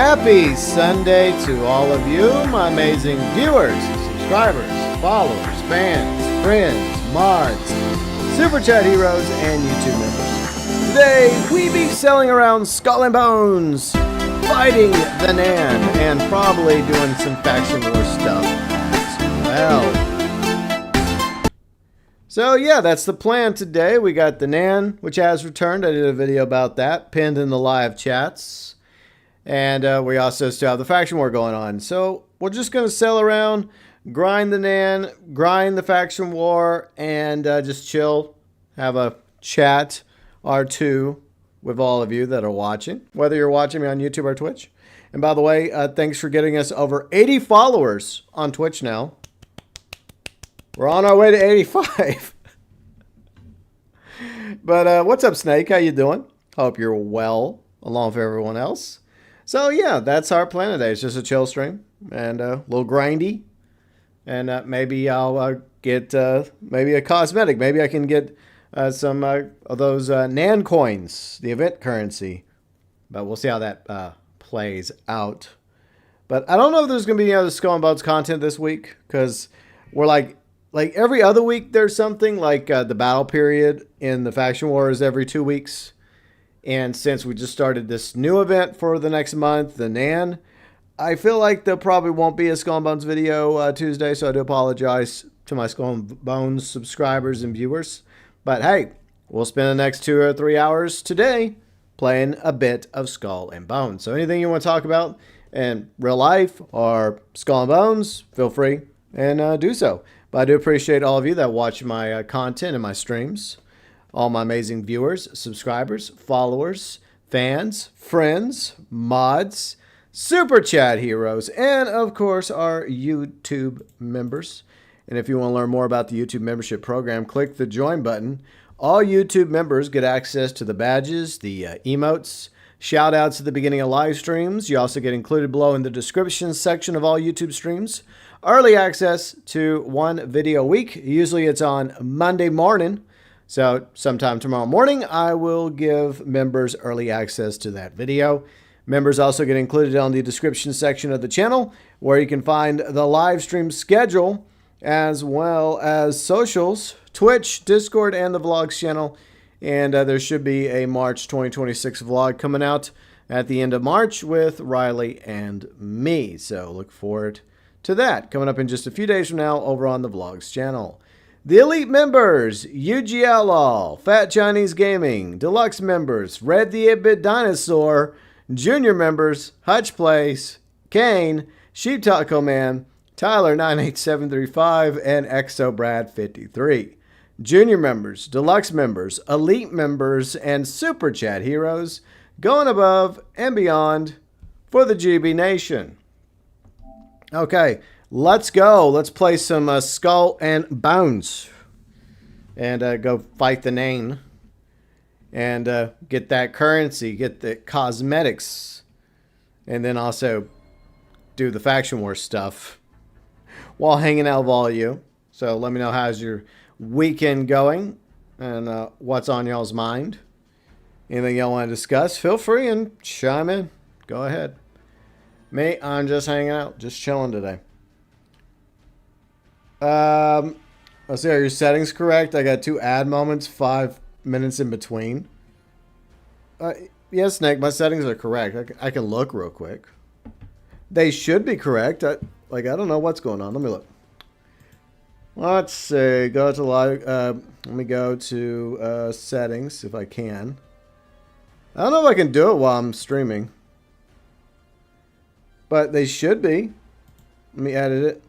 Happy Sunday to all of you, my amazing viewers, subscribers, followers, fans, friends, mods, Super Chat heroes, and YouTube members. Today, we be sailing around Skull and Bones, fighting the Nian, and probably doing some faction war stuff as well. So yeah, that's the plan today. We got the Nian, which has returned. I did a video about that, pinned in the live chats. And we also still have the faction war going on. So we're just going to sail around, grind the Nian, grind the faction war, and just chill, have a chat or two with all of you that are watching, whether you're watching me on YouTube or Twitch. And by the way, thanks for getting us over 80 followers on Twitch now. We're on our way to 85. But what's up, Snake? How you doing? Hope you're well, along with everyone else. So yeah, that's our plan today. It's just a chill stream and a little grindy. And maybe I'll get maybe a cosmetic. Maybe I can get some of those Nian coins, the event currency. But we'll see how that plays out. But I don't know if there's going to be any other Skull and Bones content this week, because we're like every other week there's something, like the battle period in the faction war is every 2 weeks. And since we just started this new event for the next month, the Nian, I feel like there probably won't be a Skull and Bones video Tuesday, so I do apologize to my Skull and Bones subscribers and viewers. But hey, we'll spend the next 2 or 3 hours today playing a bit of Skull and Bones. So anything you want to talk about in real life or Skull and Bones, feel free and do so. But I do appreciate all of you that watch my content and my streams. All my amazing viewers, subscribers, followers, fans, friends, mods, Super Chat heroes, and of course our YouTube members. And if you want to learn more about the YouTube membership program, click the join button. All YouTube members get access to the badges, the emotes, shout outs at the beginning of live streams. You also get included below in the description section of all YouTube streams. Early access to one video a week. Usually it's on Monday morning. So sometime tomorrow morning, I will give members early access to that video. Members also get included on the description section of the channel, where you can find the live stream schedule, as well as socials, Twitch, Discord, and the vlogs channel. And there should be a March 2026 vlog coming out at the end of March with Riley and me. So look forward to that coming up in just a few days from now over on the vlogs channel. The Elite Members, UG Outlaw, Fat Chinese Gaming, Deluxe Members, Red the 8-Bit Dinosaur, Junior Members, Huttch Plays, Kane, Sheep Taco Man, Tyler 98735, and Exo Brad 53. Junior Members, Deluxe Members, Elite Members, and Super Chat heroes going above and beyond for the GB Nation. Okay, let's go. Let's play some Skull and Bones. And go fight the Nian. And get that currency. Get the cosmetics. And then also do the faction war stuff. While hanging out with all of you. So let me know how's your weekend going. And what's on y'all's mind. Anything y'all want to discuss, feel free and chime in. Go ahead. Me, I'm just hanging out. Just chilling today. Let's see, are your settings correct? I got 2 ad moments, 5 minutes in between. Yes, Snake, my settings are correct. I can look real quick. They should be correct. I don't know what's going on. Let me look. Let's see. Go to live. Let me go to settings if I can. I don't know if I can do it while I'm streaming. But they should be. Let me edit it.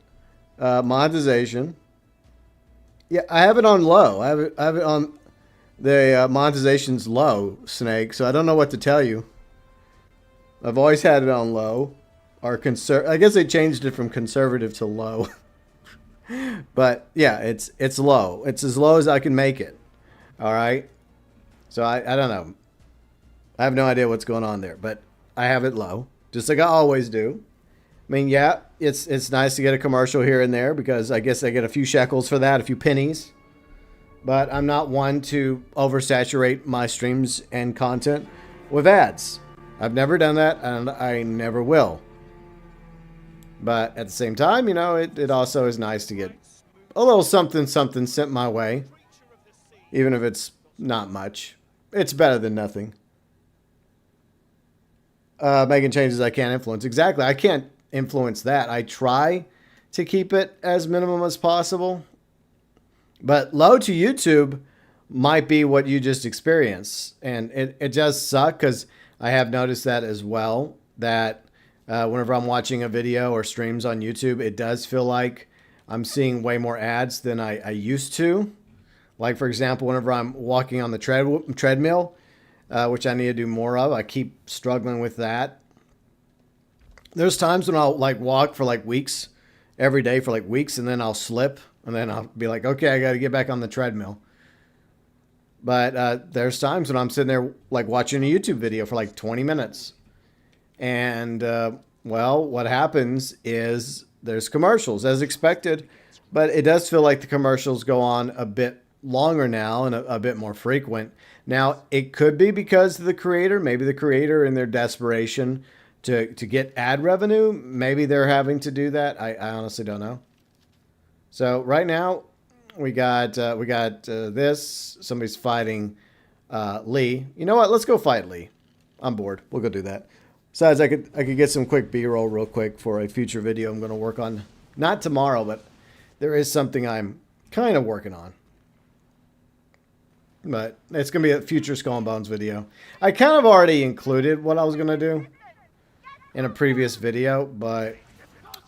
Monetization. Yeah, I have it on low. I have it on the monetization's low, Snake. So I don't know what to tell you. I've always had it on low, or I guess they changed it from conservative to low. But yeah, it's low. It's as low as I can make it. All right. So I don't know. I have no idea what's going on there, but I have it low, just like I always do. I mean, yeah, it's nice to get a commercial here and there, because I guess I get a few shekels for that, a few pennies. But I'm not one to oversaturate my streams and content with ads. I've never done that, and I never will. But at the same time, you know, it also is nice to get a little something sent my way. Even if it's not much. It's better than nothing. Making changes I can't influence. Exactly. I can't influence that. I try to keep it as minimum as possible. But low to YouTube might be what you just experienced. And it does suck because I have noticed that as well. That whenever I'm watching a video or streams on YouTube, it does feel like I'm seeing way more ads than I used to. Like, for example, whenever I'm walking on the treadmill, which I need to do more of, I keep struggling with that. There's times when I'll like walk for like weeks, every day for like weeks, and then I'll slip, and then I'll be like, okay, I got to get back on the treadmill. But there's times when I'm sitting there like watching a YouTube video for like 20 minutes. And, well, what happens is there's commercials as expected, but it does feel like the commercials go on a bit longer now and a bit more frequent. Now, it could be because of the creator. Maybe the creator in their desperation to get ad revenue, maybe they're having to do that. I honestly don't know. So right now we got this. Somebody's fighting Lee. You know what? Let's go fight Lee. I'm bored. We'll go do that. Besides, I could get some quick B-roll real quick for a future video I'm going to work on. Not tomorrow, but there is something I'm kind of working on. But it's going to be a future Skull and Bones video. I kind of already included what I was going to do in a previous video, but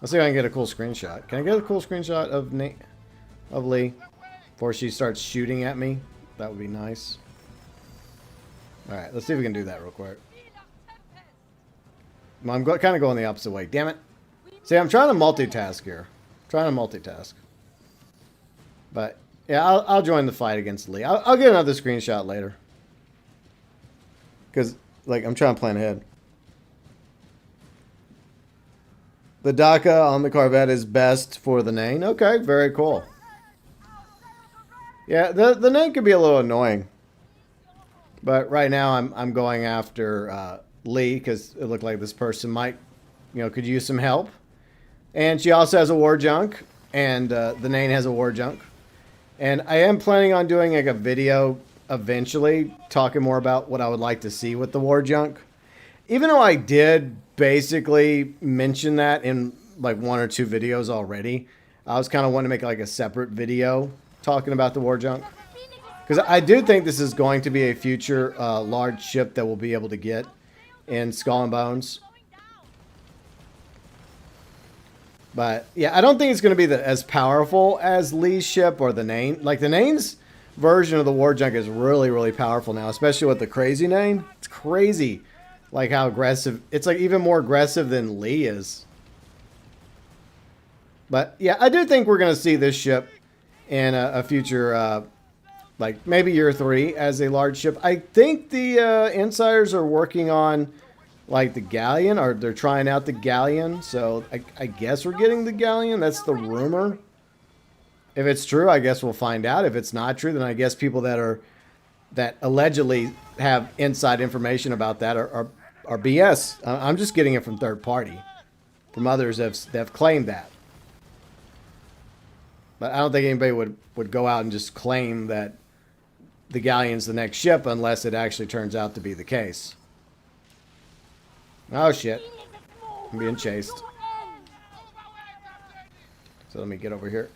let's see if I can get a cool screenshot. Can I get a cool screenshot of Lee before she starts shooting at me? That would be nice. Alright, let's see if we can do that real quick. I'm kind of going the opposite way. Damn it. See, I'm trying to multitask here. But yeah, I'll join the fight against Lee. I'll get another screenshot later. Because, like, I'm trying to plan ahead. The DACA on the Corvette is best for the Nian. Okay, very cool. Yeah, the Nian could be a little annoying. But right now I'm going after Lee because it looked like this person might, could use some help. And she also has a war junk. And the Nian has a war junk. And I am planning on doing like a video eventually talking more about what I would like to see with the war junk. Even though I did basically mention that in like 1 or 2 videos already, I was kind of wanting to make like a separate video talking about the war junk. Because I do think this is going to be a future large ship that we'll be able to get in Skull and Bones. But yeah, I don't think it's going to be as powerful as Lee's ship or the Nian. Like the Nian's version of the war junk is really, really powerful now, especially with the crazy Nian. It's crazy, like how aggressive. It's like even more aggressive than Lee is. But yeah, I do think we're going to see this ship in a future, like maybe year 3 as a large ship. I think the insiders are working on like the galleon, or they're trying out the galleon. So I guess we're getting the galleon. That's the rumor. If it's true, I guess we'll find out. If it's not true, then I guess people that allegedly have inside information about that are BS. I'm just getting it from third party, from others that have claimed that. But I don't think anybody would go out and just claim that the galleon's the next ship unless it actually turns out to be the case. Oh shit. I'm being chased. So let me get over here.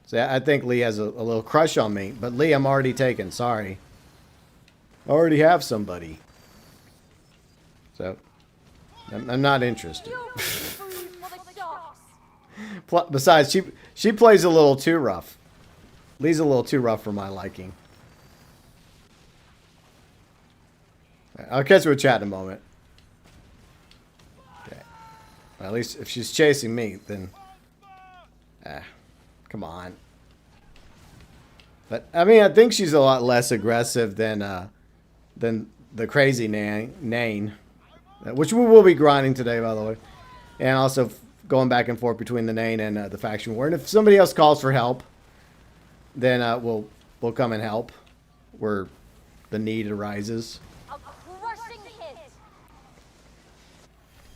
So I think Lee has a little crush on me. But Lee, I'm already taken. Sorry. I already have somebody. So I'm not interested. Besides, she plays a little too rough. Lee's a little too rough for my liking. I'll catch you with chat in a moment. Okay. Well, at least if she's chasing me, then... come on. But, I mean, I think she's a lot less aggressive than the crazy Nian. Which we will be grinding today, by the way. And also going back and forth between the Nian and the faction war. And if somebody else calls for help, then we'll come and help. the need arises. A crushing hit.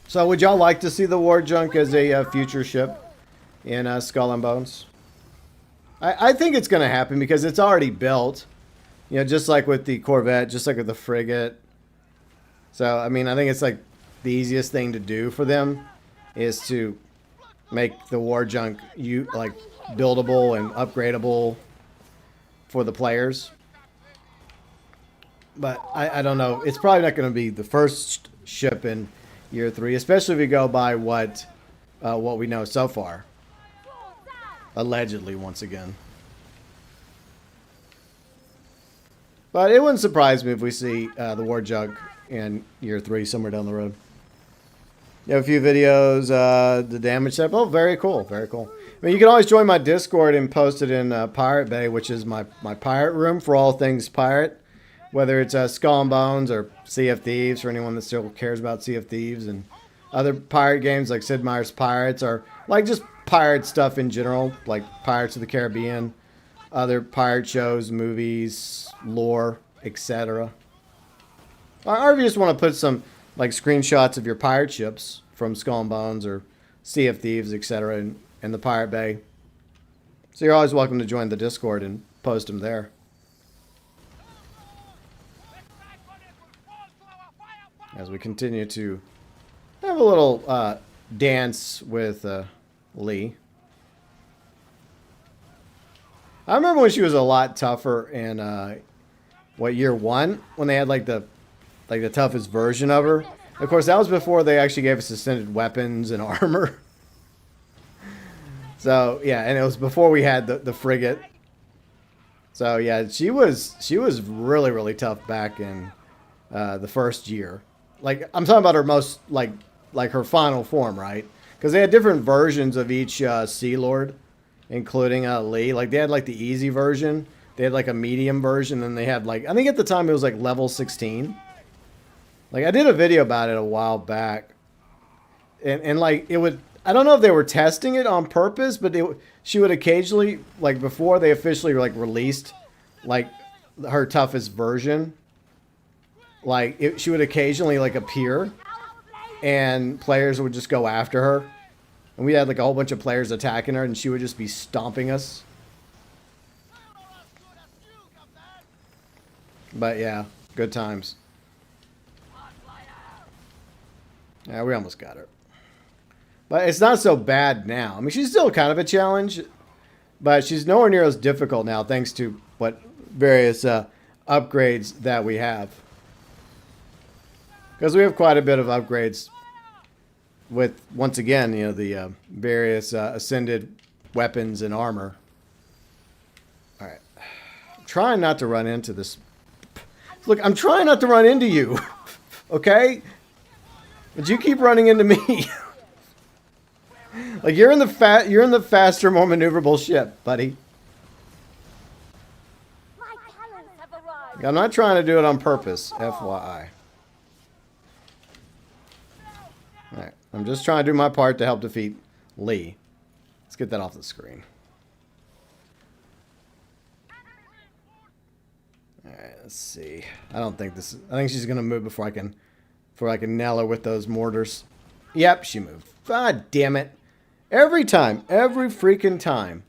So would y'all like to see the War Junk as a future ship in Skull and Bones? I think it's going to happen because it's already built. You know, just like with the Corvette, just like with the frigate. So, I mean, I think it's like the easiest thing to do for them is to make the War Junk like buildable and upgradable for the players. But I don't know. It's probably not going to be the first ship in year 3, especially if we go by what we know so far. Allegedly, once again. But it wouldn't surprise me if we see the War Junk in year 3 somewhere down the road. You have a few videos, the damage setup. Oh, very cool, very cool. I mean, you can always join my Discord and post it in Pirate Bay, which is my pirate room for all things pirate. Whether it's Skull and Bones or Sea of Thieves, for anyone that still cares about Sea of Thieves, and other pirate games like Sid Meier's Pirates, or like just pirate stuff in general, like Pirates of the Caribbean, other pirate shows, movies, lore, etc. Or if you just want to put some like screenshots of your pirate ships from Skull and Bones or Sea of Thieves, etc. in the Pirate Bay. So you're always welcome to join the Discord and post them there. As we continue to have a little dance with Lee. I remember when she was a lot tougher in year 1 when they had like the toughest version of her. Of course, that was before they actually gave us extended weapons and armor. So yeah, and it was before we had the frigate. So yeah, she was really, really tough back in the first year. Like, I'm talking about her most, like her final form, right? Because they had different versions of each Sea Lord, including Lee. Like, they had, like, the easy version. They had, like, a medium version. And they had, like, I think at the time it was, like, level 16. Like, I did a video about it a while back. And like, it would... I don't know if they were testing it on purpose, but she would occasionally, like, before they officially, like, released, like, her toughest version... Like, she would occasionally, like, appear, and players would just go after her. And we had, like, a whole bunch of players attacking her, and she would just be stomping us. But, yeah, good times. Yeah, we almost got her. But it's not so bad now. I mean, she's still kind of a challenge, but she's nowhere near as difficult now, thanks to what various upgrades that we have. Because we have quite a bit of upgrades with, once again, you know, the various ascended weapons and armor. Alright. I'm trying not to run into this. Look, I'm trying not to run into you. Okay? But you keep running into me. Like, you're in the faster, more maneuverable ship, buddy. I'm not trying to do it on purpose, FYI. Alright, I'm just trying to do my part to help defeat Lee. Let's get that off the screen. Alright, let's see. I think she's gonna move before I can nail her with those mortars. Yep, she moved. God damn it. Every time, every freaking time.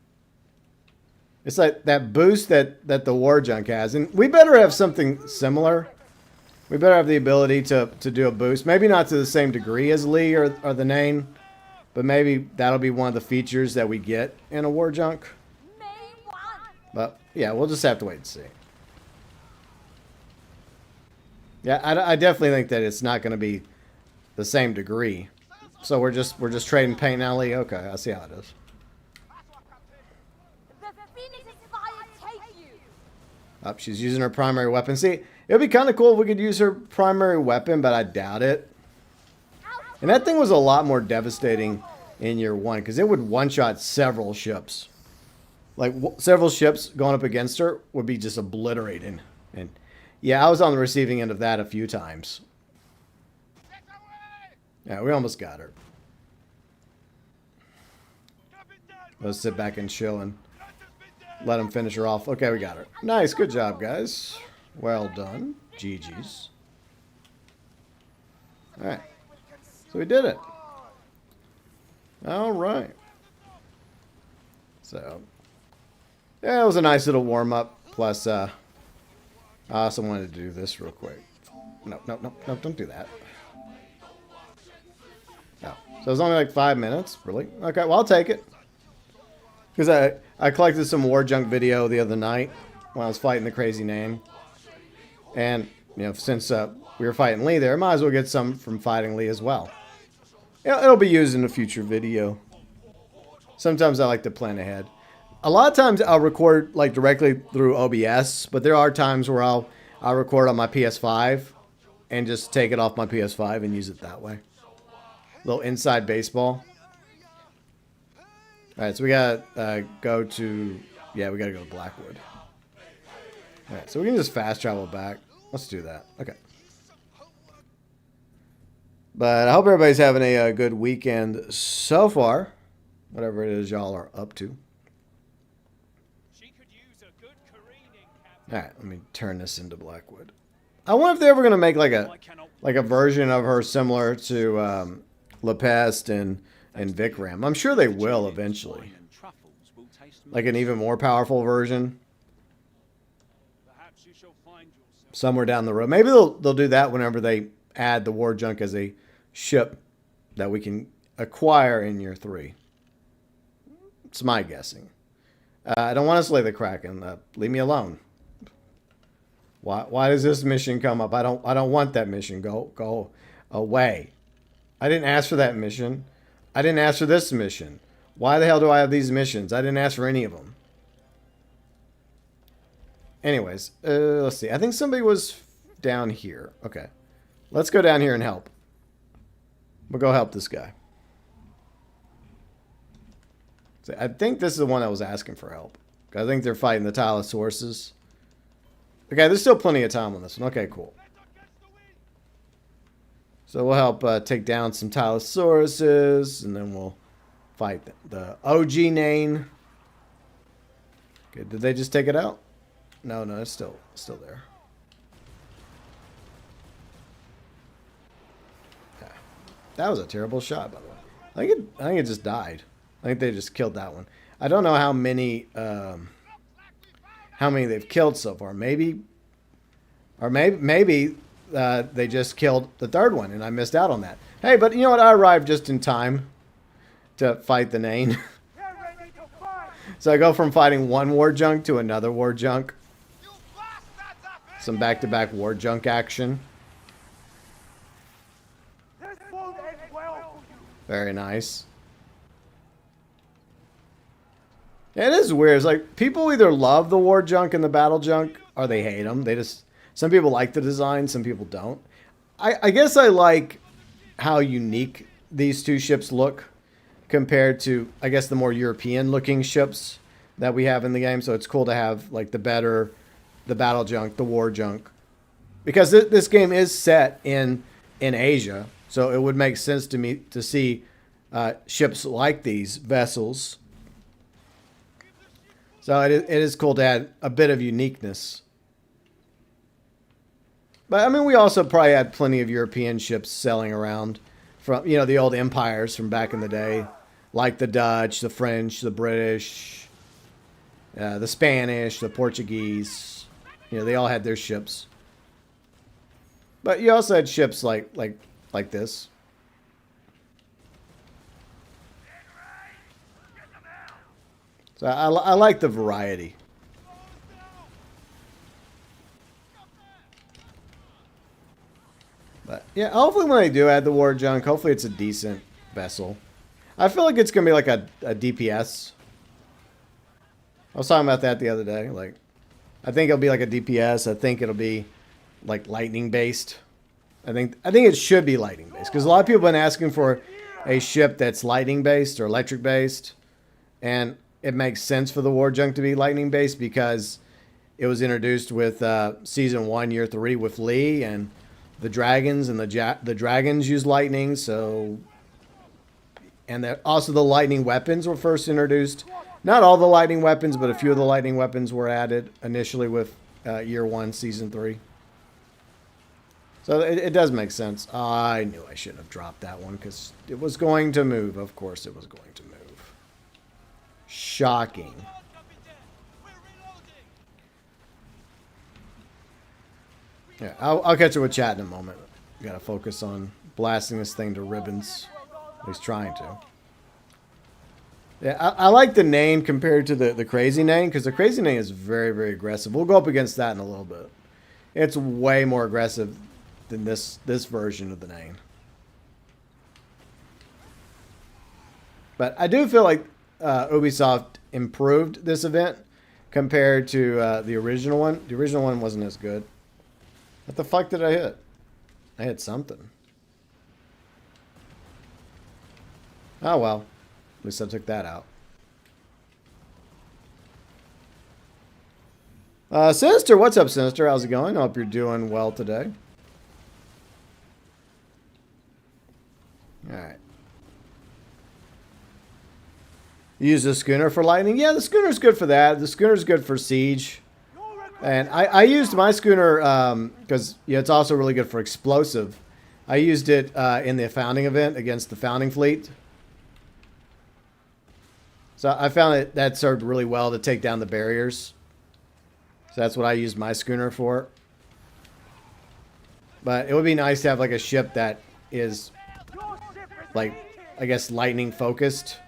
It's like that boost that the War Junk has. And we better have something similar. We better have the ability to do a boost. Maybe not to the same degree as Lee or the Nian, but maybe that'll be one of the features that we get in a War Junk. But yeah, we'll just have to wait and see. Yeah, I definitely think that it's not going to be the same degree. So we're just trading paint now, Lee. Okay, I see how it is. Oh, she's using her primary weapon. See, it would be kind of cool if we could use her primary weapon, but I doubt it. And that thing was a lot more devastating in year 1, because it would one-shot several ships. Like, several ships going up against her would be just obliterating. And yeah, I was on the receiving end of that a few times. Yeah, we almost got her. Let's sit back and chill and let him finish her off. Okay, we got her. Nice, good job, guys. Well done. GG's. Alright. So we did it. Alright. So, yeah, it was a nice little warm-up. Plus, I also wanted to do this real quick. No, don't do that. No. So it was only like 5 minutes. Really? Okay, well, I'll take it. Because I collected some War Junk video the other night when I was fighting the crazy name. And, you know, since we were fighting Lee there, I might as well get some from fighting Lee as well. It'll be used in a future video. Sometimes I like to plan ahead. A lot of times I'll record like directly through OBS, but there are times where I'll record on my PS5 and just take it off my PS5 and use it that way. Little inside baseball. Alright, so we gotta go to... Yeah, we gotta go to Blackwood. Alright, so we can just fast travel back. Let's do that. Okay. But I hope everybody's having a good weekend so far. Whatever it is y'all are up to. Alright, let me turn this into Blackwood. I wonder if they're ever going to make like a version of her similar to Lepest and Vikram. I'm sure they will eventually. Like an even more powerful version. Somewhere down the road. Maybe they'll do that whenever they add the War Junk as a ship that we can acquire in year 3. It's my guessing. I don't want to slay the Kraken. Leave me alone. Why does this mission come up? I don't want that mission. Go away. I didn't ask for that mission. I didn't ask for this mission. Why the hell do I have these missions? I didn't ask for any of them. Anyways, let's see. I think somebody was down here. Okay. Let's go down here and help. We'll go help this guy. So I think this is the one that was asking for help. I think they're fighting the Tylosauruses. Okay, there's still plenty of time on this one. Okay, cool. So we'll help take down some Tylosauruses, and then we'll fight the OG Nian. Okay, did they just take it out? No, it's still there. Yeah. That was a terrible shot, by the way. I think it just died. I think they just killed that one. I don't know how many they've killed so far. Maybe they just killed the third one, and I missed out on that. Hey, but you know what? I arrived just in time to fight the Nian. So I go from fighting one War Junk to another War Junk. Some back-to-back War Junk action. Very nice. Yeah, it is weird. It's like people either love the War Junk and the Battle Junk, or they hate them. Some people like the design, some people don't. I guess I like how unique these two ships look compared to, I guess, the more European-looking ships that we have in the game. So it's cool to have like the Battle Junk, the War Junk, because this game is set in Asia, so it would make sense to me to see ships like these vessels. So it is cool to add a bit of uniqueness. But I mean, we also probably had plenty of European ships sailing around from, you know, the old empires from back in the day, like the Dutch, the French, the British, the Spanish, the Portuguese. You know, they all had their ships. But you also had ships like this. So I like the variety. But yeah, hopefully when they do add the War Junk, hopefully it's a decent vessel. I feel like it's going to be like a DPS. I was talking about that the other day. Like, I think it'll be like a DPS. I think it'll be like lightning based. I think it should be lightning based, because a lot of people have been asking for a ship that's lightning based or electric based, and it makes sense for the War Junk to be lightning based because it was introduced with Season 1, Year 3 with Lee, and the dragons, and the dragons use lightning. So, and also the lightning weapons were first introduced. Not all the lightning weapons, but a few of the lightning weapons were added initially with Year 1, Season 3. So it does make sense. I knew I shouldn't have dropped that one because it was going to move. Of course it was going to move. Shocking. Yeah, I'll catch you with chat in a moment. Got to focus on blasting this thing to ribbons. At least trying to. Yeah, I like the Nian compared to the crazy Nian because the crazy Nian is very, very aggressive. We'll go up against that in a little bit. It's way more aggressive than this version of the Nian. But I do feel like Ubisoft improved this event compared to the original one. The original one wasn't as good. What the fuck did I hit? I hit something. Oh well. At least I took that out. Sinister, what's up, Sinister? How's it going? I hope you're doing well today. Alright. Use the schooner for lightning? Yeah, the schooner's good for that. The schooner's good for siege. And I used my schooner because it's also really good for explosive. I used it in the founding event against the founding fleet. So I found that served really well to take down the barriers. So that's what I used my schooner for. But it would be nice to have like a ship that is like, I guess, lightning focused.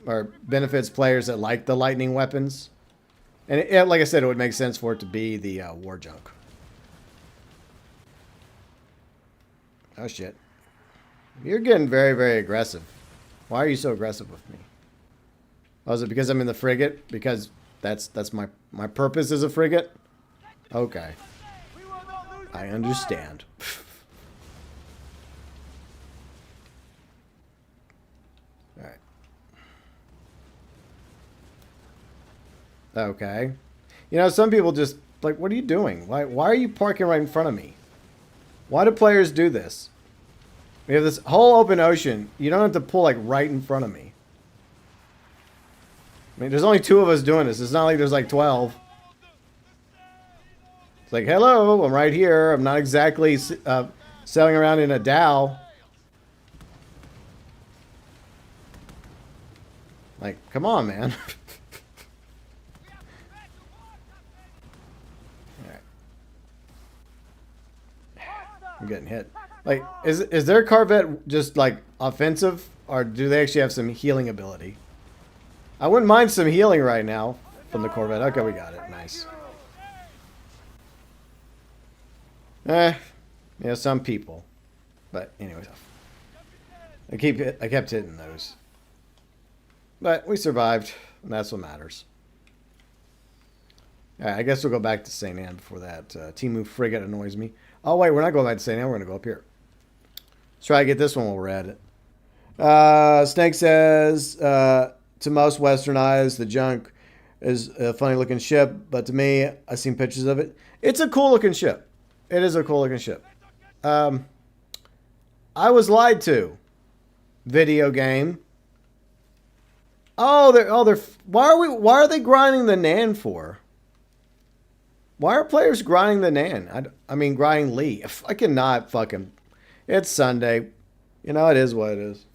Or benefits players that like the lightning weapons. And like I said, it would make sense for it to be the war junk. Oh shit. You're getting very, very aggressive. Why are you so aggressive with me? Oh, is it because I'm in the frigate? Because that's my purpose as a frigate? Okay. I understand. Alright. Okay. You know, some people just, like, what are you doing? Why are you parking right in front of me? Why do players do this? We have this whole open ocean. You don't have to pull, like, right in front of me. I mean, there's only 2 of us doing this. It's not like there's like 12. It's like, hello, I'm right here. I'm not exactly sailing around in a dhow. Like, come on, man. Alright. I'm getting hit. Like, is their Corvette just, like, offensive? Or do they actually have some healing ability? I wouldn't mind some healing right now from the Corvette. Okay, we got it. Nice. Yeah, some people. But anyways, I kept hitting those. But we survived, and that's what matters. Alright, I guess we'll go back to St. Anne before that Timu frigate annoys me. Oh wait, we're not going back to St. Anne. We're gonna go up here. Let's try to get this one while we're at it. Snake says, to most Western eyes, the junk is a funny looking ship, but to me, I've seen pictures of it. It's a cool looking ship. It is a cool looking ship. I was lied to. Video game. They're why are they grinding the Nian for? Why are players grinding the Nian? I mean grinding Lee. I cannot fucking. It's Sunday. You know, it is what it is.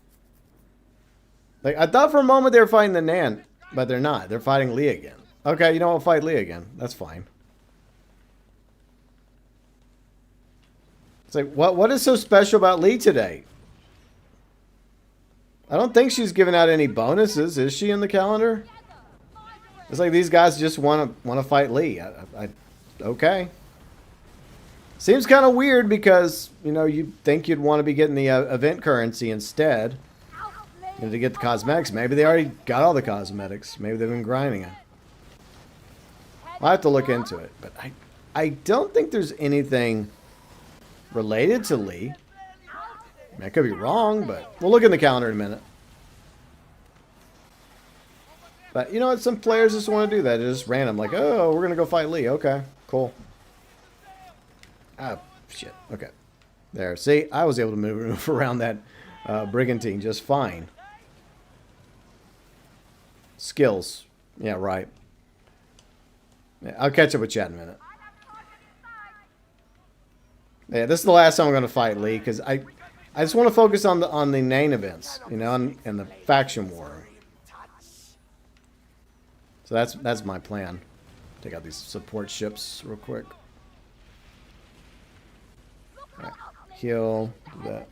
Like, I thought for a moment they were fighting the Nian, but they're not. They're fighting Lee again. Okay, you know what? Fight Lee again. That's fine. It's like, what is so special about Lee today? I don't think she's giving out any bonuses. Is she in the calendar? It's like these guys just want to fight Lee. Okay. Seems kind of weird because, you know, you'd think you'd want to be getting the event currency instead. To get the cosmetics. Maybe they already got all the cosmetics. Maybe they've been grinding it. I'll have to look into it. But I don't think there's anything related to Lee. I mean, I could be wrong, but we'll look in the calendar in a minute. But you know what? Some players just want to do that. It's just random. Like, oh, we're going to go fight Lee. Okay, cool. Ah, shit. Okay. There. See, I was able to move around that brigantine just fine. Skills. Yeah, right. Yeah, I'll catch up with chat in a minute. Yeah, this is the last time I'm going to fight Lee because I just want to focus on the main events, you know, and the faction war. So that's my plan. Take out these support ships real quick. Right. Heal. Do that.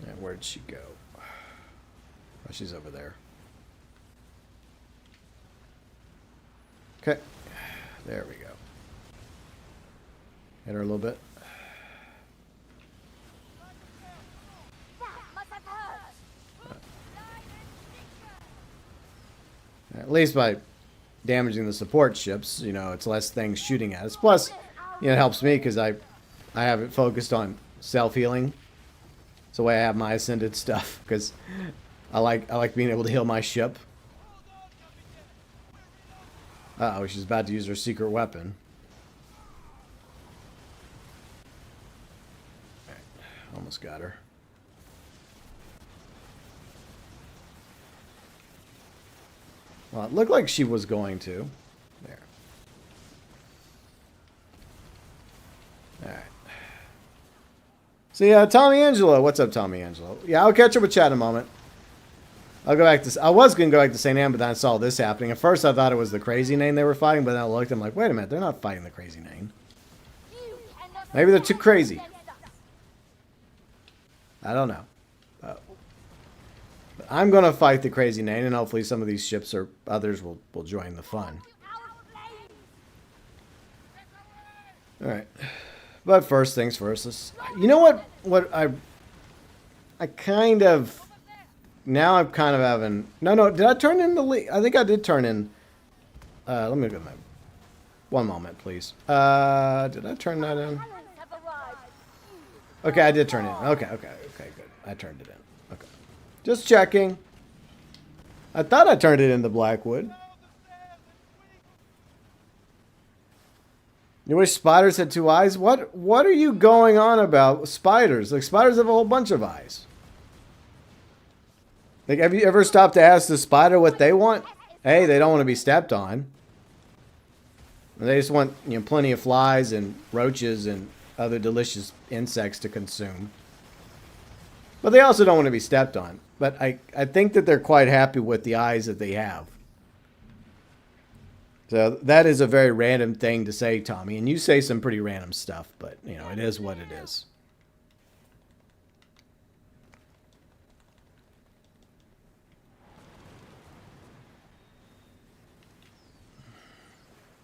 And where'd she go? Oh, she's over there. Okay. There we go. Hit her a little bit. At least by damaging the support ships, you know, it's less things shooting at us. Plus, you know, it helps me because I have it focused on self-healing. It's the way I have my ascended stuff because I like being able to heal my ship. Uh-oh, she's about to use her secret weapon. Right, almost got her. Well, it looked like she was going to. There. Alright. So yeah, Tommy Angelo. What's up, Tommy Angelo? Yeah, I'll catch up with chat in a moment. I'll go back to... I was going to go back to St. Anne, but then I saw this happening. At first, I thought it was the Crazy Name they were fighting, but then I looked, I'm like, wait a minute, they're not fighting the Crazy Name. Maybe they're too crazy. I don't know. But I'm going to fight the Crazy Name, and hopefully some of these ships or others will join the fun. Alright. But first things first. You know what I kind of... Now I'm kind of having... No, did I turn in the lead? I think I did turn in... let me go my... One moment, please. Did I turn that in? Okay, I did turn it in. Okay, good. I turned it in. Okay. Just checking. I thought I turned it into Blackwood. You wish spiders had two eyes? What are you going on about spiders? Like, spiders have a whole bunch of eyes. Like, have you ever stopped to ask the spider what they want? Hey, they don't want to be stepped on. They just want, you know, plenty of flies and roaches and other delicious insects to consume. But they also don't want to be stepped on. But I think that they're quite happy with the eyes that they have. So that is a very random thing to say, Tommy. And you say some pretty random stuff, but, you know, it is what it is.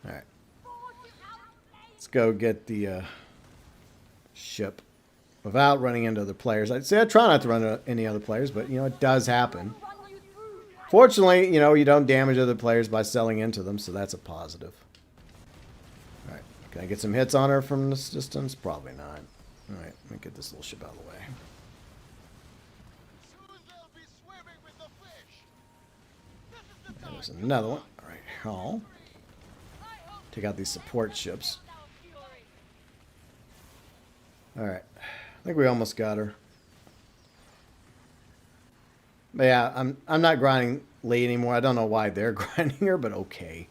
Alright. Let's go get the ship without running into other players. I'd say I try not to run into any other players, but, you know, it does happen. Fortunately, you know, you don't damage other players by selling into them, so that's a positive. Alright. Can I get some hits on her from this distance? Probably not. Alright, let me get this little ship out of the way. There's another one. Alright, oh. Take out these support ships. Alright. I think we almost got her. But yeah, I'm not grinding Lee anymore. I don't know why they're grinding her, but okay.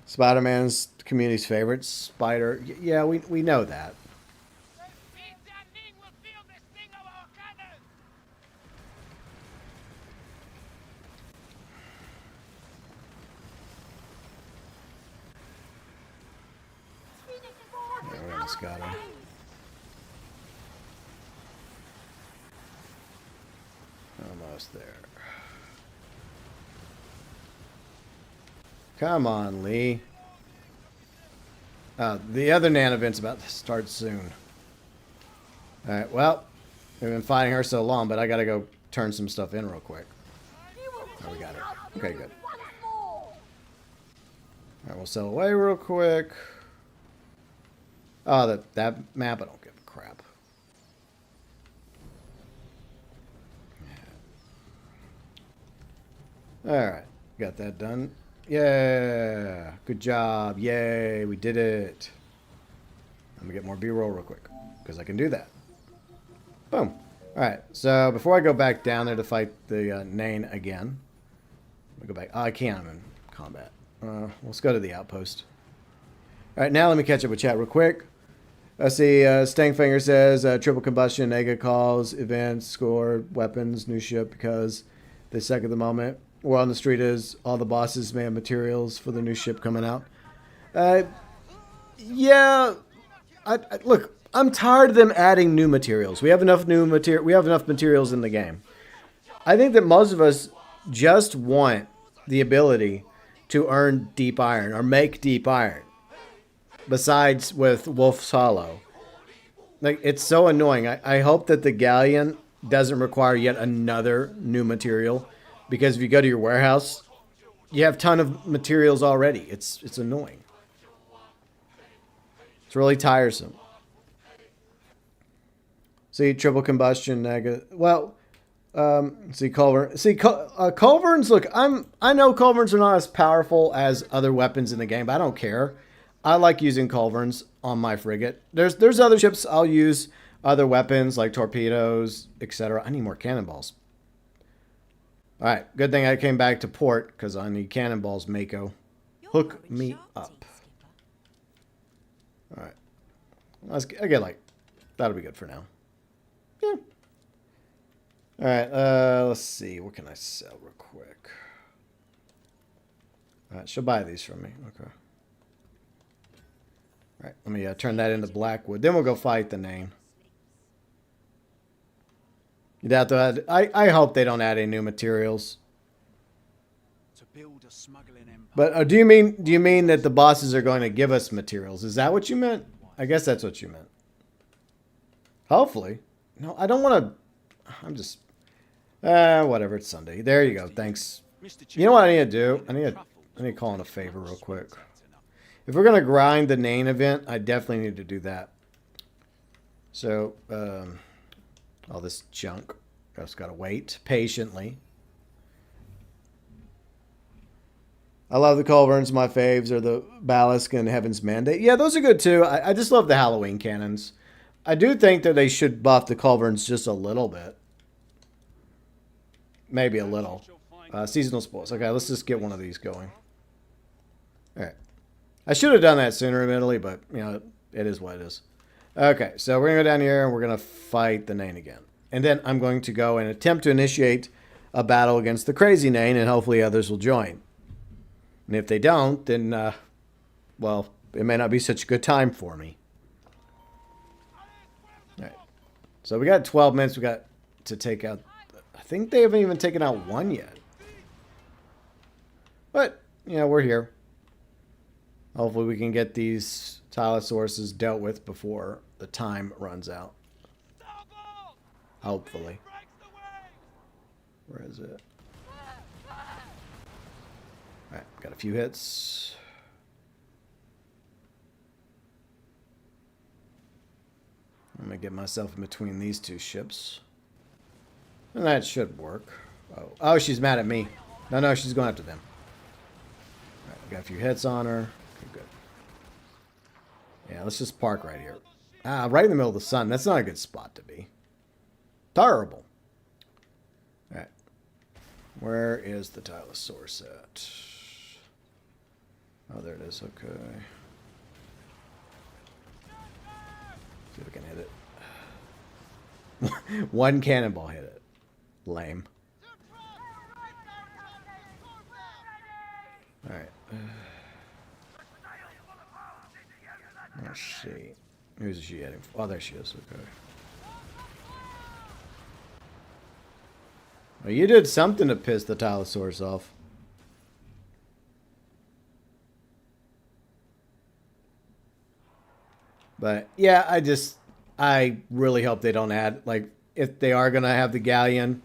Spider-Man's the community's favorite. Spider. Yeah, we know that. Yeah, we almost got her. Almost there. Come on, Lee. The other Nan event's about to start soon. Alright, well, we've been fighting her so long, but I gotta go turn some stuff in real quick. Oh, we got her. Okay, good. Alright, we'll sell away real quick. Oh, that map, I don't give a crap. Alright, got that done. Yeah, good job. Yay, we did it. Let me get more B-roll real quick, because I can do that. Boom. Alright, so before I go back down there to fight the Nian again, let me go back. Oh, I can't. I'm in combat. Let's go to the outpost. Alright, now let me catch up with chat real quick. I see Stangfinger says triple combustion, Nega calls, events, score, weapons, new ship because they suck at the moment. Word on the street is all the bosses may have materials for the new ship coming out. Yeah, look, I'm tired of them adding new materials. We have enough We have enough materials in the game. I think that most of us just want the ability to earn deep iron or make deep iron. Besides with Wolf's Hollow. Like, it's so annoying. I hope that the galleon doesn't require yet another new material. Because if you go to your warehouse, you have a ton of materials already. It's annoying. It's really tiresome. See, triple combustion, well, see, Culverns. See, Culverns, look, I know Culverns are not as powerful as other weapons in the game, but I don't care. I like using Culverns on my frigate. There's other ships I'll use other weapons like torpedoes, etc. I need more cannonballs. All right, good thing I came back to port because I need cannonballs, Mako. Hook me up. All right, I get like that'll be good for now. Yeah. All right, let's see. What can I sell real quick? All right, she'll buy these from me. Okay. All right, let me turn that into Blackwood. Then we'll go fight the Nian. You'd have to add, I hope they don't add any new materials. To build a smuggling empire. But do you mean that the bosses are going to give us materials? Is that what you meant? I guess that's what you meant. Hopefully. No, I don't want to. I'm just. Whatever. It's Sunday. There you go. Thanks. You know what I need to do? I need to call in a favor real quick. If we're gonna grind the Nian event, I definitely need to do that. So, all this junk. Just gotta wait patiently. I love the Culverns. My faves are the Ballast and Heaven's Mandate. Yeah, those are good too. I just love the Halloween cannons. I do think that they should buff the Culverns just a little bit. Maybe a little. Seasonal spoils. Okay, let's just get one of these going. Alright. I should have done that sooner, admittedly, but, you know, it is what it is. Okay, so we're going to go down here and we're going to fight the Nian again. And then I'm going to go and attempt to initiate a battle against the crazy Nian, and hopefully others will join. And if they don't, then, well, it may not be such a good time for me. Alright. So we got 12 minutes. We got to take out... I think they haven't even taken out one yet. But, you know, we're here. Hopefully we can get these Tylosaurus dealt with before the time runs out. Hopefully. Where is it? Alright, got a few hits. I'm going to get myself in between these two ships. And that should work. Oh, she's mad at me. No, she's going after them. Alright, we got a few hits on her. Okay, good. Yeah, let's just park right here. Right in the middle of the sun. That's not a good spot to be. Terrible. Alright. Where is the Tylosaurus at? Oh, there it is. Okay. See if we can hit it. One cannonball hit it. Lame. Alright. Let's see. Who's she heading for? Oh, there she is. Okay. Well, you did something to piss the Tylosaurus off. But, yeah, I really hope they don't add, like, if they are going to have the galleon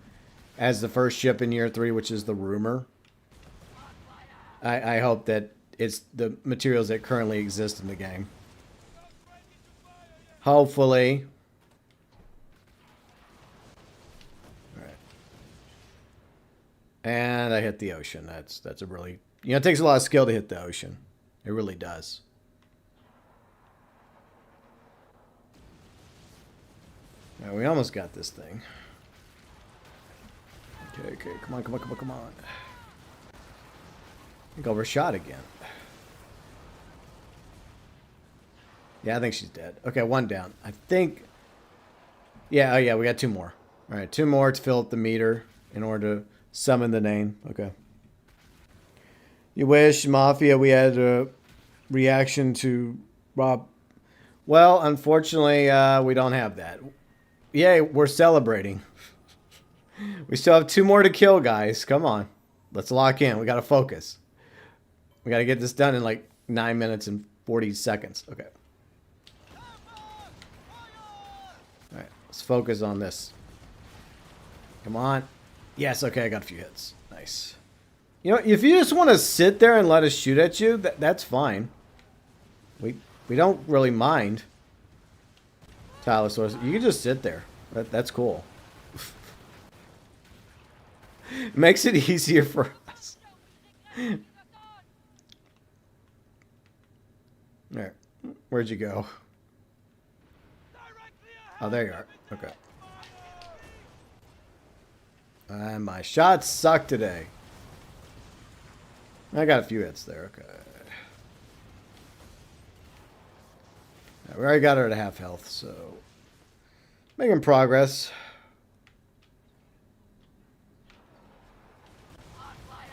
as the first ship in year 3, which is the rumor, I hope that it's the materials that currently exist in the game. Hopefully. Alright. And I hit the ocean. That's a really... You know, it takes a lot of skill to hit the ocean. It really does. Right, we almost got this thing. Okay, okay, come on, come on, come on, come on. I think overshot again. Yeah, I think she's dead. Okay, one down. I think... Yeah, oh yeah, we got two more. All right, two more to fill up the meter in order to summon the name. Okay. You wish, Mafia, we had a reaction to Rob. Well, unfortunately, we don't have that. Yay, we're celebrating. We still have two more to kill, guys. Come on. Let's lock in. We got to focus. We got to get this done in like 9 minutes and 40 seconds. Okay. All right, let's focus on this. Come on. Yes, okay, I got a few hits. Nice. You know, if you just want to sit there and let us shoot at you, that's fine. We don't really mind. Tylosaurus, you can just sit there. That's cool. It makes it easier for us. There. Where'd you go? Oh, there you are. Okay. And my shots suck today. I got a few hits there. Okay. We already got her at half health, so making progress.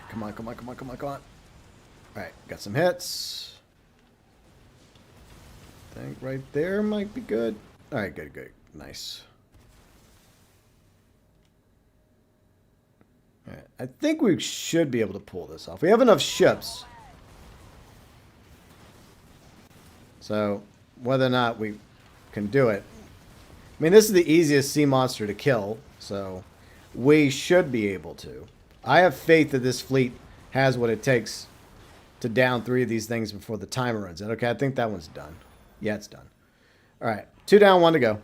Come on, come on, come on, come on, come on. Alright, got some hits. I think right there might be good. Alright, good, good. Nice. Alright, I think we should be able to pull this off. We have enough ships. So, whether or not we can do it. I mean, this is the easiest sea monster to kill, so we should be able to. I have faith that this fleet has what it takes to down 3 of these things before the timer runs out. Okay, I think that one's done. Yeah, it's done. All right, 2 down, 1 to go.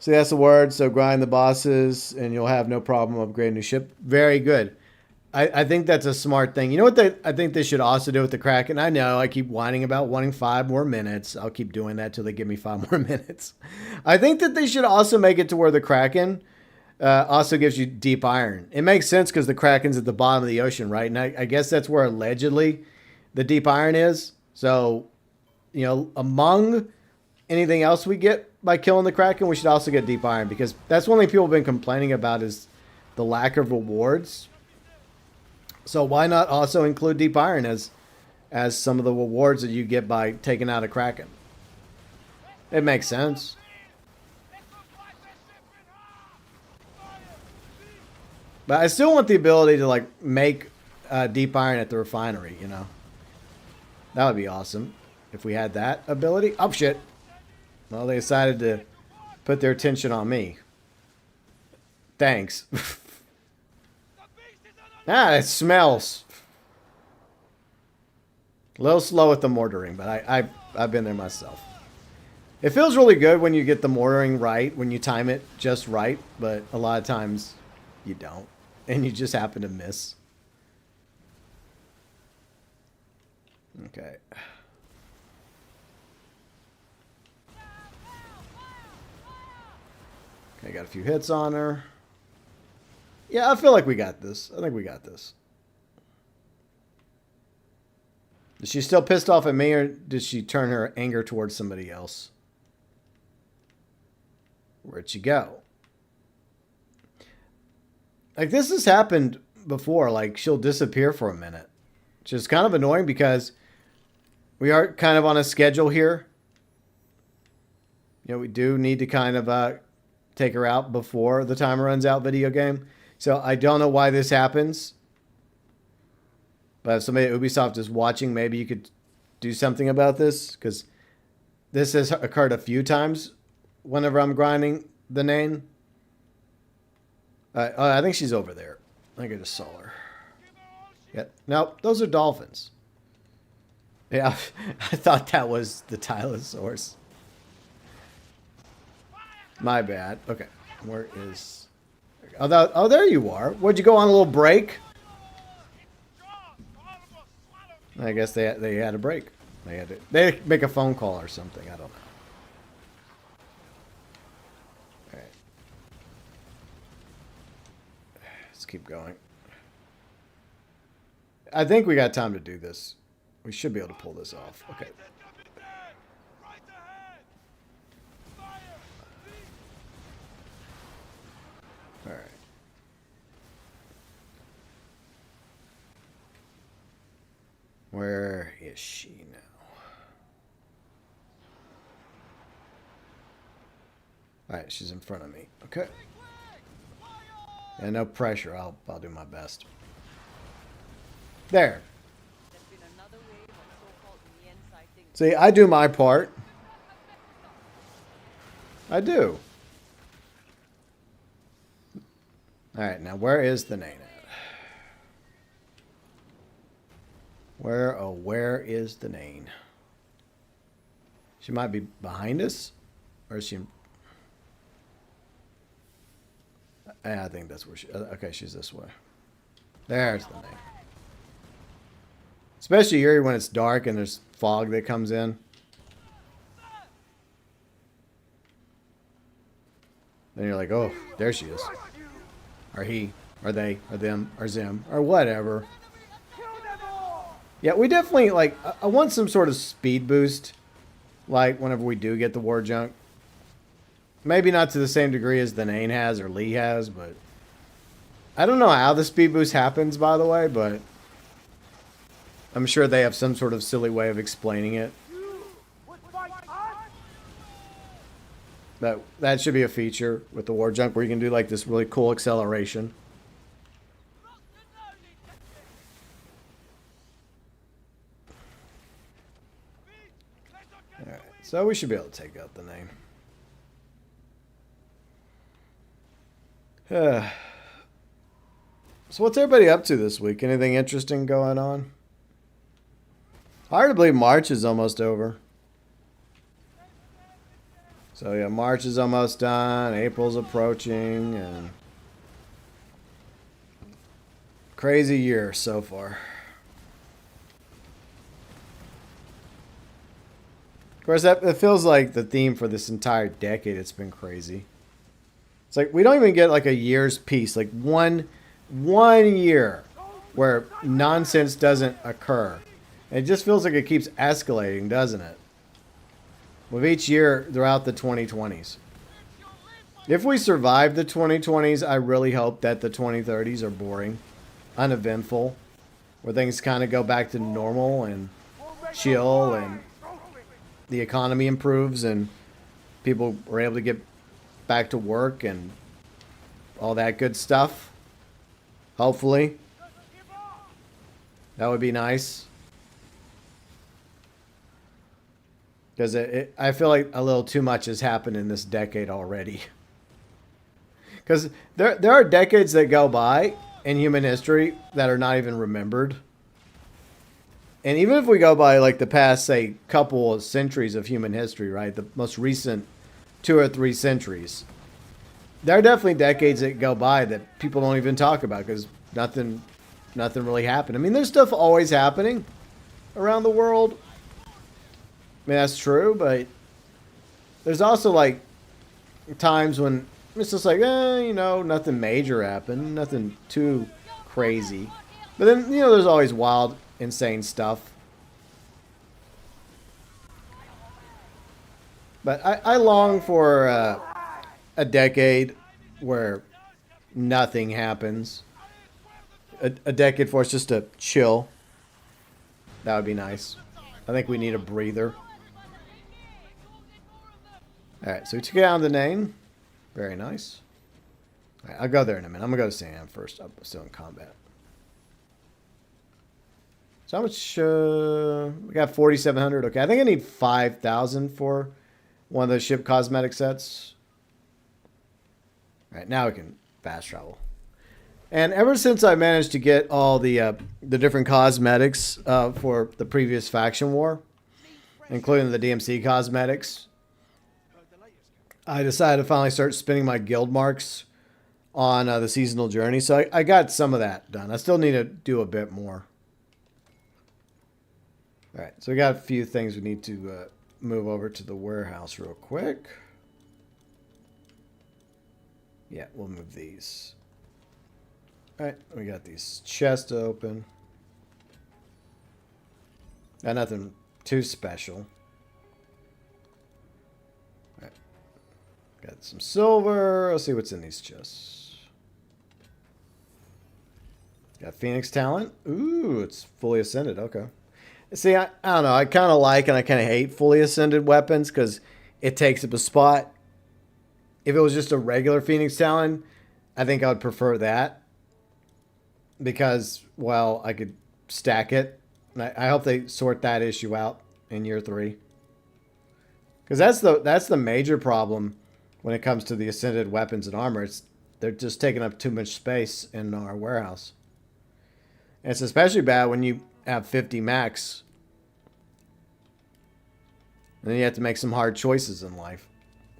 So that's the word. So grind the bosses, and you'll have no problem upgrading your ship. Very good. I think that's a smart thing. You know what I think they should also do with the Kraken? I know I keep whining about wanting 5 more minutes. I'll keep doing that till they give me 5 more minutes. I think that they should also make it to where the Kraken also gives you deep iron. It makes sense because the Kraken's at the bottom of the ocean, right? And I guess that's where allegedly the deep iron is. So, you know, among anything else we get by killing the Kraken, we should also get deep iron, because that's one thing people have been complaining about is the lack of rewards. So why not also include deep iron as some of the rewards that you get by taking out a Kraken? It makes sense. But I still want the ability to like make deep iron at the refinery, you know. That would be awesome if we had that ability. Oh shit. Well, they decided to put their attention on me. Thanks. Ah, it smells. A little slow with the mortaring, but I've been there myself. It feels really good when you get the mortaring right, when you time it just right, but a lot of times you don't, and you just happen to miss. Okay. Okay, got a few hits on her. Yeah, I feel like we got this. I think we got this. Is she still pissed off at me, or did she turn her anger towards somebody else? Where'd she go? Like, this has happened before. Like, she'll disappear for a minute. Which is kind of annoying because we are kind of on a schedule here. You know, we do need to kind of take her out before the timer runs out video game. So I don't know why this happens. But if somebody at Ubisoft is watching, maybe you could do something about this, because this has occurred a few times whenever I'm grinding the name. I think she's over there. I think I just saw her. Yeah. Nope, those are dolphins. Yeah, I thought that was the Tylosaurus. My bad. Okay, where is... Oh, there you are. Would you go on a little break? I guess they had a break. They make a phone call or something. I don't know. let's keep going. I think we got time to do this. We should be able to pull this off. Okay. All right. Where is she now? All right, she's in front of me. Okay. And no pressure. I'll do my best. There. See, I do my part. I do. All right, now where is the Nian at? Where is the Nian? She might be behind us, or is she? I think that's where she. Okay, she's this way. There's the Nian. Especially eerie when it's dark and there's fog that comes in. Then you're like, oh, there she is. Or he, or they, or them, or Zim, or whatever. Yeah, we definitely, like, I want some sort of speed boost. Like, whenever we do get the war junk. Maybe not to the same degree as the Nian has or Lee has, but... I don't know how the speed boost happens, by the way, but... I'm sure they have some sort of silly way of explaining it. That should be a feature with the war junk where you can do like this really cool acceleration. Alright, so we should be able to take out the Nian. So what's everybody up to this week? Anything interesting going on? Hard to believe March is almost over. So yeah, March is almost done. April's approaching, and crazy year so far. Of course, it feels like the theme for this entire decade. It's been crazy. It's like we don't even get like a year's peace, like one year where nonsense doesn't occur. It just feels like it keeps escalating, doesn't it? With each year throughout the 2020s. If we survive the 2020s, I really hope that the 2030s are boring, uneventful, where things kind of go back to normal and chill and the economy improves and people are able to get back to work and all that good stuff. Hopefully. That would be nice. Because I feel like a little too much has happened in this decade already. Because there are decades that go by in human history that are not even remembered. And even if we go by like the past, say, couple of centuries of human history, right? The most recent 2 or 3 centuries. There are definitely decades that go by that people don't even talk about because nothing really happened. I mean, there's stuff always happening around the world. I mean, that's true, but there's also, like, times when it's just like, you know, nothing major happened. Nothing too crazy. But then, you know, there's always wild, insane stuff. But I long for a decade where nothing happens. A decade for us just to chill. That would be nice. I think we need a breather. Alright, so we took out the Nian. Very nice. All right, I'll go there in a minute. I'm going to go to Sam first. I'm still in combat. So how much? We got 4,700. Okay, I think I need 5,000 for one of those ship cosmetic sets. All right, now we can fast travel. And ever since I managed to get all the different cosmetics for the previous faction war, including the DMC cosmetics, I decided to finally start spinning my guild marks on the seasonal journey. So I got some of that done. I still need to do a bit more. All right, so we got a few things we need to move over to the warehouse real quick. Yeah, we'll move these. Alright, we got these chests open. Got nothing too special. Alright. Got some silver. Let's see what's in these chests. Got Phoenix Talent. Ooh, it's fully ascended. Okay. See, I don't know. I kind of like and I kind of hate fully ascended weapons because it takes up a spot. If it was just a regular Phoenix Talon, I think I would prefer that. Because, well, I could stack it. And I hope they sort that issue out in year 3. Because that's the major problem when it comes to the ascended weapons and armor. They're just taking up too much space in our warehouse. And it's especially bad when you have 50 max. And then you have to make some hard choices in life.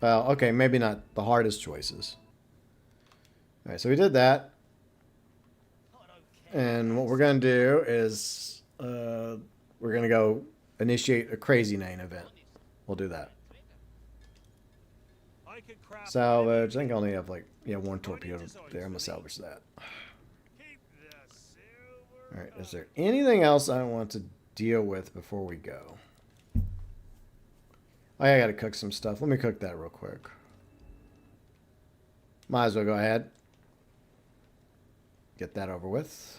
Well, okay, maybe not the hardest choices. Alright, so we did that. And what we're going to do is we're going to go initiate a Crazy Nane event. We'll do that. Salvage. I think I only have like, yeah, 1 torpedo there. I'm going to salvage that. Alright, is there anything else I want to deal with before we go? Oh, yeah, I got to cook some stuff. Let me cook that real quick. Might as well go ahead. Get that over with.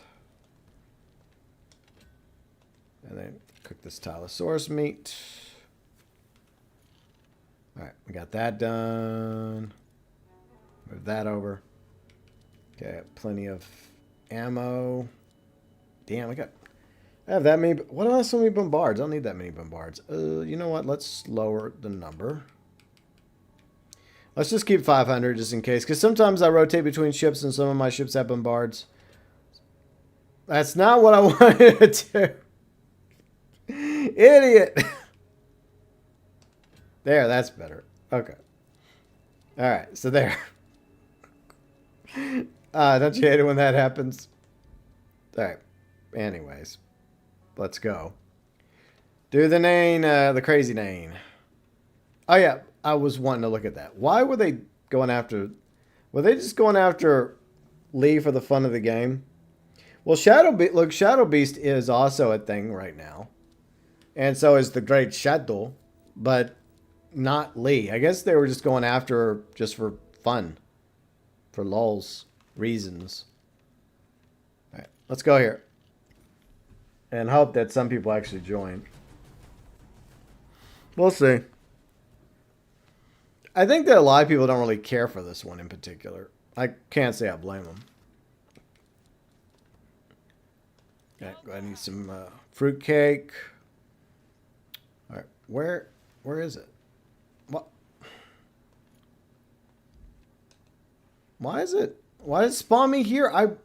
And then cook this Tylosaurus meat. Alright, we got that done. Move that over. Okay, plenty of ammo. Damn, I have that many. What else? So many bombards? I don't need that many bombards. You know what? Let's lower the number. Let's just keep 500 just in case. Because sometimes I rotate between ships and some of my ships have bombards. That's not what I wanted to do. Idiot. There, that's better. Okay. Alright, so there. Don't you hate it when that happens? Alright. Anyways. Let's go. Do the Nane, the Crazy Nane. Oh yeah, I was wanting to look at that. Why were they going after... Were they just going after Lee for the fun of the game? Well, Shadow Beast is also a thing right now. And so is the Great Shadow. But not Lee. I guess they were just going after her just for fun. For lulz reasons. Alright, let's go here. And hope that some people actually join. We'll see. I think that a lot of people don't really care for this one in particular. I can't say I blame them. Okay, go ahead and eat some fruit cake. Alright, where is it? What? Why does it spawn me here?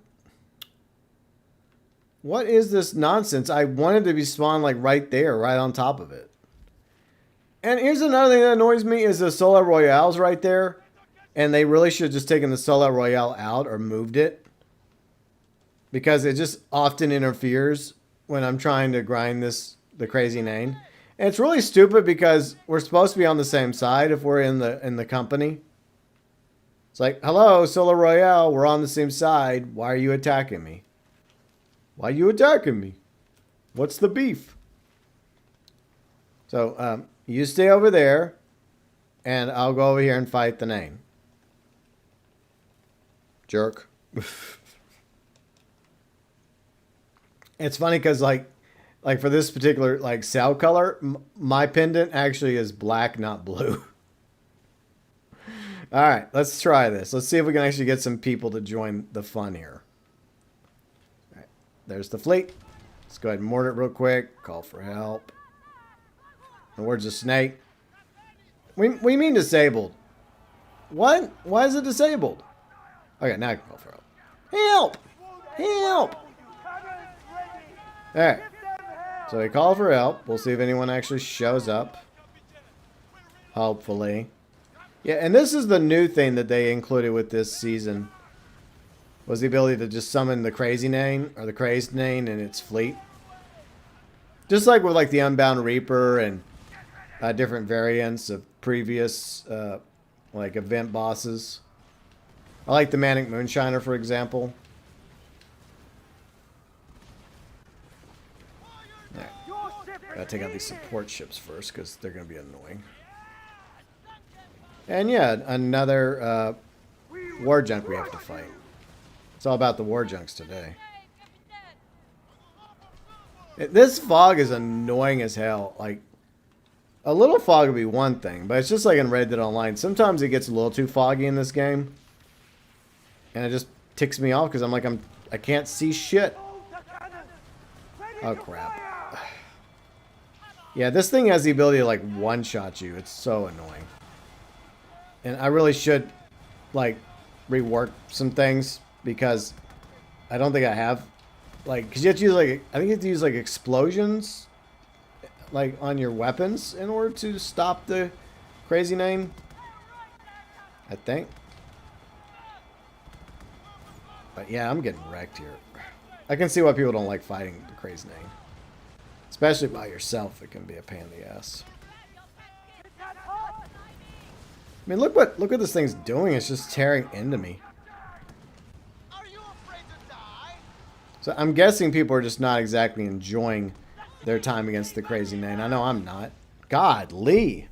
What is this nonsense? I wanted to be spawned like right there, right on top of it. And here's another thing that annoys me is the Solar Royale's right there. And they really should have just taken the Solar Royale out or moved it. Because it just often interferes when I'm trying to grind the Crazy Nane. And it's really stupid because we're supposed to be on the same side if we're in the company. It's like, hello, Solar Royale, we're on the same side. Why are you attacking me? Why are you attacking me? What's the beef? So, you stay over there, and I'll go over here and fight the Nane. Jerk. It's funny because, like for this particular, cell color, my pendant actually is black, not blue. All right, let's try this. Let's see if we can actually get some people to join the fun here. All right, there's the fleet. Let's go ahead and mortar it real quick. Call for help. And where's the snake? We mean disabled. What? Why is it disabled? Okay, now I can call for help. Help! Help! Alright. So we call for help. We'll see if anyone actually shows up. Hopefully. Yeah, and this is the new thing that they included with this season. Was the ability to just summon the Crazy Nane, or the Crazed Nane in its fleet. Just like with the Unbound Reaper and different variants of previous event bosses. I like the Manic Moonshiner, for example. Gotta take out these support ships first because they're gonna be annoying. And yeah, another war junk we have to fight. It's all about the war junks today. This fog is annoying as hell. Like, a little fog would be one thing, but it's just like in Red Dead Online. Sometimes it gets a little too foggy in this game. And it just ticks me off because I'm like, I can't see shit. Oh, crap. Yeah, this thing has the ability to, like, one-shot you. It's so annoying. And I really should, like, rework some things because I don't think I have. Like, because you have to use, like, I think you have to use, like, explosions, like, on your weapons in order to stop the crazy name. I think. But, yeah, I'm getting wrecked here. I can see why people don't like fighting the crazy name. Especially by yourself, it can be a pain in the ass. I mean, look what this thing's doing. It's just tearing into me. So I'm guessing people are just not exactly enjoying their time against the crazy name. I know I'm not. God, Lee.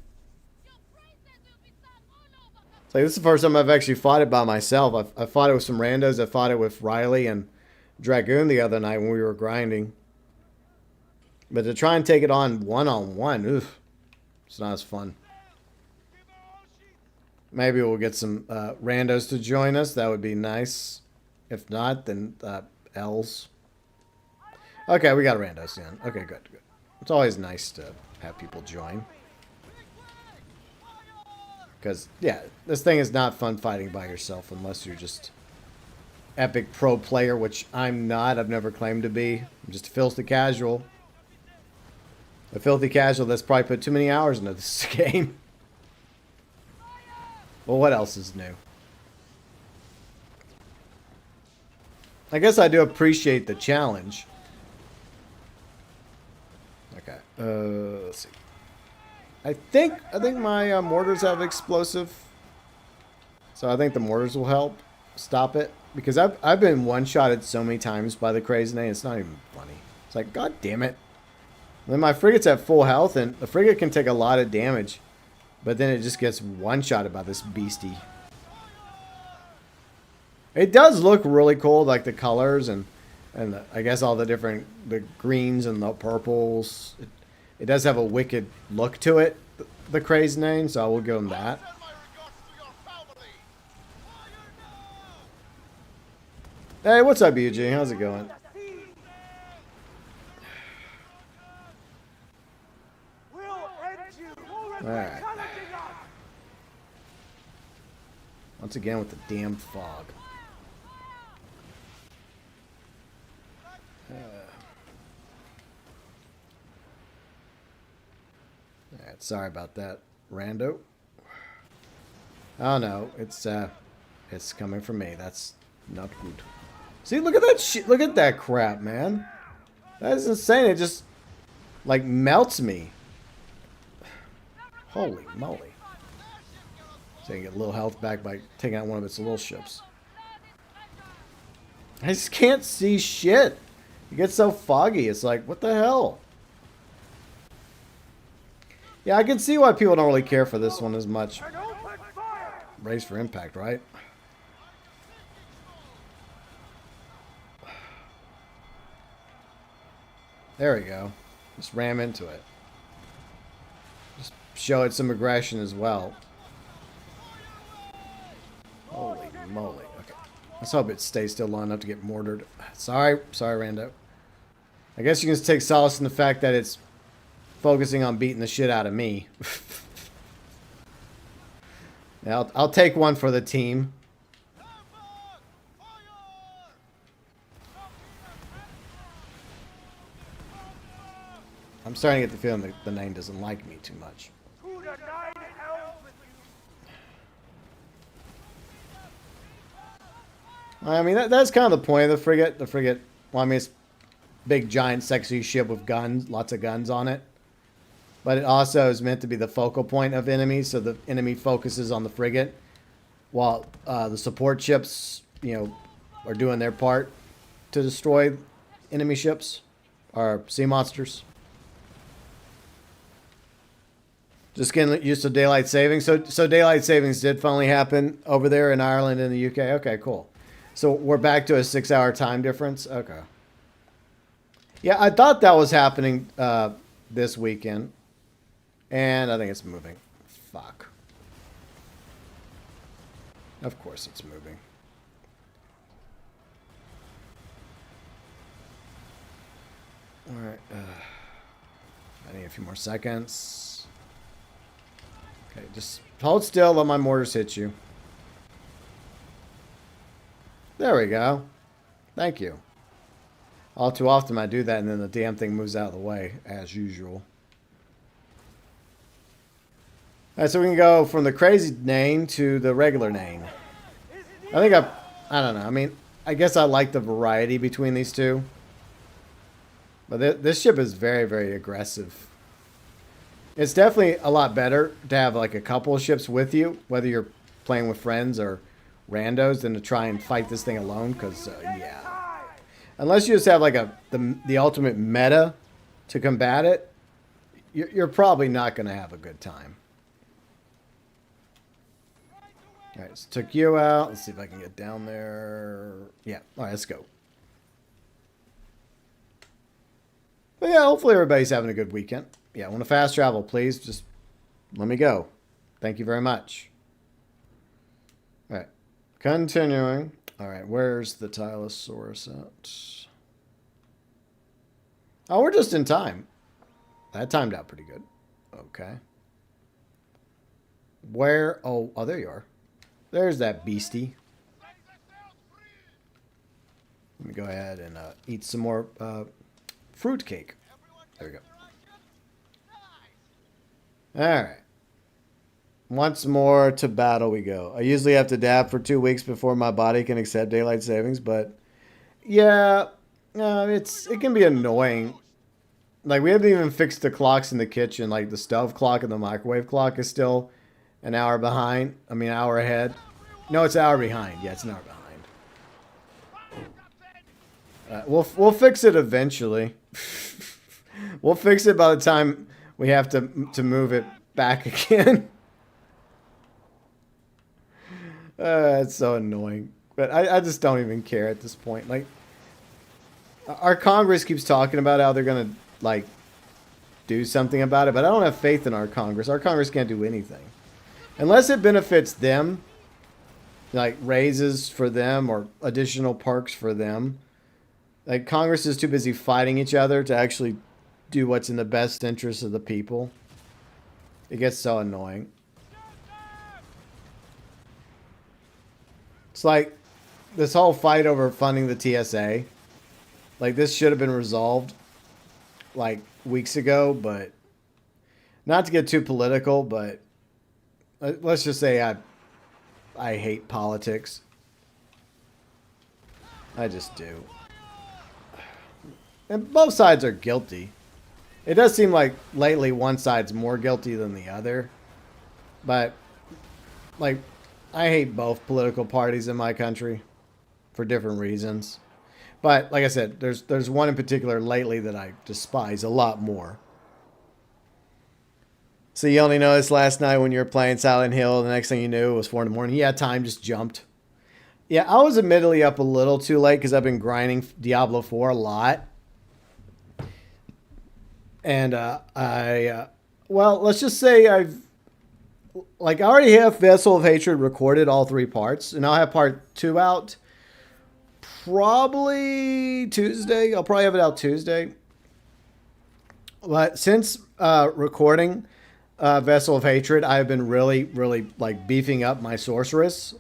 It's like this is the first time I've actually fought it by myself. I fought it with some randos. I fought it with Riley and Dragoon the other night when we were grinding. But to try and take it on one-on-one, oof, it's not as fun. Maybe we'll get some randos to join us. That would be nice. If not, then L's. Okay, we got randos in. Okay, good. It's always nice to have people join. Because, yeah, this thing is not fun fighting by yourself unless you're just epic pro player, which I'm not. I've never claimed to be. I'm just a filthy casual. A filthy casual that's probably put too many hours into this game. Well, what else is new? I guess I do appreciate the challenge. Okay. Let's see. I think my mortars have explosive. So I think the mortars will help stop it. Because I've been one-shotted so many times by the crazy name, it's not even funny. It's like, god damn it. Then my frigate's at full health, and the frigate can take a lot of damage. But then it just gets one-shotted by this beastie. It does look really cool, like the colors and I guess all the different, the greens and the purples. It does have a wicked look to it, the crazy name, so I will give them that. Hey, what's up, Eugene? How's it going? Alright. Once again with the damn fog. Alright, sorry about that, rando. Oh no, it's coming from me. That's not good. See, look at that shit. Look at that crap, man. That is insane. It just like melts me. Holy moly. So you can get a little health back by taking out one of its little ships. I just can't see shit. It gets so foggy. It's like, what the hell? Yeah, I can see why people don't really care for this one as much. Brace for impact, right? There we go. Just ram into it. Just show it some aggression as well. Holy moly. Okay. Let's hope it stays still long enough to get mortared. Sorry, Rando. I guess you can just take solace in the fact that it's focusing on beating the shit out of me. Yeah, I'll take one for the team. I'm starting to get the feeling that the name doesn't like me too much. I mean, that's kind of the point of the frigate. The frigate, well, I mean, it's big, giant, sexy ship with guns, lots of guns on it. But it also is meant to be the focal point of enemies, so the enemy focuses on the frigate, while the support ships, you know, are doing their part to destroy enemy ships or sea monsters. Just getting used to daylight savings. So daylight savings did finally happen over there in Ireland and the UK. Okay, cool. So we're back to a 6-hour time difference. Okay. Yeah, I thought that was happening this weekend, and I think it's moving. Fuck. Of course it's moving. All right. I need a few more seconds. Okay, just hold still. Let my mortars hit you. There we go. Thank you. All too often I do that and then the damn thing moves out of the way, as usual. Alright, so we can go from the crazy name to the regular name. I don't know. I mean, I guess I like the variety between these two. But this ship is very, very aggressive. It's definitely a lot better to have like a couple of ships with you, whether you're playing with friends or randos, than to try and fight this thing alone. Because, yeah. Unless you just have like the ultimate meta to combat it, you're probably not going to have a good time. All right, so took you out. Let's see if I can get down there. Yeah, all right, let's go. But yeah, hopefully everybody's having a good weekend. Yeah, want to fast travel, please? Just let me go. Thank you very much. All right, continuing. All right, where's the Tylosaurus at? Oh, we're just in time. That timed out pretty good. Okay. Where? Oh, there you are. There's that beastie. Let me go ahead and eat some more fruit cake. There we go. All right. Once more to battle we go. I usually have to dab for 2 weeks before my body can accept daylight savings, but yeah, it can be annoying. Like, we haven't even fixed the clocks in the kitchen. Like, the stove clock and the microwave clock is still an hour behind. I mean, an hour ahead. No, it's an hour behind. Yeah, it's an hour behind. We'll fix it eventually. We'll fix it by the time we have to move it back again. It's so annoying. But I just don't even care at this point. Like, our Congress keeps talking about how they're going to, like, do something about it. But I don't have faith in our Congress. Our Congress can't do anything. Unless it benefits them, like raises for them or additional perks for them. Like, Congress is too busy fighting each other to actually do what's in the best interest of the people. It gets so annoying. It's like this whole fight over funding the TSA. Like, this should have been resolved like weeks ago, but not to get too political, but let's just say I hate politics. I just do. And both sides are guilty. It does seem like lately one side's more guilty than the other. But, like, I hate both political parties in my country for different reasons. But, like I said, there's one in particular lately that I despise a lot more. So you only noticed last night when you were playing Silent Hill, the next thing you knew it was 4 in the morning. Yeah, time just jumped. Yeah, I was admittedly up a little too late because I've been grinding Diablo 4 a lot. And well, let's just say I already have Vessel of Hatred recorded, all 3 parts. And I'll have part 2 out probably Tuesday. I'll probably have it out Tuesday. But since recording Vessel of Hatred, I've been really, really like beefing up my sorceress.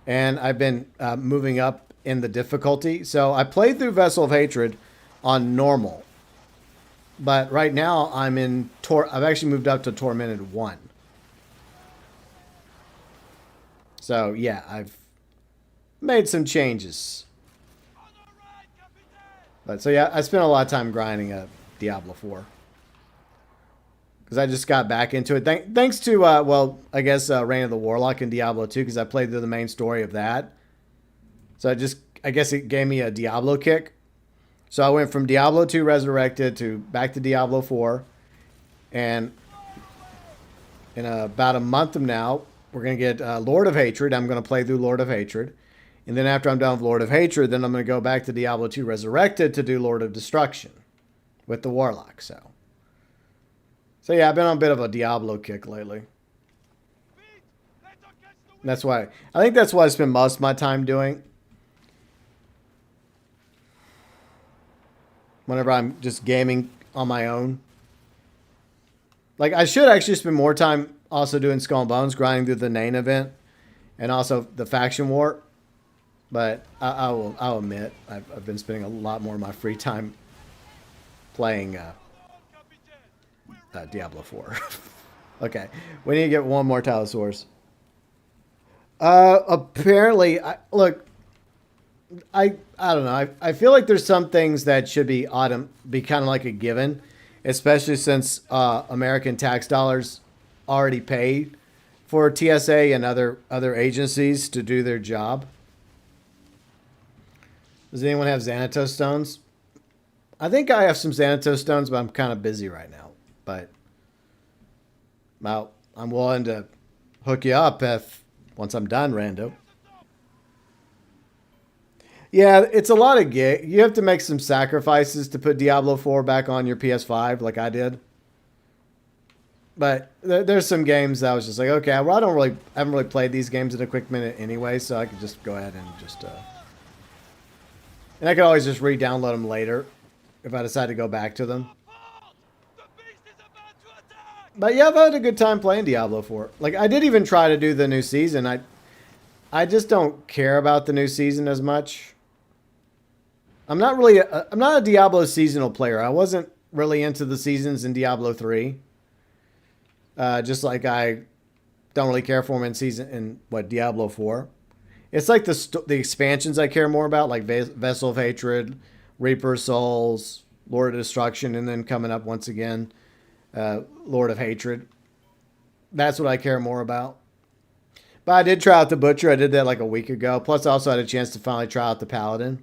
And I've been moving up in the difficulty. So I played through Vessel of Hatred on normal. But right now I'm in I've actually moved up to Tormented 1. So yeah, I've made some changes. But so yeah, I spent a lot of time grinding Diablo 4. Because I just got back into it. Thanks to, well, I guess Reign of the Warlock and Diablo 2, because I played through the main story of that. So I guess it gave me a Diablo kick. So I went from Diablo 2 Resurrected to back to Diablo 4. And in about a month from now, we're going to get Lord of Hatred. I'm going to play through Lord of Hatred. And then after I'm done with Lord of Hatred, then I'm going to go back to Diablo 2 Resurrected to do Lord of Destruction with the Warlock. So yeah, I've been on a bit of a Diablo kick lately. That's why, I think that's what I spend most of my time doing. Whenever I'm just gaming on my own. Like, I should actually spend more time also doing Skull and Bones, grinding through the Nian event, and also the Faction War. But I'll admit, I've been spending a lot more of my free time playing Diablo 4. Okay, we need to get one more Tylosaurus. Apparently, look, I don't know. I feel like there's some things that should be kind of like a given, especially since American tax dollars already paid for TSA and other agencies to do their job. Does anyone have Xanatos stones? I think I have some Xanatos stones, but I'm kind of busy right now. But I'm willing to hook you up once I'm done, Rando. Yeah, it's a lot of gig. You have to make some sacrifices to put Diablo 4 back on your PS5 like I did. But there's some games that I was just like, okay, well, I haven't really played these games in a quick minute anyway, so I could just go ahead and just... And I could always just re-download them later if I decide to go back to them. But yeah, I've had a good time playing Diablo 4. Like, I did even try to do the new season. I just don't care about the new season as much. I'm not a Diablo seasonal player. I wasn't really into the seasons in Diablo 3. Just like I don't really care for them in Diablo 4. It's like the expansions I care more about, like Vessel of Hatred, Reaper Souls, Lord of Destruction, and then coming up once again, Lord of Hatred. That's what I care more about. But I did try out the Butcher. I did that like a week ago. Plus, I also had a chance to finally try out the Paladin.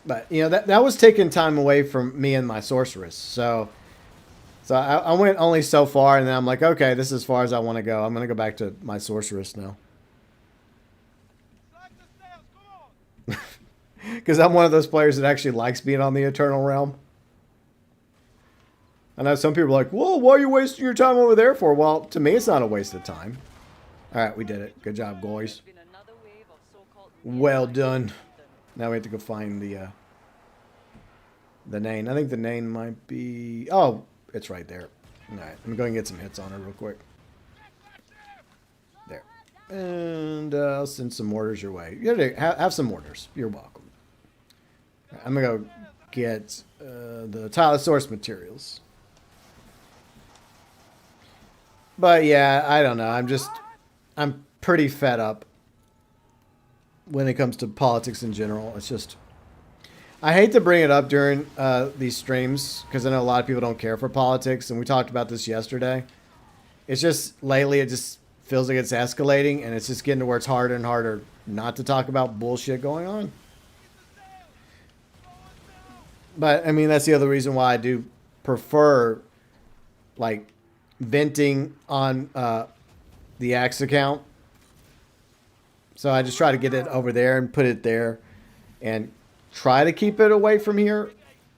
But, you know, that was taking time away from me and my Sorceress. So I went only so far, and then I'm like, okay, this is as far as I want to go. I'm going to go back to my Sorceress now. Because I'm one of those players that actually likes being on the Eternal Realm. I know some people are like, whoa, why are you wasting your time over there for? Well, to me, it's not a waste of time. All right, we did it. Good job, boys. Well done. Now we have to go find the Nian. I think the Nian might be... Oh, it's right there. All right, let me go and get some hits on her real quick. There. And I'll send some mortars your way. You gotta have some mortars. You're welcome. Right, I'm going to go get the Tylosaurus materials. But yeah, I don't know. I'm pretty fed up when it comes to politics in general. It's just, I hate to bring it up during these streams because I know a lot of people don't care for politics, and we talked about this yesterday. It's just lately it just feels like it's escalating, and it's just getting to where it's harder and harder not to talk about bullshit going on. But I mean, that's the other reason why I do prefer like venting on the Axe account. So I just try to get it over there and put it there and try to keep it away from here.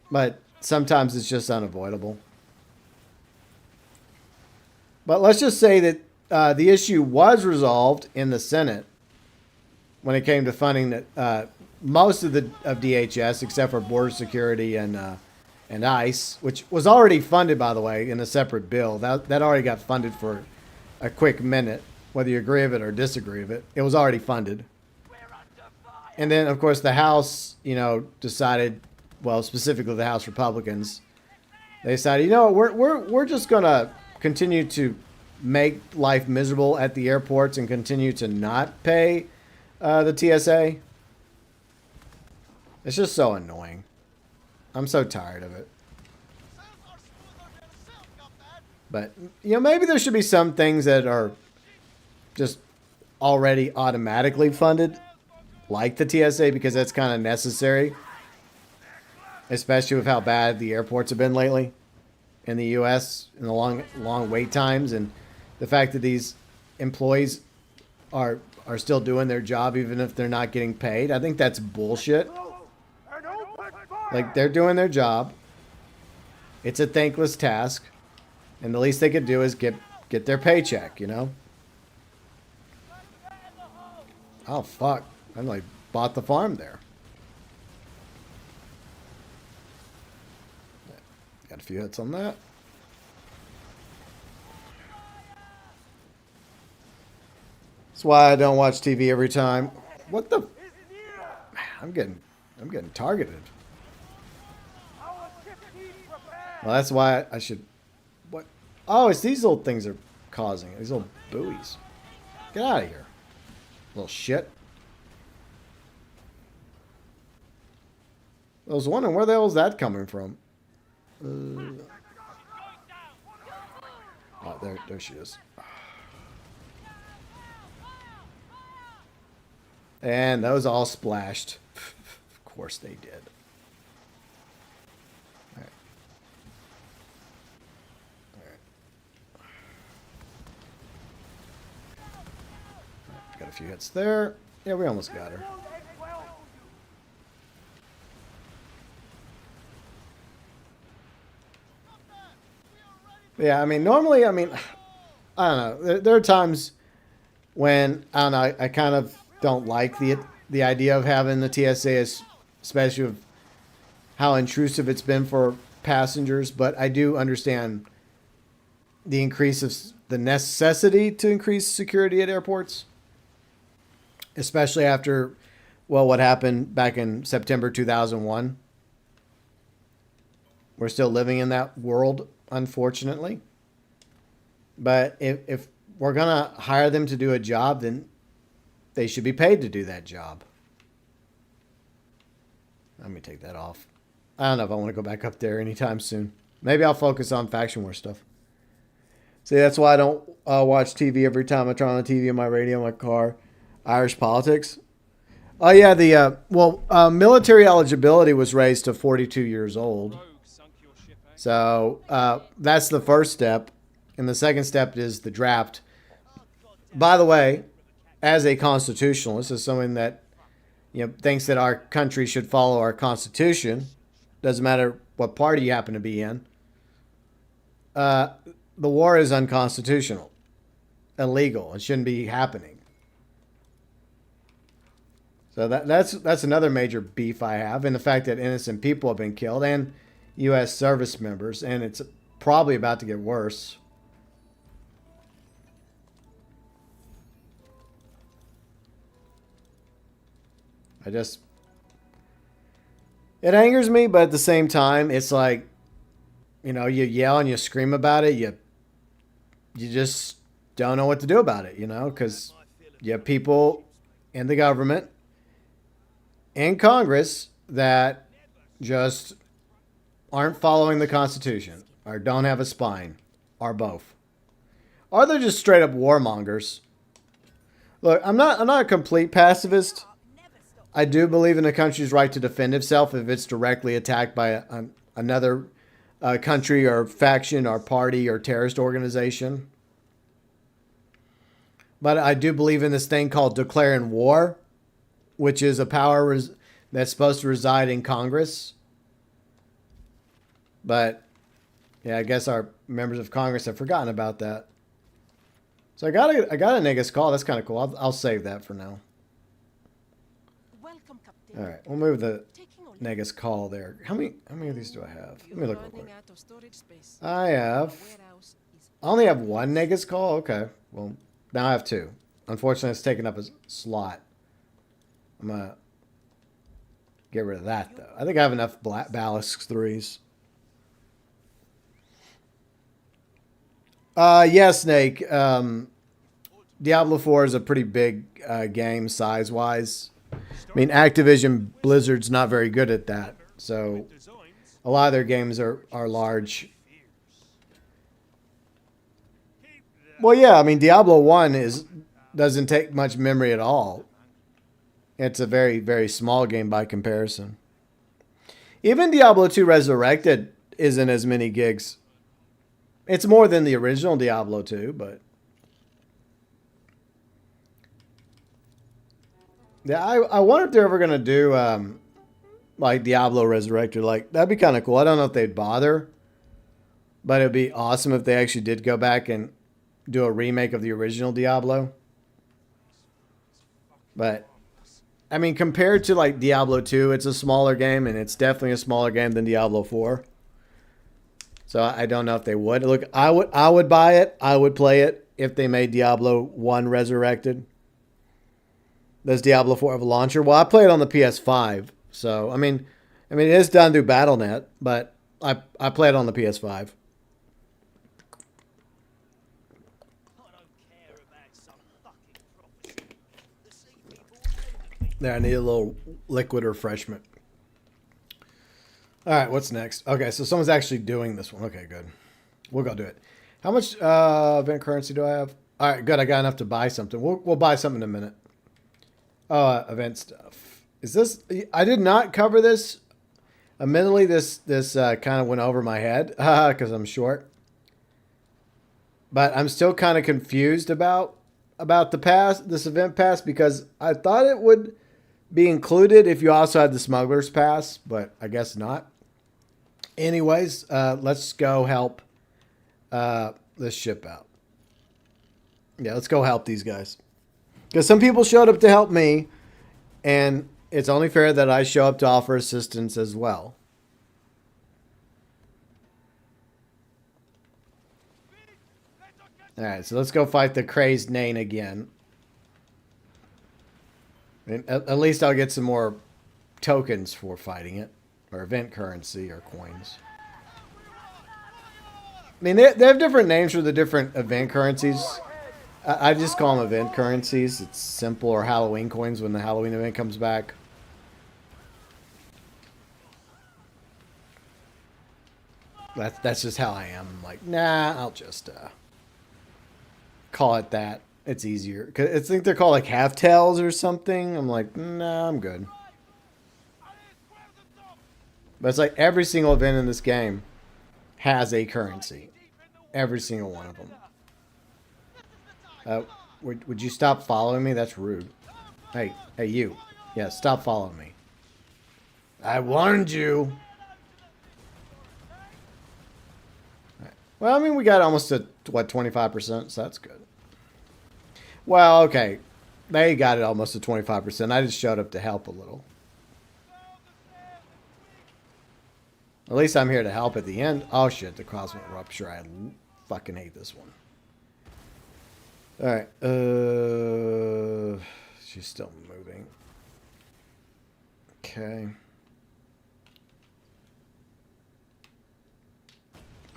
But sometimes it's just unavoidable. But let's just say that the issue was resolved in the Senate when it came to funding most of DHS, except for border security and ICE, which was already funded, by the way, in a separate bill. That already got funded for a quick minute. Whether you agree with it or disagree with it, it was already funded. And then, of course, the House, decided, well, specifically the House Republicans, they decided, we're just going to continue to make life miserable at the airports and continue to not pay the TSA. It's just so annoying. I'm so tired of it. But, maybe there should be some things that are just already automatically funded, like the TSA, because that's kind of necessary. especially with how bad the airports have been lately in the U.S. and the long wait times, and the fact that these employees are still doing their job even if they're not getting paid. I think that's bullshit. Like, they're doing their job. It's a thankless task, and the least they could do is get their paycheck, you know? Oh, fuck. I like bought the farm there. Got a few hits on that. That's why I don't watch TV every time. What the? I'm getting targeted. Well, that's why I should. What? Oh, it's these little things are causing it. These little buoys. Get out of here, little shit. I was wondering where the hell is that coming from. Oh, there she is. And those all splashed. Of course they did. All right. Got a few hits there. Yeah, we almost got her. Yeah, I mean, normally, I mean, I don't know. There are times when, I don't know, I kind of don't like the idea of having the TSA, especially with how intrusive it's been for passengers. But I do understand the increase of the necessity to increase security at airports, especially after, well, what happened back in September 2001. We're still living in that world, unfortunately. But if we're going to hire them to do a job, then they should be paid to do that job. Let me take that off. I don't know if I want to go back up there anytime soon. Maybe I'll focus on faction war stuff. See, that's why I don't watch TV every time I turn on the TV, on my radio, in my car. Irish politics. Oh, yeah, military eligibility was raised to 42 years old. So that's the first step. And the second step is the draft. By the way, as a constitutionalist, as someone that thinks that our country should follow our constitution, doesn't matter what party you happen to be in, the war is unconstitutional, illegal. It shouldn't be happening. So that's another major beef I have, and the fact that innocent people have been killed, and U.S. service members, and it's probably about to get worse. It angers me, but at the same time, it's like, you yell and you scream about it. You just don't know what to do about it, because you have people in the government, in Congress, that just aren't following the Constitution, or don't have a spine, or both. Or they're just straight up warmongers. Look, I'm not a complete pacifist. I do believe in a country's right to defend itself if it's directly attacked by another country or faction or party or terrorist organization. But I do believe in this thing called declaring war, which is a power that's supposed to reside in Congress. But yeah, I guess our members of Congress have forgotten about that. So I got a Negus call. That's kind of cool. I'll save that for now. All right, we'll move the Negus call there. How many of these do I have? Let me look real quick. I only have one Negus call. Okay, well now I have two. Unfortunately, it's taking up a slot. I'm gonna get rid of that though. I think I have enough Ballast 3s. Yeah, Snake. Diablo 4 is a pretty big game size-wise. I mean, Activision Blizzard's not very good at that. So a lot of their games are large. Well, yeah, I mean, Diablo 1 doesn't take much memory at all. It's a very, very small game by comparison. Even Diablo 2 Resurrected isn't as many gigs. It's more than the original Diablo 2, but yeah, I wonder if they're ever gonna do like Diablo Resurrected. Like that'd be kind of cool. I don't know if they'd bother, but it'd be awesome if they actually did go back and do a remake of the original Diablo. But I mean, compared to like Diablo 2, it's a smaller game, and it's definitely a smaller game than Diablo 4. So I don't know if they would. Look, I would buy it. I would play it if they made Diablo 1 Resurrected. Does Diablo 4 have a launcher? Well, I play it on the PS5. So, I mean it is done through Battle.net, but I play it on the PS5. There, I need a little liquid refreshment. All right, what's next? Okay, so someone's actually doing this one. Okay, good. We'll go do it. How much event currency do I have? All right, good. I got enough to buy something. We'll buy something in a minute. Oh, event stuff. Is this? I did not cover this. Admittedly, this kind of went over my head because I'm short. But I'm still kind of confused about the pass, this event pass, because I thought it would be included if you also had the smuggler's pass, but I guess not. Anyways, let's go help this ship out. Yeah, let's go help these guys. Because some people showed up to help me, and it's only fair that I show up to offer assistance as well. Alright, so let's go fight the crazed Nian again. And at least I'll get some more tokens for fighting it. Or event currency or coins. I mean, they have different names for the different event currencies. I just call them event currencies. It's simple, or Halloween coins when the Halloween event comes back. That's just how I am. I'm like, nah, I'll just call it that. It's easier. 'Cause I think they're called like half tails or something. I'm like, nah, I'm good. But it's like every single event in this game has a currency. Every single one of them. Would you stop following me? That's rude. Hey, you. Yeah, stop following me. I warned you. Right. Well, I mean, we got almost to, what, 25%, so that's good. Well, okay. They got it almost to 25%. I just showed up to help a little. At least I'm here to help at the end. Oh, shit, the cosmic rupture. I fucking hate this one. Alright, she's still moving. Okay.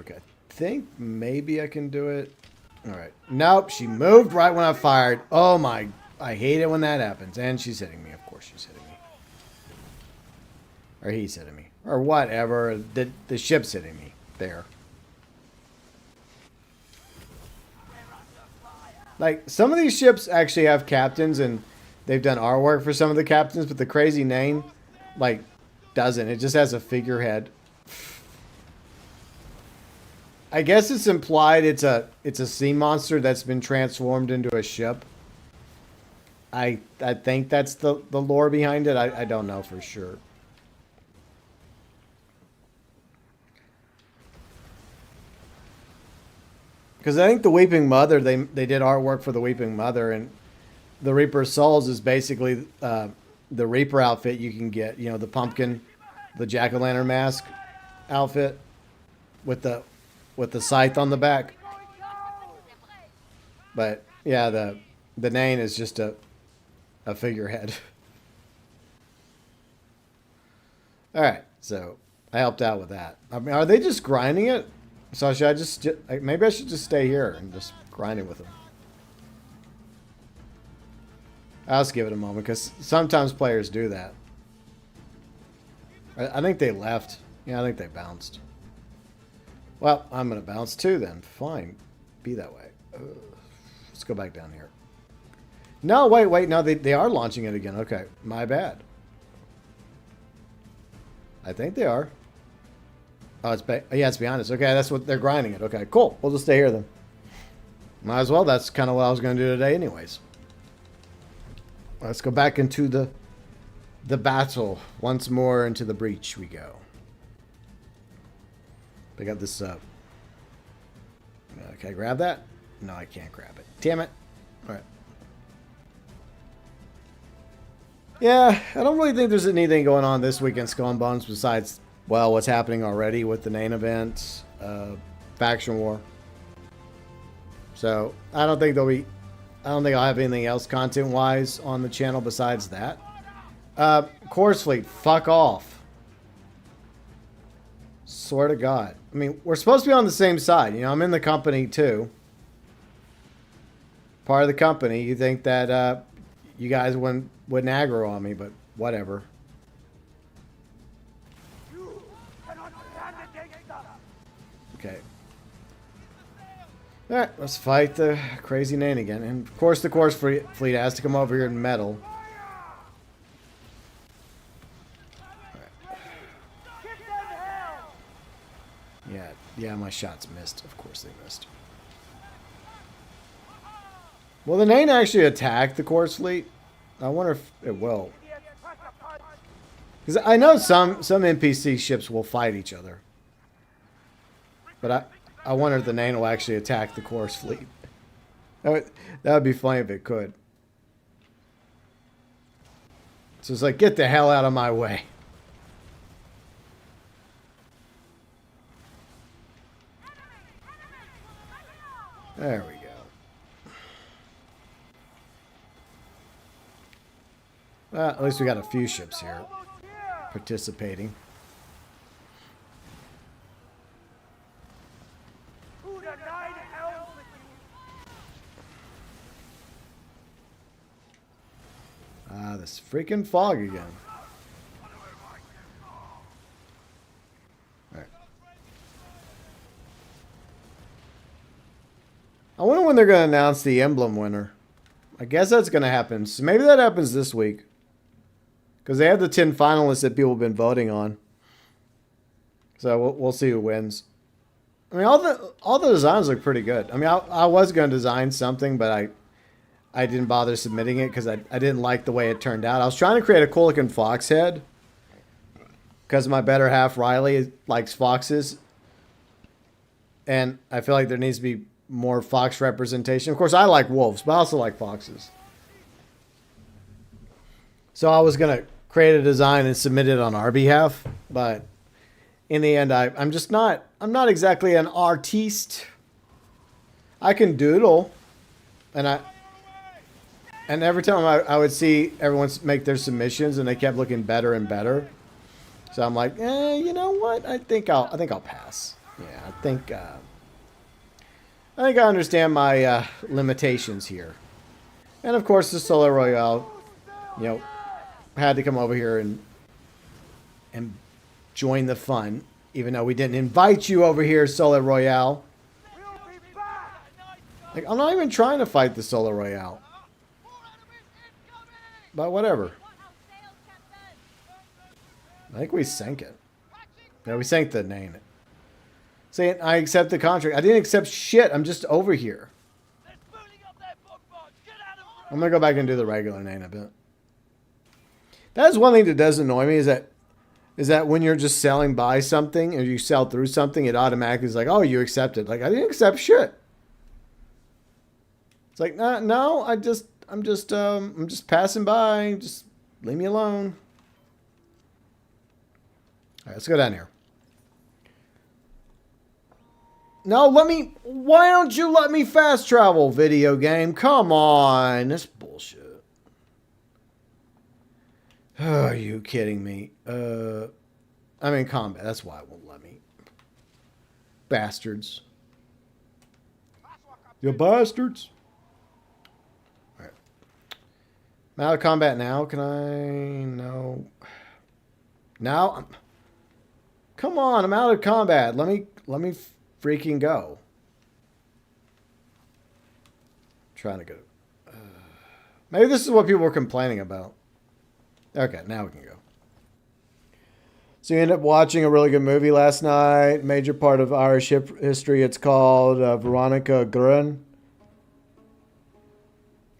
Okay, I think maybe I can do it. Alright, nope, she moved right when I fired. Oh my, I hate it when that happens. And she's hitting me, of course she's hitting me. Or he's hitting me. Or whatever, the ship's hitting me. There. Like, some of these ships actually have captains, and they've done artwork for some of the captains, but the crazy Nian, like, doesn't. It just has a figurehead. I guess it's implied it's a sea monster that's been transformed into a ship. I think that's the lore behind it. I don't know for sure. Because I think the Weeping Mother, they did artwork for the Weeping Mother, and the Reaper's Souls is basically the Reaper outfit you can get. You know, the pumpkin, the jack-o'-lantern mask outfit with the scythe on the back. But yeah, the Nian is just a figurehead. All right, so I helped out with that. I mean, are they just grinding it? So should I just maybe I should just stay here and just grind it with them. I'll just give it a moment because sometimes players do that. I think they left. Yeah, I think they bounced. Well, I'm gonna bounce too then. Fine, be that way. Let's go back down here. No, wait, no, they are launching it again. Okay, my bad. I think they are. Oh, yeah, it's beyond us. Okay, that's what they're grinding it. Okay, cool. We'll just stay here then. Might as well. That's kind of what I was going to do today anyways. Let's go back into the battle. Once more into the breach we go. Pick up this up. Can I grab that? No, I can't grab it. Damn it. Alright. Yeah, I don't really think there's anything going on this week in Skull and Bones besides, well, what's happening already with the main event, faction war. So, I don't think I'll have anything else content-wise on the channel besides that. Course Fleet, fuck off. Swear to God. I mean, we're supposed to be on the same side. You know, I'm in the company too. Part of the company. You think that you guys wouldn't aggro on me, but whatever. Okay. Alright, let's fight the crazy Nian again. And of course the Course Fleet has to come over here and meddle. Yeah, my shots missed. Of course they missed. Will the Nian actually attack the Course Fleet? I wonder if it will. Because I know some NPC ships will fight each other. But I wonder if the Nian will actually attack the Course Fleet. That would be funny if it could. So it's like, get the hell out of my way. There we go. Well, at least we got a few ships here participating. This freaking fog again. Alright. I wonder when they're going to announce the emblem winner. I guess that's going to happen. So maybe that happens this week. Because they have the 10 finalists that people have been voting on. So we'll see who wins. I mean, all the designs look pretty good. I mean, I was going to design something, but I didn't bother submitting it because I didn't like the way it turned out. I was trying to create a cool looking fox head. Because my better half, Riley, likes foxes. And I feel like there needs to be more fox representation. Of course, I like wolves, but I also like foxes. So I was going to create a design and submit it on our behalf. But in the end, I'm not exactly an artiste. I can doodle. And every time I would see everyone make their submissions and they kept looking better and better. So I'm like, you know what? I think I'll pass. Yeah, I think I understand my limitations here. And of course, the Solo Royale, you know, had to come over here and join the fun, even though we didn't invite you over here, Solo Royale. Like, I'm not even trying to fight the Solo Royale. But whatever. I think we sank it. Yeah, we sank the Nian. Saying I accept the contract. I didn't accept shit. I'm just over here. I'm going to go back and do the regular Nian a bit. That is one thing that does annoy me is that when you're just selling by something or you sell through something, it automatically is like, oh, you accept it. Like, I didn't accept shit. It's like, no, I'm just passing by. Just leave me alone. All right, let's go down here. No, why don't you let me fast travel, video game? Come on. That's bullshit. Oh, are you kidding me? I'm in combat. That's why it won't let me. Bastards. You bastards. Alright. I'm out of combat now. Can I? No. Now? Come on, I'm out of combat. Let me freaking go. Trying to go. Maybe this is what people were complaining about. Okay, now we can go. So you end up watching a really good movie last night. Major part of Irish history. It's called Veronica Guerin.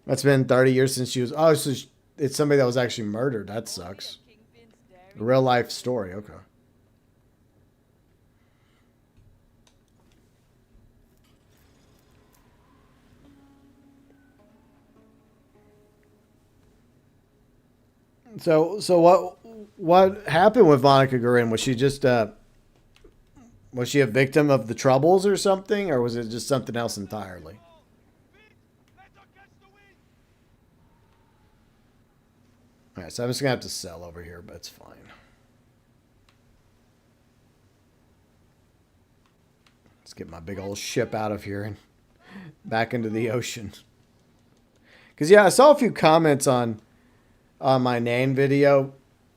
That's been 30 years since she was... Oh, so it's somebody that was actually murdered. That sucks. A real life story. Okay. So what happened with Veronica Guerin? Was she just was she a victim of the Troubles or something, or was it just something else entirely? All right, so I'm just gonna have to sell over here, but it's fine. Let's get my big old ship out of here and back into the ocean. Because yeah, I saw a few comments on my Nian video,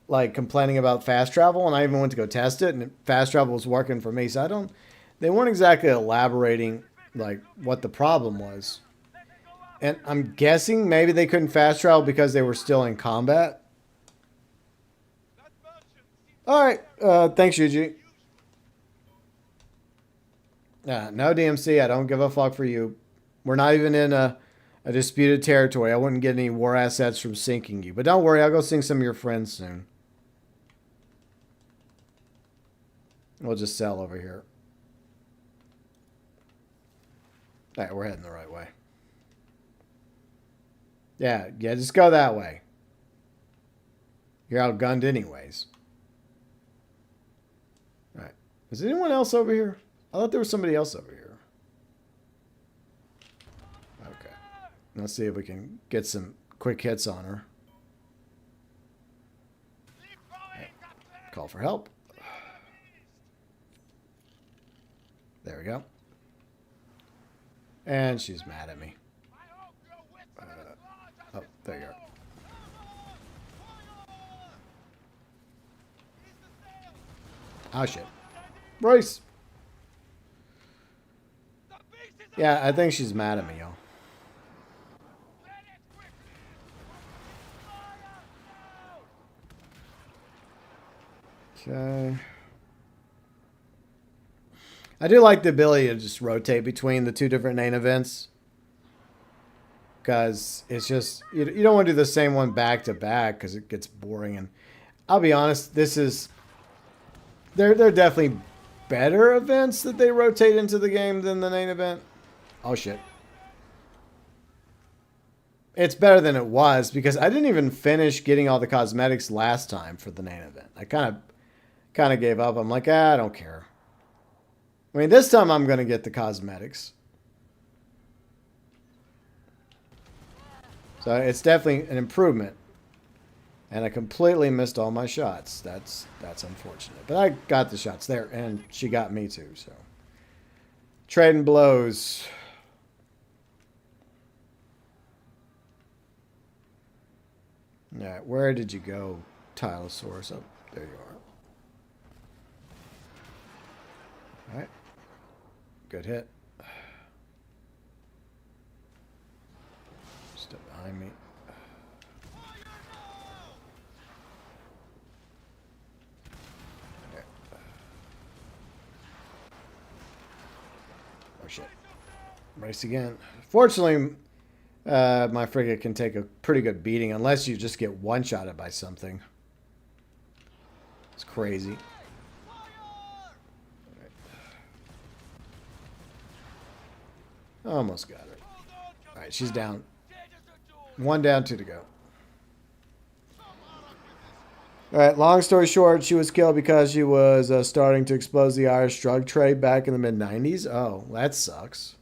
like complaining about fast travel, and I even went to go test it, and fast travel was working for me. So I don't, they weren't exactly elaborating like what the problem was, and I'm guessing maybe they couldn't fast travel because they were still in combat. All right, thanks, Yuji. No DMC, I don't give a fuck for you. We're not even in a disputed territory. I wouldn't get any war assets from sinking you. But don't worry, I'll go sink some of your friends soon. We'll just sell over here. All right, we're heading the right way. Yeah, just go that way. You're outgunned anyways. All right. Is anyone else over here? I thought there was somebody else over here. Okay. Let's see if we can get some quick hits on her. Right. Call for help. There we go. And she's mad at me. Oh, there you are. Oh, shit. Bryce! Yeah, I think she's mad at me, y'all. Okay. I do like the ability to just rotate between the two different Nian events. Because it's just, you don't want to do the same one back to back because it gets boring. And I'll be honest, this is, they're definitely better events that they rotate into the game than the Nian event. Oh, shit. It's better than it was because I didn't even finish getting all the cosmetics last time for the Nian event. I kind of gave up. I'm like, I don't care. I mean, this time I'm going to get the cosmetics. So it's definitely an improvement. And I completely missed all my shots. That's unfortunate. But I got the shots there, and she got me too. So trading blows. All right, where did you go, Tylosaurus? Oh, there you are. All right, good hit. Step behind me. Oh shit! Race again. Fortunately, my frigate can take a pretty good beating unless you just get one-shotted by something. It's crazy. Right. Almost got her. All right, she's down. One down, two to go. All right, long story short, she was killed because she was starting to expose the Irish drug trade back in the mid-90s. Oh, that sucks.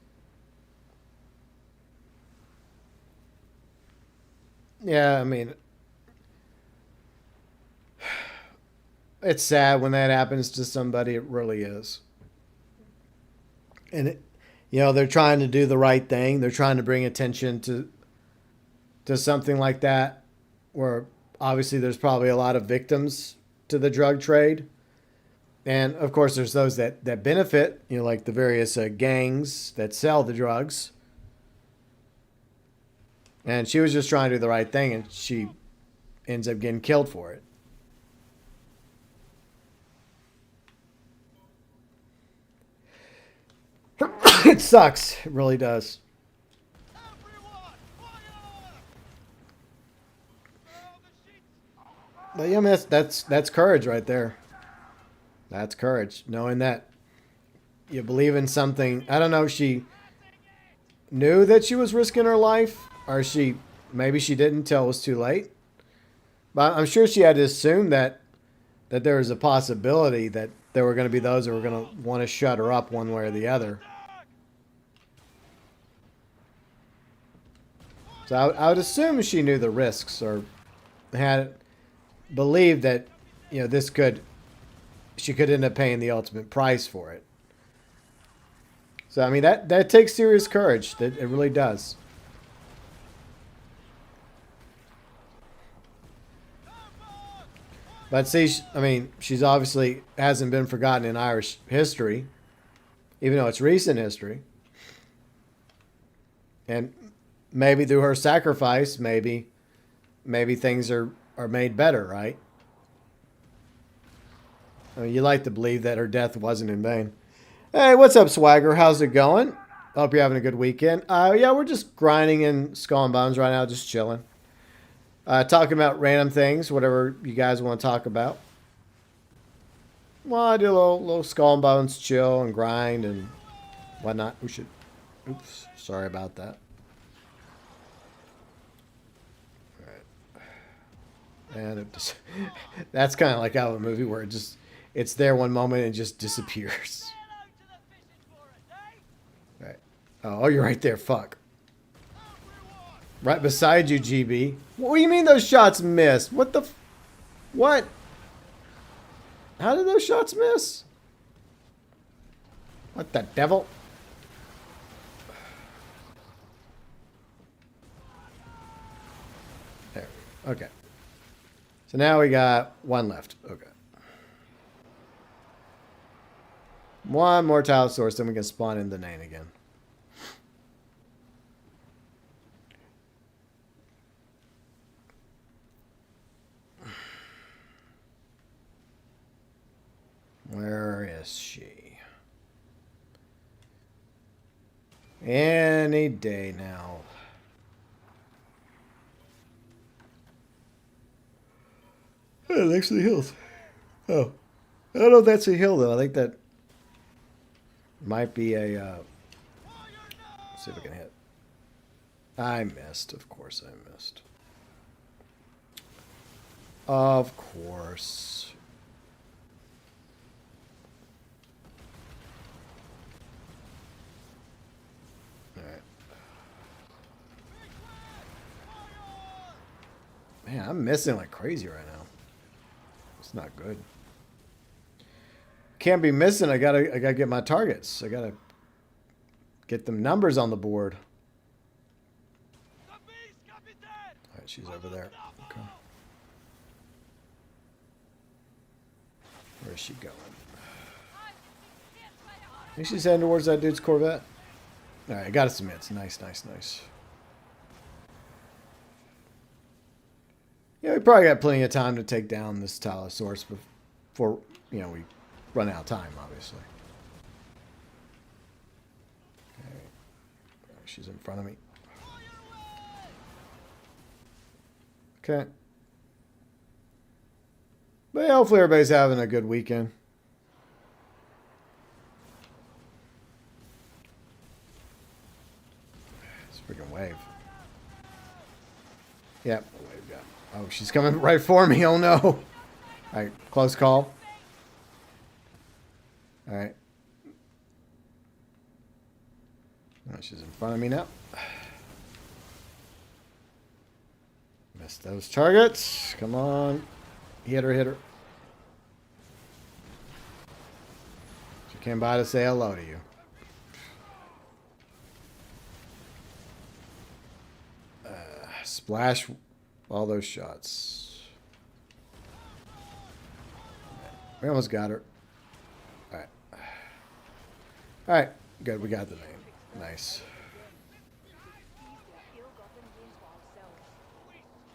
Yeah, I mean, it's sad when that happens to somebody. It really is. And, they're trying to do the right thing. They're trying to bring attention to something like that where obviously there's probably a lot of victims to the drug trade. And, of course, there's those that benefit, like the various gangs that sell the drugs. And she was just trying to do the right thing, and she ends up getting killed for it. It sucks. It really does. But yeah, man, that's courage right there. That's courage, knowing that you believe in something. I don't know if she knew that she was risking her life, or maybe she didn't until it was too late. But I'm sure she had to assume that there was a possibility that there were going to be those that were going to want to shut her up one way or the other. So I would assume she knew the risks, or had believed that, you know, she could end up paying the ultimate price for it. So I mean, that takes serious courage. That it really does. But see, I mean, she's obviously hasn't been forgotten in Irish history, even though it's recent history. And maybe through her sacrifice, maybe things are made better, right? I mean, you like to believe that her death wasn't in vain. Hey, what's up, Swagger? How's it going? Hope you're having a good weekend. Yeah, we're just grinding in Skull and Bones right now, just chilling. Talking about random things, whatever you guys want to talk about. Well, I do a little Skull and Bones chill and grind and whatnot. We should... Oops, sorry about that. And it just, that's kind of like out of a movie where it's there one moment and just disappears. Right. Oh, you're right there. Fuck. Right beside you, GB. What do you mean those shots missed? What the... What? How did those shots miss? What the devil? There. Okay. So now we got one left. Okay. One more tile source, then we can spawn in the Nian again. Where is she? Any day now. Oh, next to the hills. Oh. I don't know if that's a hill, though. I think that might be a... let's see if we can hit. I missed. Of course I missed. Of course. Alright. Man, I'm missing like crazy right now. It's not good. Can't be missing. I gotta get my targets. I gotta get them numbers on the board. Alright, she's over there. Okay. Where is she going? I think she's heading towards that dude's Corvette. Alright, I got us some hits. Nice, nice, nice. Yeah, we probably got plenty of time to take down this Tylosaurus before, you know, we run out of time, obviously. Okay. She's in front of me. Okay. But yeah, hopefully everybody's having a good weekend. It's a freaking wave. Yep. Oh, she's coming right for me. Oh, no. All right. Close call. All right. Oh, she's in front of me now. Missed those targets. Come on. Hit her, hit her. She came by to say hello to you. Splash all those shots. We almost got her. Alright. Alright. Good. We got the name. Nice.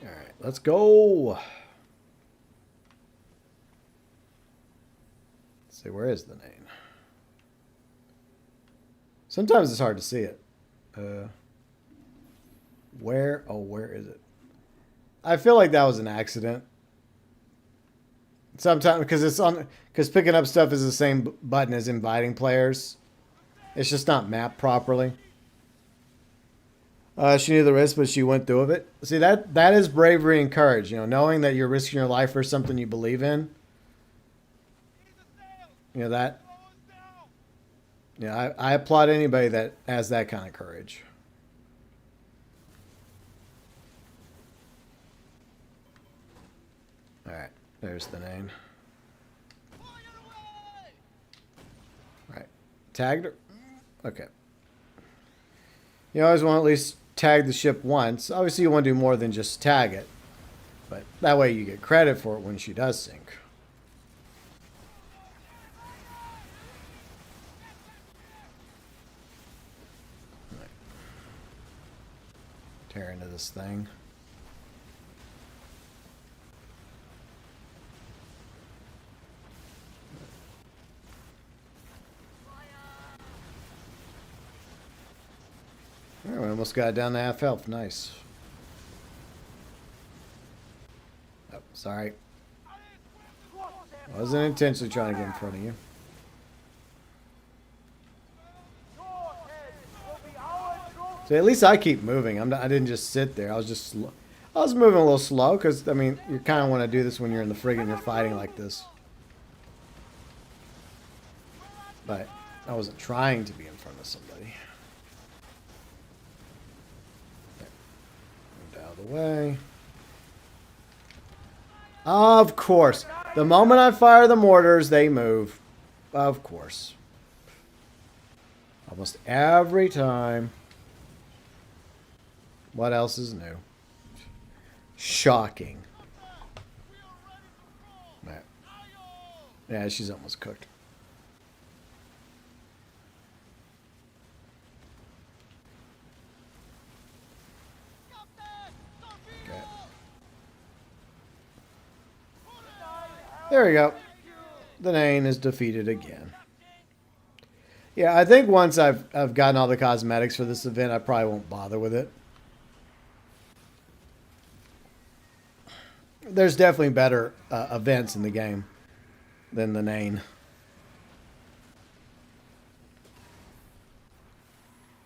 Alright. Let's go. Let's see. Where is the name? Sometimes it's hard to see it. Where? Oh, where is it? I feel like that was an accident. Sometimes because picking up stuff is the same button as inviting players. It's just not mapped properly. She knew the risk, but she went through it. See, that is bravery and courage. You know, knowing that you're risking your life for something you believe in. You know that. Yeah, I applaud anybody that has that kind of courage. All right, there's the name. Right, tagged her. Okay. You always want to at least tag the ship once. Obviously, you want to do more than just tag it, but that way you get credit for it when she does sink. Right. Tear into this thing. Oh, we almost got down to half health. Nice. Oh, sorry. I wasn't intentionally trying to get in front of you. So at least I keep moving. I didn't just sit there. I was moving a little slow because, I mean, you kind of want to do this when you're in the frigate and you're fighting like this. But I wasn't trying to be in front of somebody. Out of the way. Of course. The moment I fire the mortars, they move. Of course. Almost every time. What else is new? Shocking. Right. Yeah, she's almost cooked. Okay. There we go. The Nian is defeated again. Yeah, I think once I've gotten all the cosmetics for this event, I probably won't bother with it. There's definitely better events in the game than the Nian.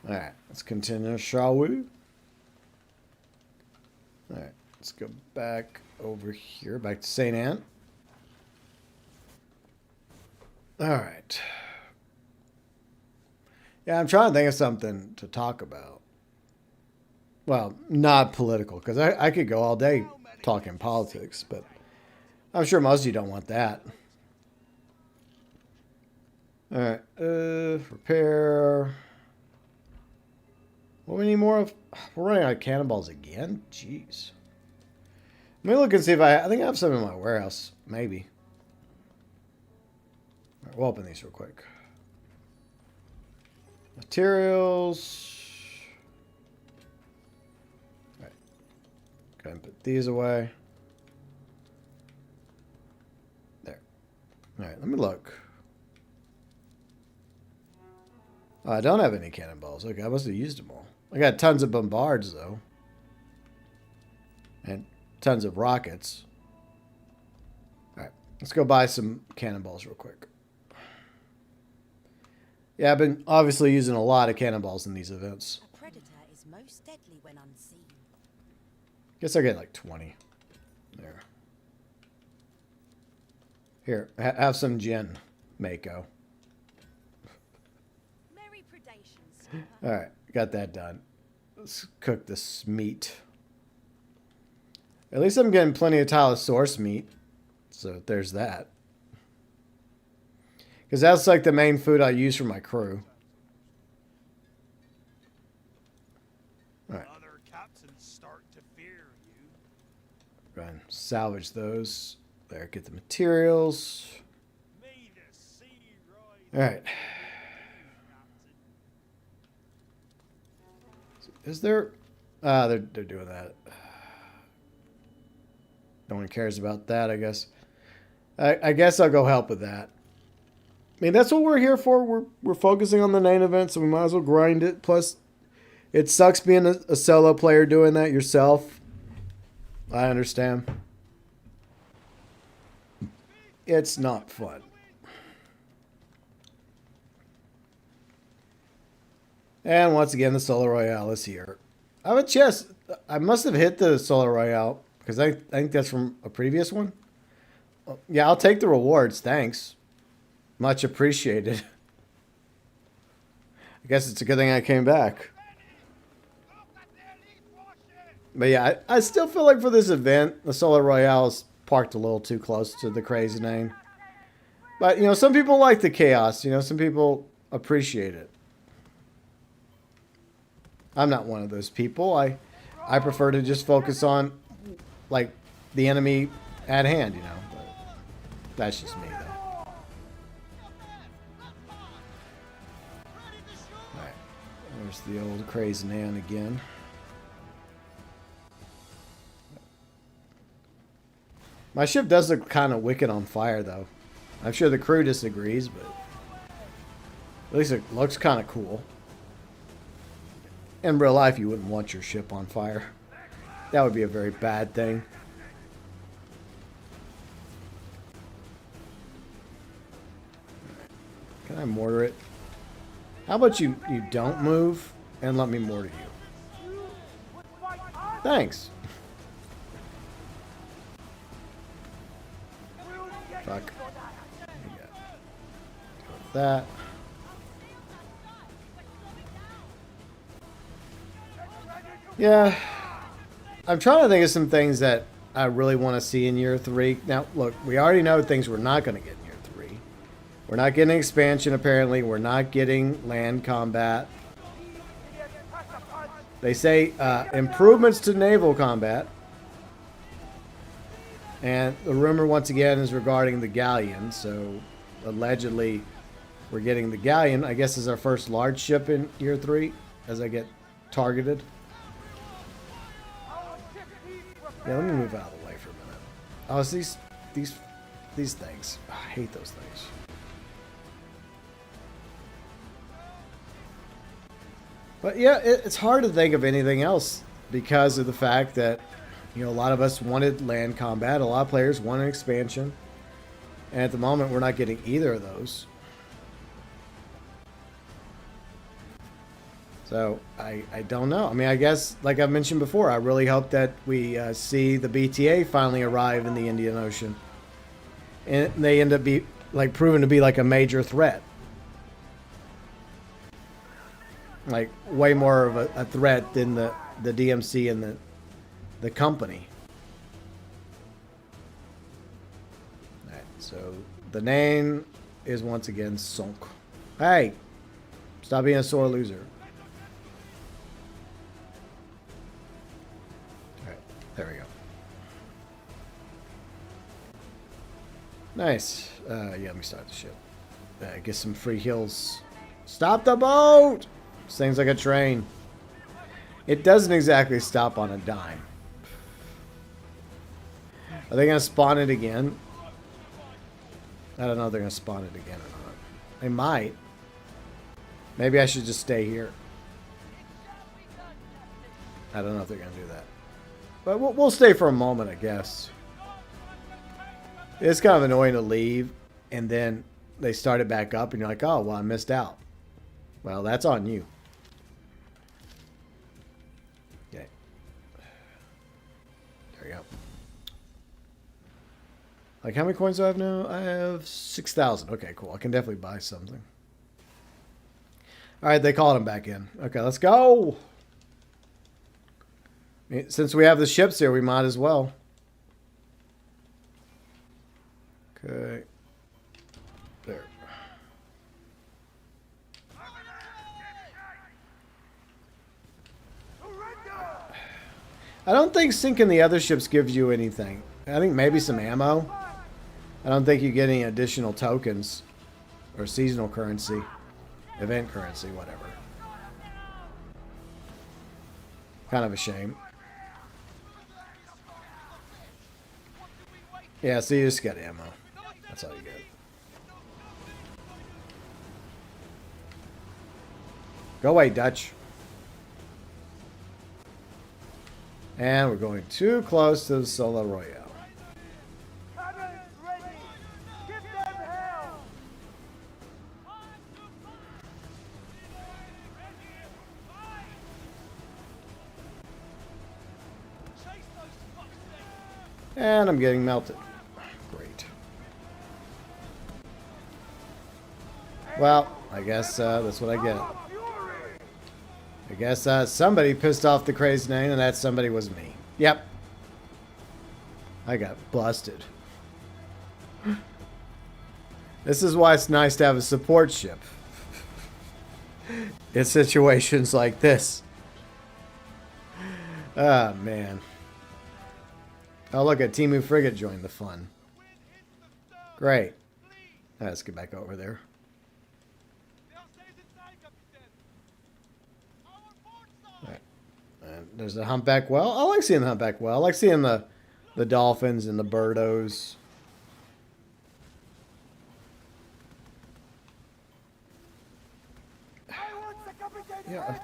Alright, let's continue, shall we? Alright, let's go back over here, back to St. Anne. Alright. Yeah, I'm trying to think of something to talk about. Well, not political, because I could go all day talking politics, but I'm sure most of you don't want that. Alright, repair. What do we need more of? We're running out of cannonballs again? Jeez. Let me look and see if I think I have some in my warehouse. Maybe. Alright, we'll open these real quick. Materials. Alright. Go ahead and put these away. There. Alright, let me look. Oh, I don't have any cannonballs. Okay, I must have used them all. I got tons of bombards, though. And tons of rockets. Alright, let's go buy some cannonballs real quick. Yeah, I've been obviously using a lot of cannonballs in these events. A predator is most deadly when unseen. Guess I get like 20. There. Here, have some gin, Mako. Merry predations. Alright, got that done. Let's cook this meat. At least I'm getting plenty of Tylosaurus meat. So there's that. Because that's like the main food I use for my crew. Alright. Other captains start to fear you. Go ahead and salvage those. There, get the materials. May the sea rise. Alright. Is there... they're doing that. No one cares about that, I guess. I guess I'll go help with that. I mean, that's what we're here for. We're focusing on the main event, so we might as well grind it. Plus, it sucks being a solo player doing that yourself. I understand. It's not fun. And once again, the Solo Royale is here. I have a chest. I must have hit the Solo Royale because I think that's from a previous one. Yeah, I'll take the rewards. Thanks. Much appreciated. I guess it's a good thing I came back. But yeah, I still feel like for this event, the Solo Royale is parked a little too close to the crazy name. But, you know, some people like the chaos. You know, some people appreciate it. I'm not one of those people. I prefer to just focus on, like, the enemy at hand, you know. But that's just me, though. Alright. There's the old crazy Nian again. My ship does look kind of wicked on fire, though. I'm sure the crew disagrees, but at least it looks kind of cool. In real life, you wouldn't want your ship on fire. That would be a very bad thing. Can I mortar it? How about you don't move and let me mortar you? Thanks. Fuck. That. Yeah. I'm trying to think of some things that I really want to see in year 3. Now, look, we already know things we're not going to get in year 3. We're not getting expansion, apparently. We're not getting land combat. They say improvements to naval combat. And the rumor, once again, is regarding the galleon. So, allegedly, we're getting the galleon. I guess is our first large ship in year 3 as I get targeted. Yeah, let me move out of the way for a minute. Oh, it's these things. I hate those things. But yeah, it's hard to think of anything else because of the fact that, you know, a lot of us wanted land combat. A lot of players wanted expansion. And at the moment, we're not getting either of those. So, I don't know. I mean, I guess, like I've mentioned before, I really hope that we see the BTA finally arrive in the Indian Ocean. And they end up proving to be like a major threat. Like, way more of a threat than the DMC and the company. Alright, so the name is once again sunk. Hey! Stop being a sore loser. There we go. Nice. Yeah, let me start the ship. Get some free heals. Stop the boat! This thing's like a train. It doesn't exactly stop on a dime. Are they going to spawn it again? I don't know if they're going to spawn it again or not. They might. Maybe I should just stay here. I don't know if they're going to do that. But we'll stay for a moment, I guess. It's kind of annoying to leave, and then they start it back up, and you're like, oh, well, I missed out. Well, that's on you. Okay. There we go. Like, how many coins do I have now? I have 6,000. Okay, cool. I can definitely buy something. All right, they called him back in. Okay, let's go. Since we have the ships here, we might as well. Okay. There. I don't think sinking the other ships gives you anything. I think maybe some ammo. I don't think you get any additional tokens or seasonal currency, event currency, whatever. Kind of a shame. Yeah, so you just get ammo. That's all you get. Go away, Dutch. And we're going too close to the Solo Royale. Cannons ready! Give them hell! And I'm getting melted. Great. Well, I guess that's what I get. I guess somebody pissed off the crazy name, and that somebody was me. Yep. I got busted. This is why it's nice to have a support ship. In situations like this. Ah, man. Oh, look, a Timu frigate joined the fun. Great. Let's get back over there. Right. And there's a humpback whale. I like seeing the humpback whale. I like seeing the dolphins and the birdos. Yeah.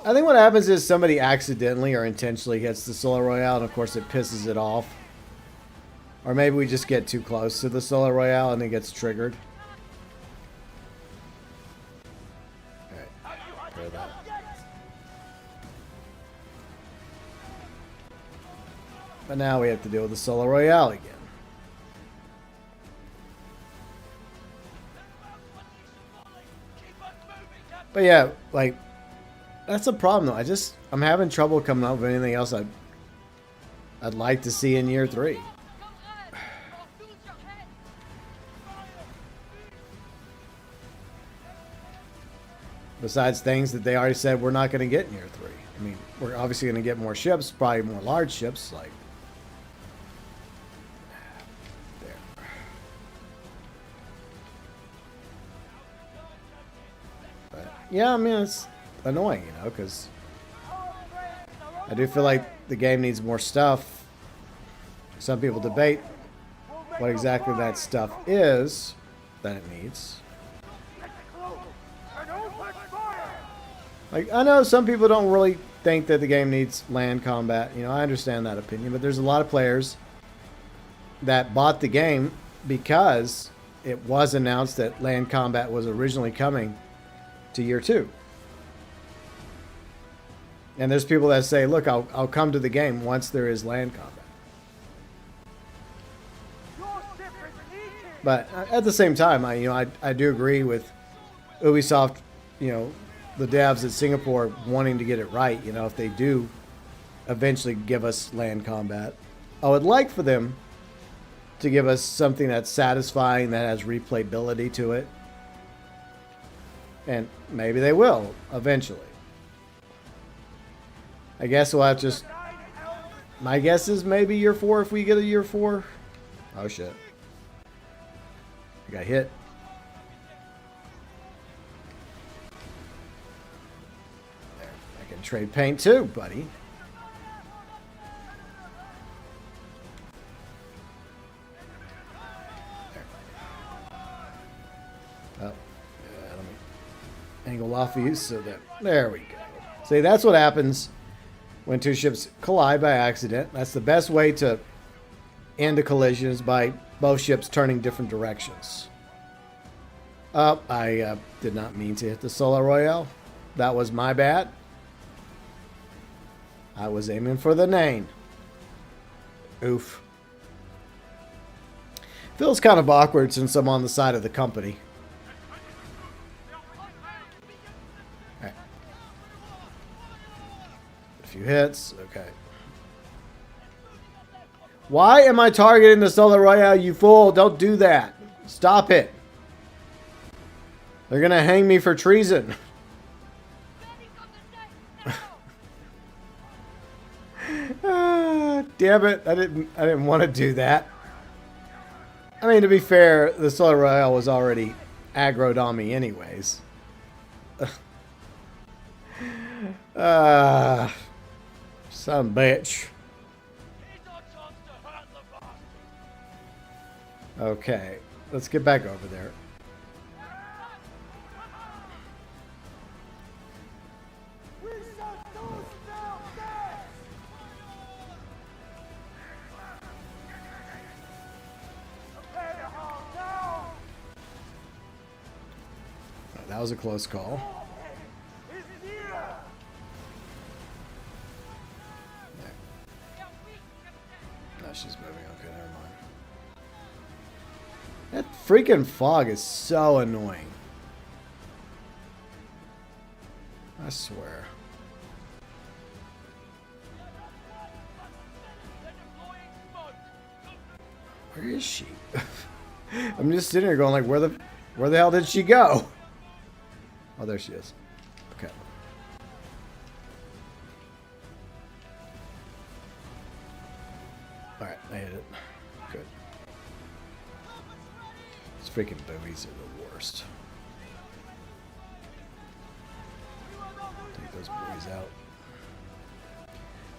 I think what happens is somebody accidentally or intentionally hits the Solar Royale, and of course it pisses it off. Or maybe we just get too close to the Solar Royale and it gets triggered. Alright, clear that. But now we have to deal with the Solar Royale again. But yeah, like, that's a problem though. I'm having trouble coming up with anything else I'd like to see in year 3. Besides things that they already said we're not going to get in year 3. I mean, we're obviously going to get more ships, probably more large ships, like there. But yeah, I mean, it's annoying, you know, because I do feel like the game needs more stuff. Some people debate what exactly that stuff is that it needs. Like, I know some people don't really think that the game needs land combat. You know, I understand that opinion, but there's a lot of players that bought the game because it was announced that land combat was originally coming to year 2. And there's people that say, look, I'll come to the game once there is land combat. But at the same time, I do agree with Ubisoft, you know, the devs at Singapore wanting to get it right. You know, if they do eventually give us land combat, I would like for them to give us something that's satisfying, that has replayability to it. And maybe they will eventually. I guess we'll have just... My guess is maybe year 4 if we get a year 4. Oh, shit. I got hit. There. I can trade paint too, buddy. There. Oh. Yeah, let me angle off of you so that... There we go. See, that's what happens when two ships collide by accident. That's the best way to end a collision, is by both ships turning different directions. Oh, I did not mean to hit the Solar Royale. That was my bad. I was aiming for the Nian. Oof. Feels kind of awkward since I'm on the side of the company. Alright. A few hits. Okay. Why am I targeting the Solar Royale, you fool? Don't do that. Stop it. They're going to hang me for treason. Damn it. I didn't want to do that. I mean, to be fair, the Solar Royale was already aggroed on me anyways. Some bitch. Okay, let's get back over there. that was a close call. Is near. No, she's moving. Okay, never mind. That freaking fog is so annoying. I swear. Where is she? I'm just sitting here going like, where the hell did she go? Oh, there she is. Okay. All right, I hit it. Good. These freaking buoys are the worst. Take those buoys out.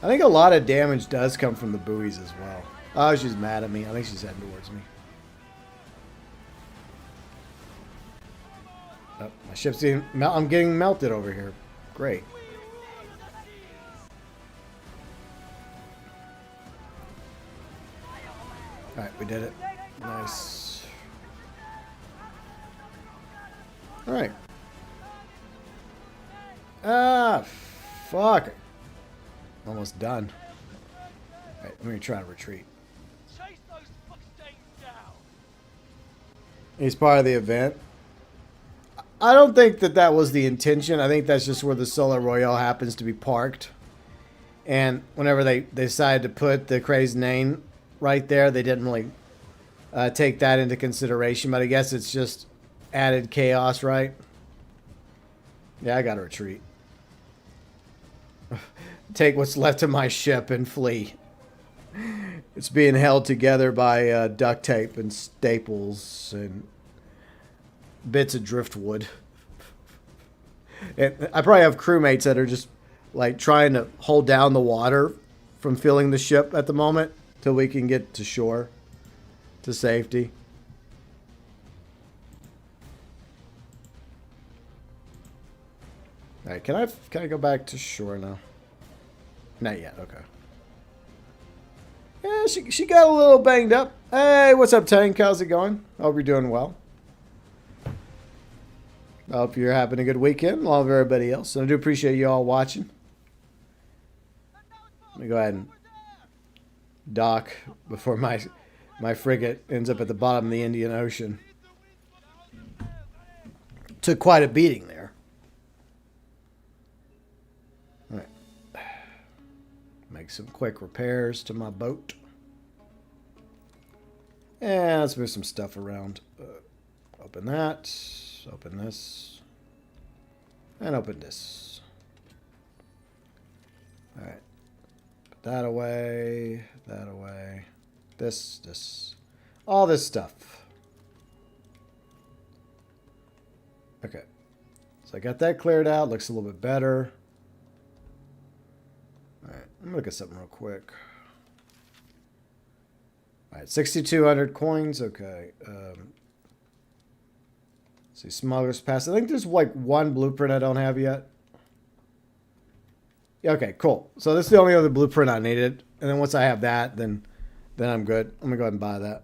I think a lot of damage does come from the buoys as well. Oh, she's mad at me. I think she's heading towards me. Oh, my ship's getting I'm getting melted over here. Great. Alright, we did it. Nice. Alright. Ah, fuck. Almost done. Alright, I'm gonna try to retreat. Chase those Mustangs down. He's part of the event. I don't think that that was the intention. I think that's just where the Solar Royale happens to be parked. And whenever they decided to put the crazy name right there, they didn't really take that into consideration. But I guess it's just added chaos, right? Yeah, I gotta retreat. Take what's left of my ship and flee. It's being held together by duct tape and staples and bits of driftwood. And I probably have crewmates that are just like trying to hold down the water from filling the ship at the moment till we can get to shore to safety. All right, can I go back to shore now? Not yet. Okay. Yeah, she got a little banged up. Hey, what's up, Tank? How's it going? Hope you're doing well. I hope you're having a good weekend, along with everybody else. And I do appreciate you all watching. Let me go ahead and dock before my frigate ends up at the bottom of the Indian Ocean. Took quite a beating there. All right. Make some quick repairs to my boat. And let's move some stuff around. Open that. Open this. And open this. Alright. Put that away. That away. This. All this stuff. Okay. So I got that cleared out. Looks a little bit better. Alright. I'm going to look at something real quick. Alright. 6,200 coins. Okay. See, Smuggler's Pass. I think there's like one blueprint I don't have yet. Yeah, okay, cool. So this is the only other blueprint I needed. And then once I have that, then I'm good. I'm going to go ahead and buy that.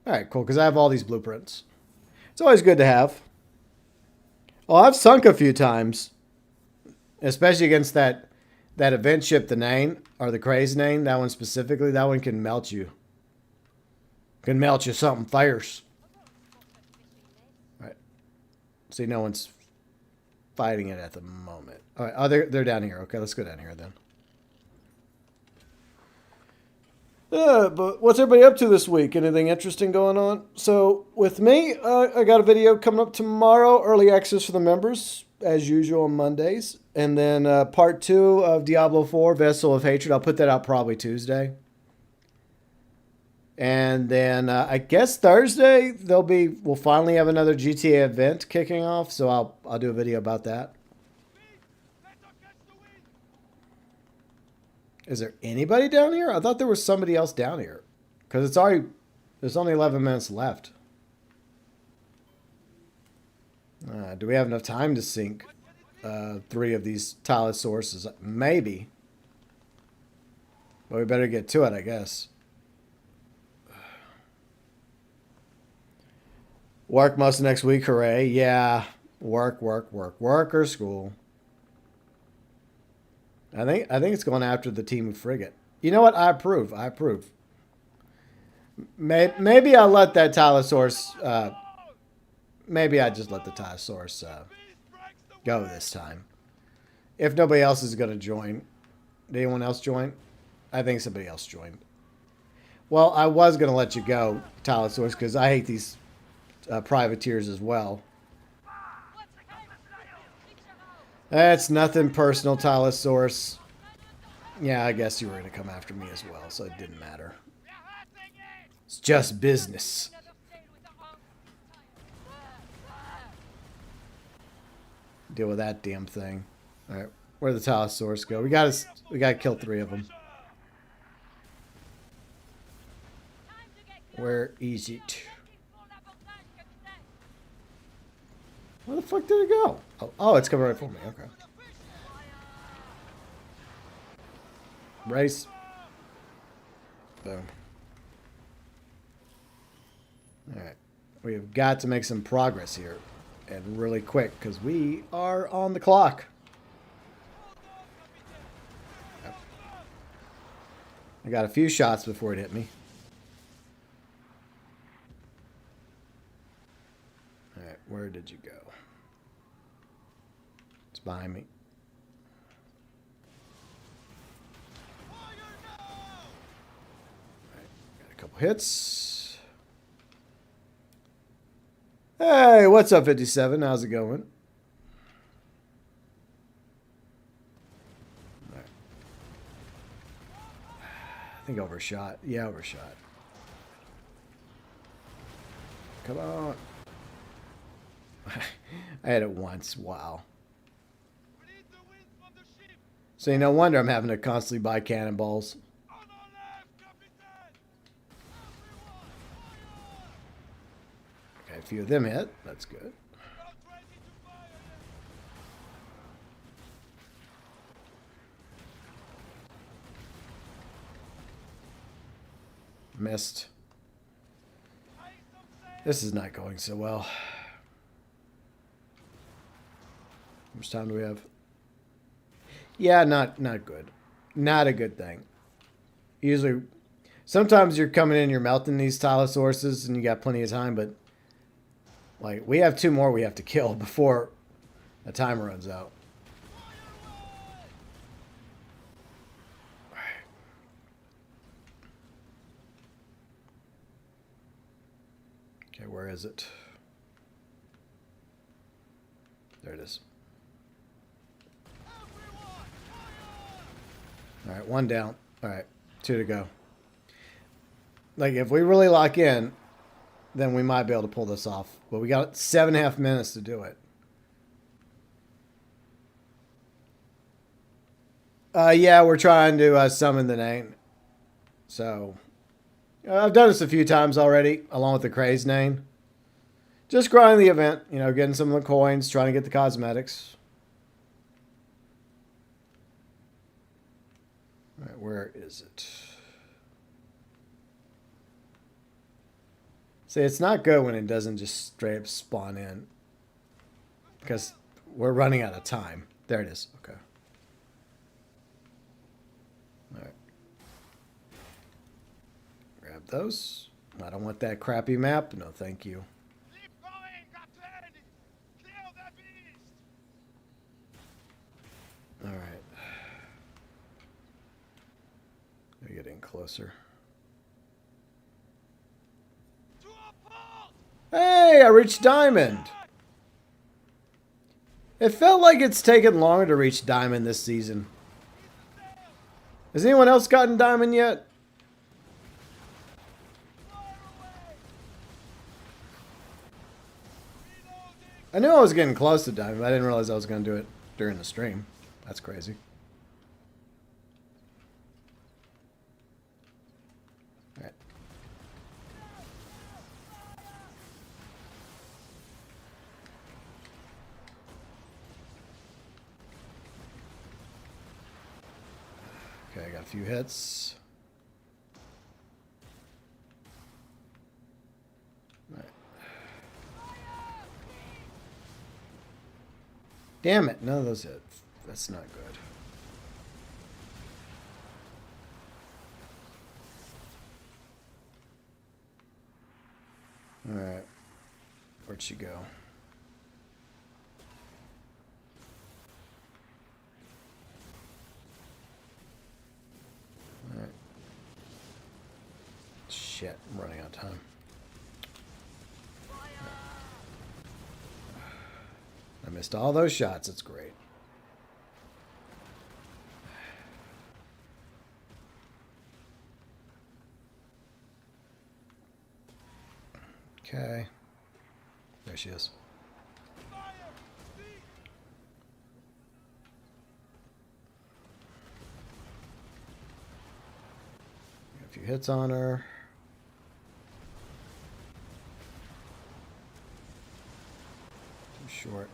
All right, cool, because I have all these blueprints. It's always good to have. Oh, I've sunk a few times. Especially against that event ship, the Nian, or the Crazy Nian. That one specifically. That one can melt you. Can melt you something fierce. See, no one's fighting it at the moment. All right. Oh, they're down here. Okay, let's go down here then. But what's everybody up to this week? Anything interesting going on? So with me, I got a video coming up tomorrow. Early access for the members, as usual on Mondays. And then part 2 of Diablo 4, Vessel of Hatred. I'll put that out probably Tuesday. And then I guess Thursday we'll finally have another GTA event kicking off, so I'll do a video about that. Is there anybody down here? I thought there was somebody else down here, because there's only 11 minutes left. Do we have enough time to sink 3 of these tile sources? Maybe, but we better get to it, I guess. Work most of next week, hooray. Yeah. Work or school. I think it's going after the team frigate. You know what? I approve. Maybe I'll let that Tylosaurus maybe I just let the Tylosaurus go this time. If nobody else is going to join. Did anyone else join? I think somebody else joined. Well, I was going to let you go, Tylosaurus, because I hate these privateers as well. That's nothing personal, Tylosaurus. Yeah, I guess you were going to come after me as well, so it didn't matter. It's just business. Deal with that damn thing. All right, where'd the Tylosaurus go? We got to kill 3 of them. Where is it? Where the fuck did it go? Oh, it's coming right for me. Okay. Race. Boom. Alright. We have got to make some progress here. And really quick, because we are on the clock. Yep. I got a few shots before it hit me. Alright, where did you go? It's behind me. Alright, got a couple hits. Hey, what's up, 57? How's it going? Alright. I think overshot. Yeah, overshot. Come on. I had it once. Wow. See, no wonder I'm having to constantly buy cannonballs. Okay, a few of them hit. That's good. Missed. This is not going so well. How much time do we have? Yeah, not good. Not a good thing. Usually, sometimes you're coming in, you're melting these Tylosauruses, and you got plenty of time, but like we have 2 more we have to kill before the time runs out. Okay, where is it? There it is. All right, 1 down. All right, 2 to go. Like, if we really lock in, then we might be able to pull this off. But we got 7.5 minutes to do it. Yeah, we're trying to summon the Nian. So, I've done this a few times already, along with the Craze Nian. Just grinding the event, you know, getting some of the coins, trying to get the cosmetics. All right, where is it? See, it's not good when it doesn't just straight up spawn in. Because we're running out of time. There it is. Okay. All right. Grab those. I don't want that crappy map. No, thank you. Keep going, Captain! Kill the beast! All right. We're getting closer. To a port! Hey, I reached Diamond. It felt like it's taken longer to reach Diamond this season. Has anyone else gotten Diamond yet? I knew I was getting close to Diamond, but I didn't realize I was going to do it during the stream. That's crazy. All right. Okay, I got a few hits. All right. Damn it. None of those hit. That's not good. Alright. Where'd she go? Alright. Shit, I'm running out of time. I missed all those shots. It's great. Okay. There she is. Got a few hits on her. Too short.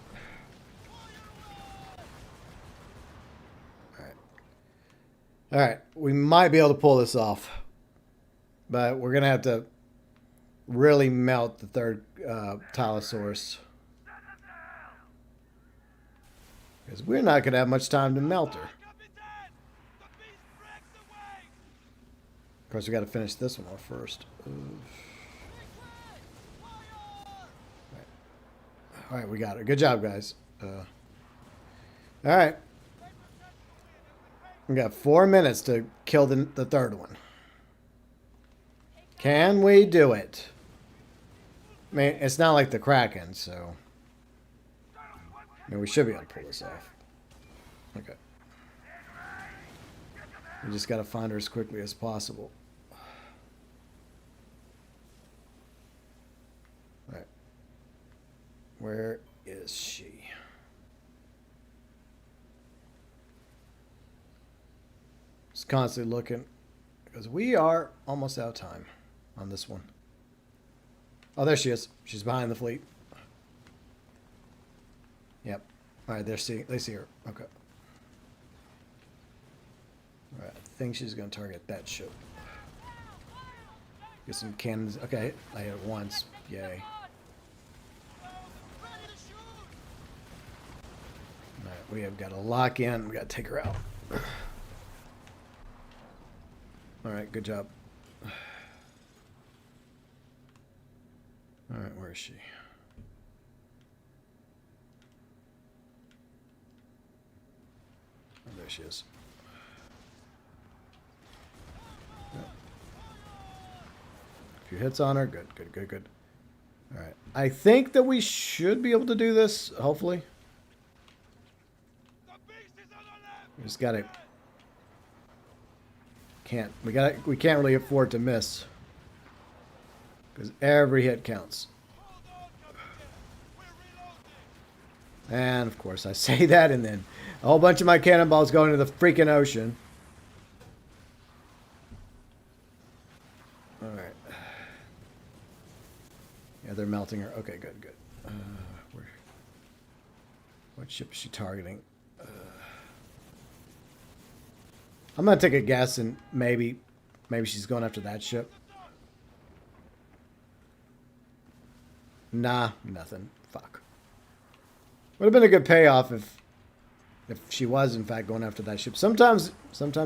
All right, we might be able to pull this off, but we're gonna have to really melt the third Tylosaurus, because we're not gonna have much time to melt her. Of course, we got to finish this one off first. All right, we got it. Good job, guys. All right. We got 4 minutes to kill the third one. Can we do it? I mean, it's not like the Kraken, so... I mean, we should be able to pull this off. Okay. We just got to find her as quickly as possible. Alright. Where is she? Just constantly looking, because we are almost out of time on this one. Oh, there she is. She's behind the fleet. Yep. All right, they see her. Okay. All right, I think she's going to target that ship. Get some cannons. Okay, I hit it once. Yay. All right, we have got to lock in. We got to take her out. All right, good job. All right, where is she? Oh, there she is. Yep. A few hits on her. Good, good, good, good. All right. I think that we should be able to do this, hopefully. We just got to... We can't really afford to miss, because every hit counts. And of course I say that, and then a whole bunch of my cannonballs go into the freaking ocean. All right. Yeah, they're melting her. Okay, good, good. What ship is she targeting? I'm gonna take a guess, and maybe she's going after that ship. Nah, nothing. Fuck. Would have been a good payoff if she was in fact going after that ship. Sometimes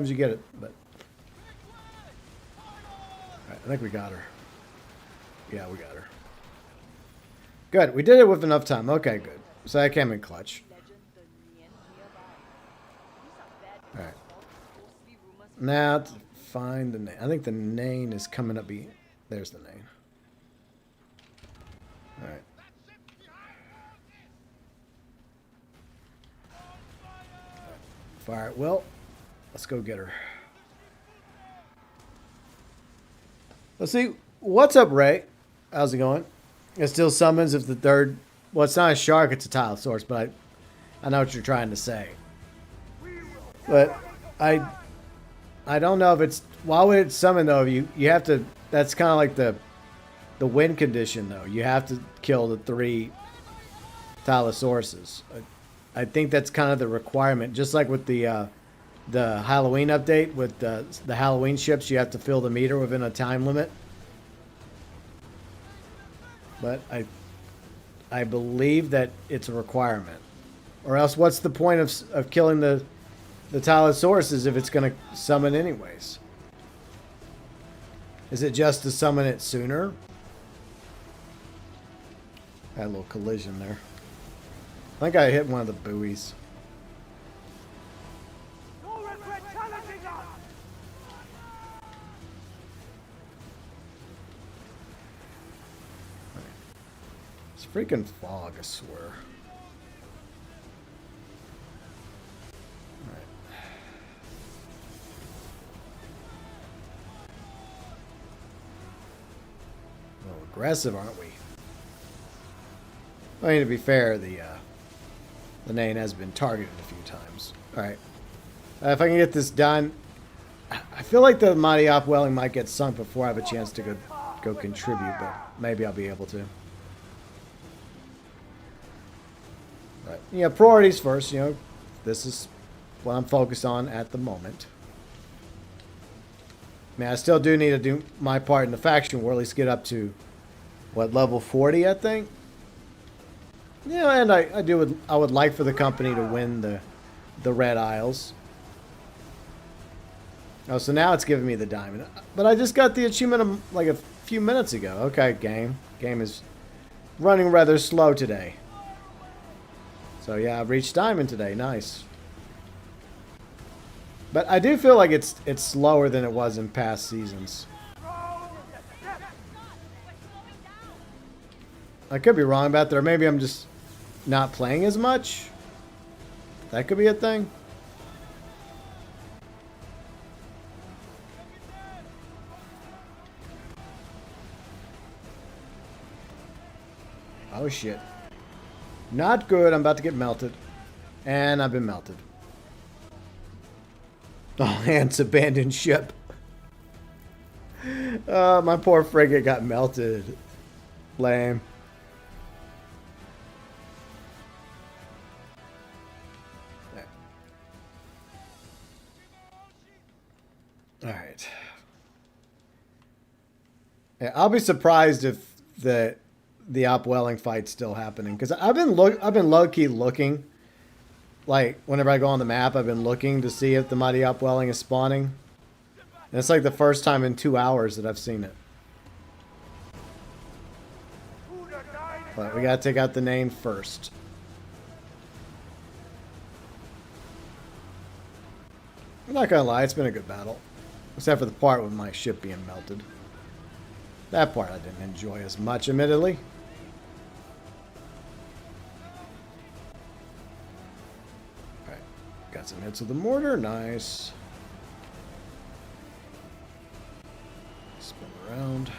you get it, but right, I think we got her. Yeah, we got her. Good. We did it with enough time. Okay, good. So I came in clutch. All right. Now to find the name. I think the name is coming up. There's the name. All right. Fire it. Well, let's go get her. Let's see. What's up, Ray? How's it going? It still summons if the third... Well, it's not a shark, it's a Tylosaurus, but I know what you're trying to say. But I don't know if it's... Why would it summon, though? You have to... That's kind of like the win condition, though. You have to kill the 3 Tylosauruses. I think that's kind of the requirement. Just like with the Halloween update, with the Halloween ships, you have to fill the meter within a time limit. But I believe that it's a requirement. Or else what's the point of killing the Tylosauruses if it's going to summon anyways? Is it just to summon it sooner? Had a little collision there. I think I hit one of the buoys. No regret challenging us! It's freaking fog, I swear. Alright. A little aggressive, aren't we? I mean, to be fair, the Nian has been targeted a few times. Alright. If I can get this done, I feel like the Mighty Upwelling might get sunk before I have a chance to go contribute, but maybe I'll be able to. But, yeah, priorities first, you know. This is what I'm focused on at the moment. I mean, I still do need to do my part in the faction war, at least get up to, what, level 40, I think? Yeah, and I would like for the company to win the Red Isles. Oh, so now it's giving me the diamond. But I just got the achievement like a few minutes ago. Okay, game. Game is running rather slow today. So yeah, I've reached diamond today. Nice. But I do feel like it's slower than it was in past seasons. I could be wrong about that, or maybe I'm just not playing as much. That could be a thing. Oh shit. Not good. I'm about to get melted. And I've been melted. Oh, and it's abandoned ship. My poor frigate got melted. Lame. Alright. Yeah, I'll be surprised if the upwelling fight's still happening, because I've been low-key looking, like whenever I go on the map, I've been looking to see if the mighty upwelling is spawning, and it's like the first time in 2 hours that I've seen it. But we gotta take out the Nian first. I'm not gonna lie, it's been a good battle, except for the part with my ship being melted. That part I didn't enjoy as much, admittedly. Alright. Got some hits with the mortar. Nice. Spin around.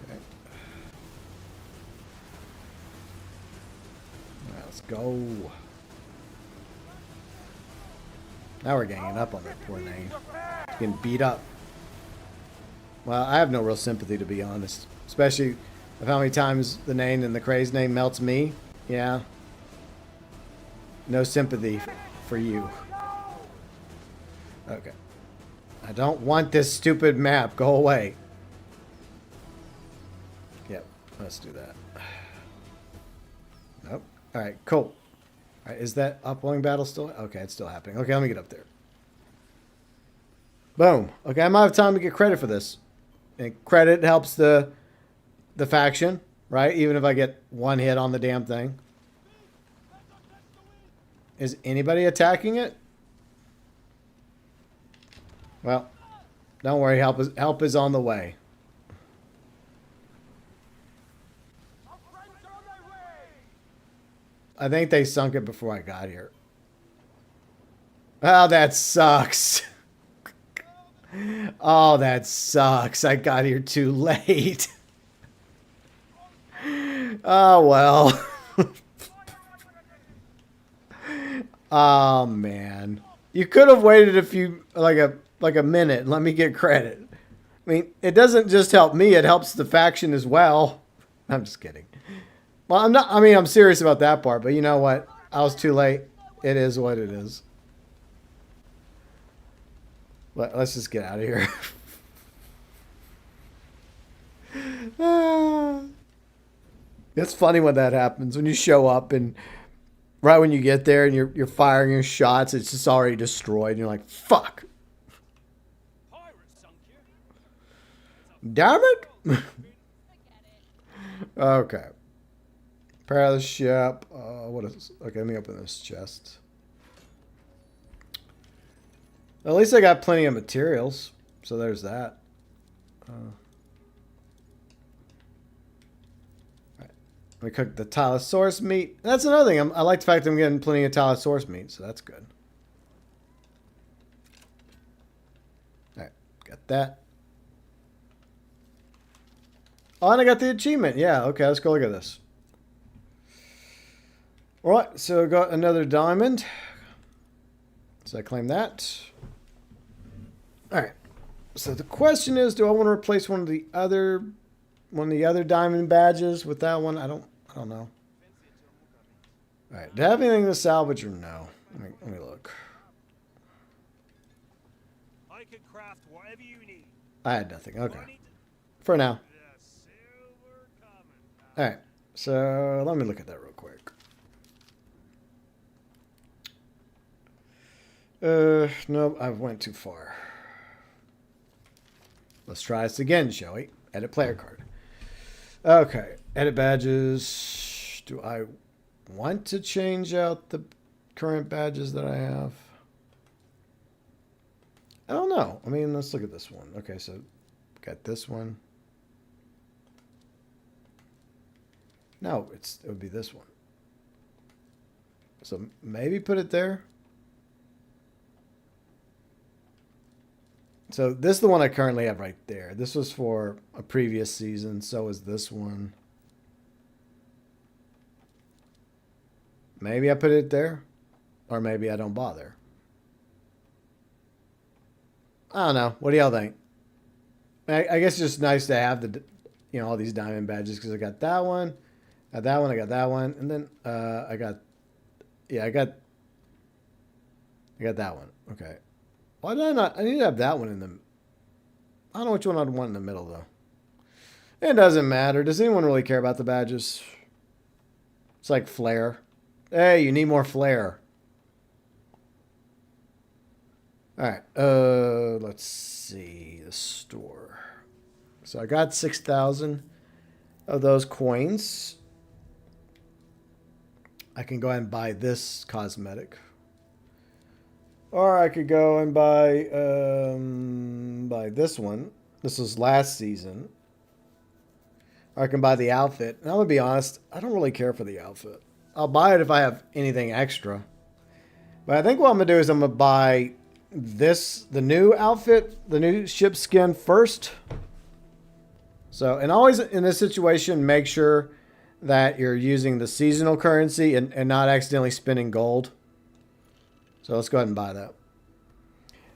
Okay. Alright, let's go. Now we're ganging up on that poor Nian. Getting beat up. Well, I have no real sympathy, to be honest. Especially of how many times the Nian and the crazed Nian melts me. Yeah. No sympathy for you. Okay. I don't want this stupid map. Go away. Yep. Let's do that. Nope. Alright, cool. Alright, is that upwelling battle still? Okay, it's still happening. Okay, let me get up there. Boom. Okay, I might have time to get credit for this. And credit helps the faction, right? Even if I get one hit on the damn thing. Is anybody attacking it? Well, don't worry. Help is on the way. I think they sunk it before I got here. Oh, that sucks. Oh, that sucks. I got here too late. Oh, well. Oh, man. You could have waited a few, like a minute. Let me get credit. I mean, it doesn't just help me. It helps the faction as well. I'm just kidding. Well, I'm not. I mean, I'm serious about that part, but you know what? I was too late. It is what it is. Let's just get out of here. It's funny when that happens. When you show up and right when you get there and you're firing your shots, it's just already destroyed. And you're like, fuck. Pirates sunk you. Damn it. Okay. Repair the ship. What is... Okay, let me open this chest. At least I got plenty of materials. So there's that. Alright. We cooked the Tylosaurus meat. That's another thing. I like the fact that I'm getting plenty of Tylosaurus meat. So that's good. Alright. Got that. Oh, and I got the achievement. Yeah, okay. Let's go look at this. Alright. So I got another diamond. So I claim that. Alright. So the question is, do I want to replace one of the other diamond badges with that one? I don't know. Alright. Do I have anything to salvage or no? Let me look. I can craft whatever you need. I had nothing. Okay. For now. The silver coming. Alright. So let me look at that real quick. No, I went too far. Let's try this again, shall we? Edit player card. Okay. Edit badges. Do I want to change out the current badges that I have? I don't know. I mean, let's look at this one. Okay, so got this one. No, it would be this one. So maybe put it there. So this is the one I currently have right there. This was for a previous season. So is this one. Maybe I put it there. Or maybe I don't bother. I don't know. What do y'all think? I guess it's just nice to have the, all these diamond badges. Because I got that one. I got that one. I got that one. And then I got that one. Okay. Why did I not? I need to have that one in the... I don't know which one I'd want in the middle, though. It doesn't matter. Does anyone really care about the badges? It's like flair. Hey, you need more flair. Alright. Let's see. The store. So I got 6,000 of those coins. I can go ahead and buy this cosmetic. Or I could go and buy this one. This was last season. Or I can buy the outfit. And I'm going to be honest, I don't really care for the outfit. I'll buy it if I have anything extra. But I think what I'm going to do is I'm going to buy the new outfit, the new ship skin first. So, and always in this situation, make sure that you're using the seasonal currency and not accidentally spending gold. So let's go ahead and buy that.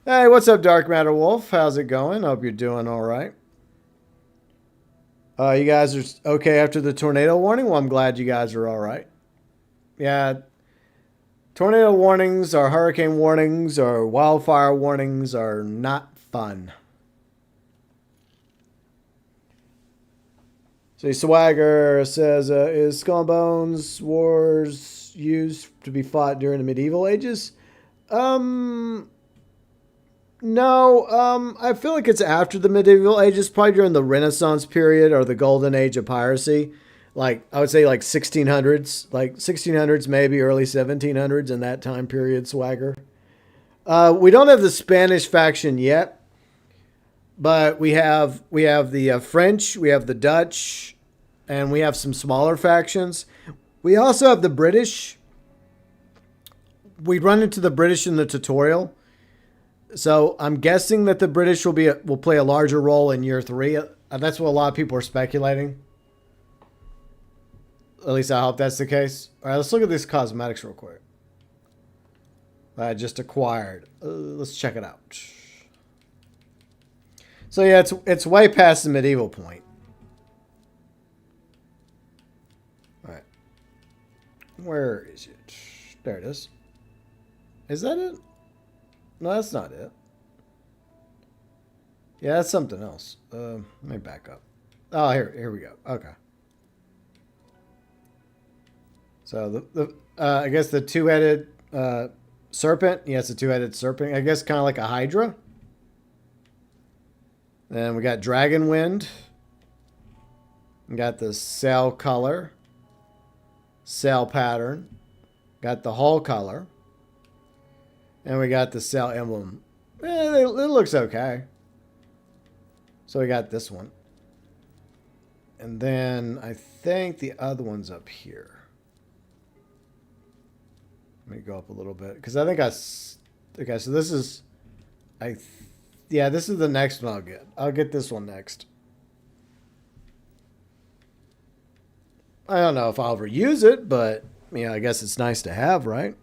Hey, what's up, Dark Matter Wolf? How's it going? Hope you're doing all right. You guys are okay after the tornado warning? Well, I'm glad you guys are all right. Yeah. Tornado warnings or hurricane warnings or wildfire warnings are not fun. See, Swagger says, is Skull and Bones Wars used to be fought during the medieval ages? No, I feel like it's after the medieval ages, probably during the Renaissance period or the golden age of piracy. Like, I would say like 1600s, maybe early 1700s in that time period, Swagger. We don't have the Spanish faction yet, but we have the French, we have the Dutch, and we have some smaller factions. We also have the British. We run into the British in the tutorial. So I'm guessing that the British will play a larger role in year 3. That's what a lot of people are speculating. At least I hope that's the case. All right, let's look at these cosmetics real quick. I just acquired. Let's check it out. So yeah, it's way past the medieval point. All right. Where is it? There it is. Is that it? No, that's not it. Yeah, that's something else. Let me back up. Oh, here we go. Okay. So I guess the two-headed serpent. Yes, a two-headed serpent. I guess kind of like a hydra. Then we got dragon wind. We got the sail color, sail pattern. Got the hull color. And we got the sail emblem. It looks okay. So we got this one. And then I think the other one's up here. Let me go up a little bit. Because I think okay, so this is... yeah, this is the next one I'll get. I'll get this one next. I don't know if I'll ever use it, but... I guess it's nice to have, right?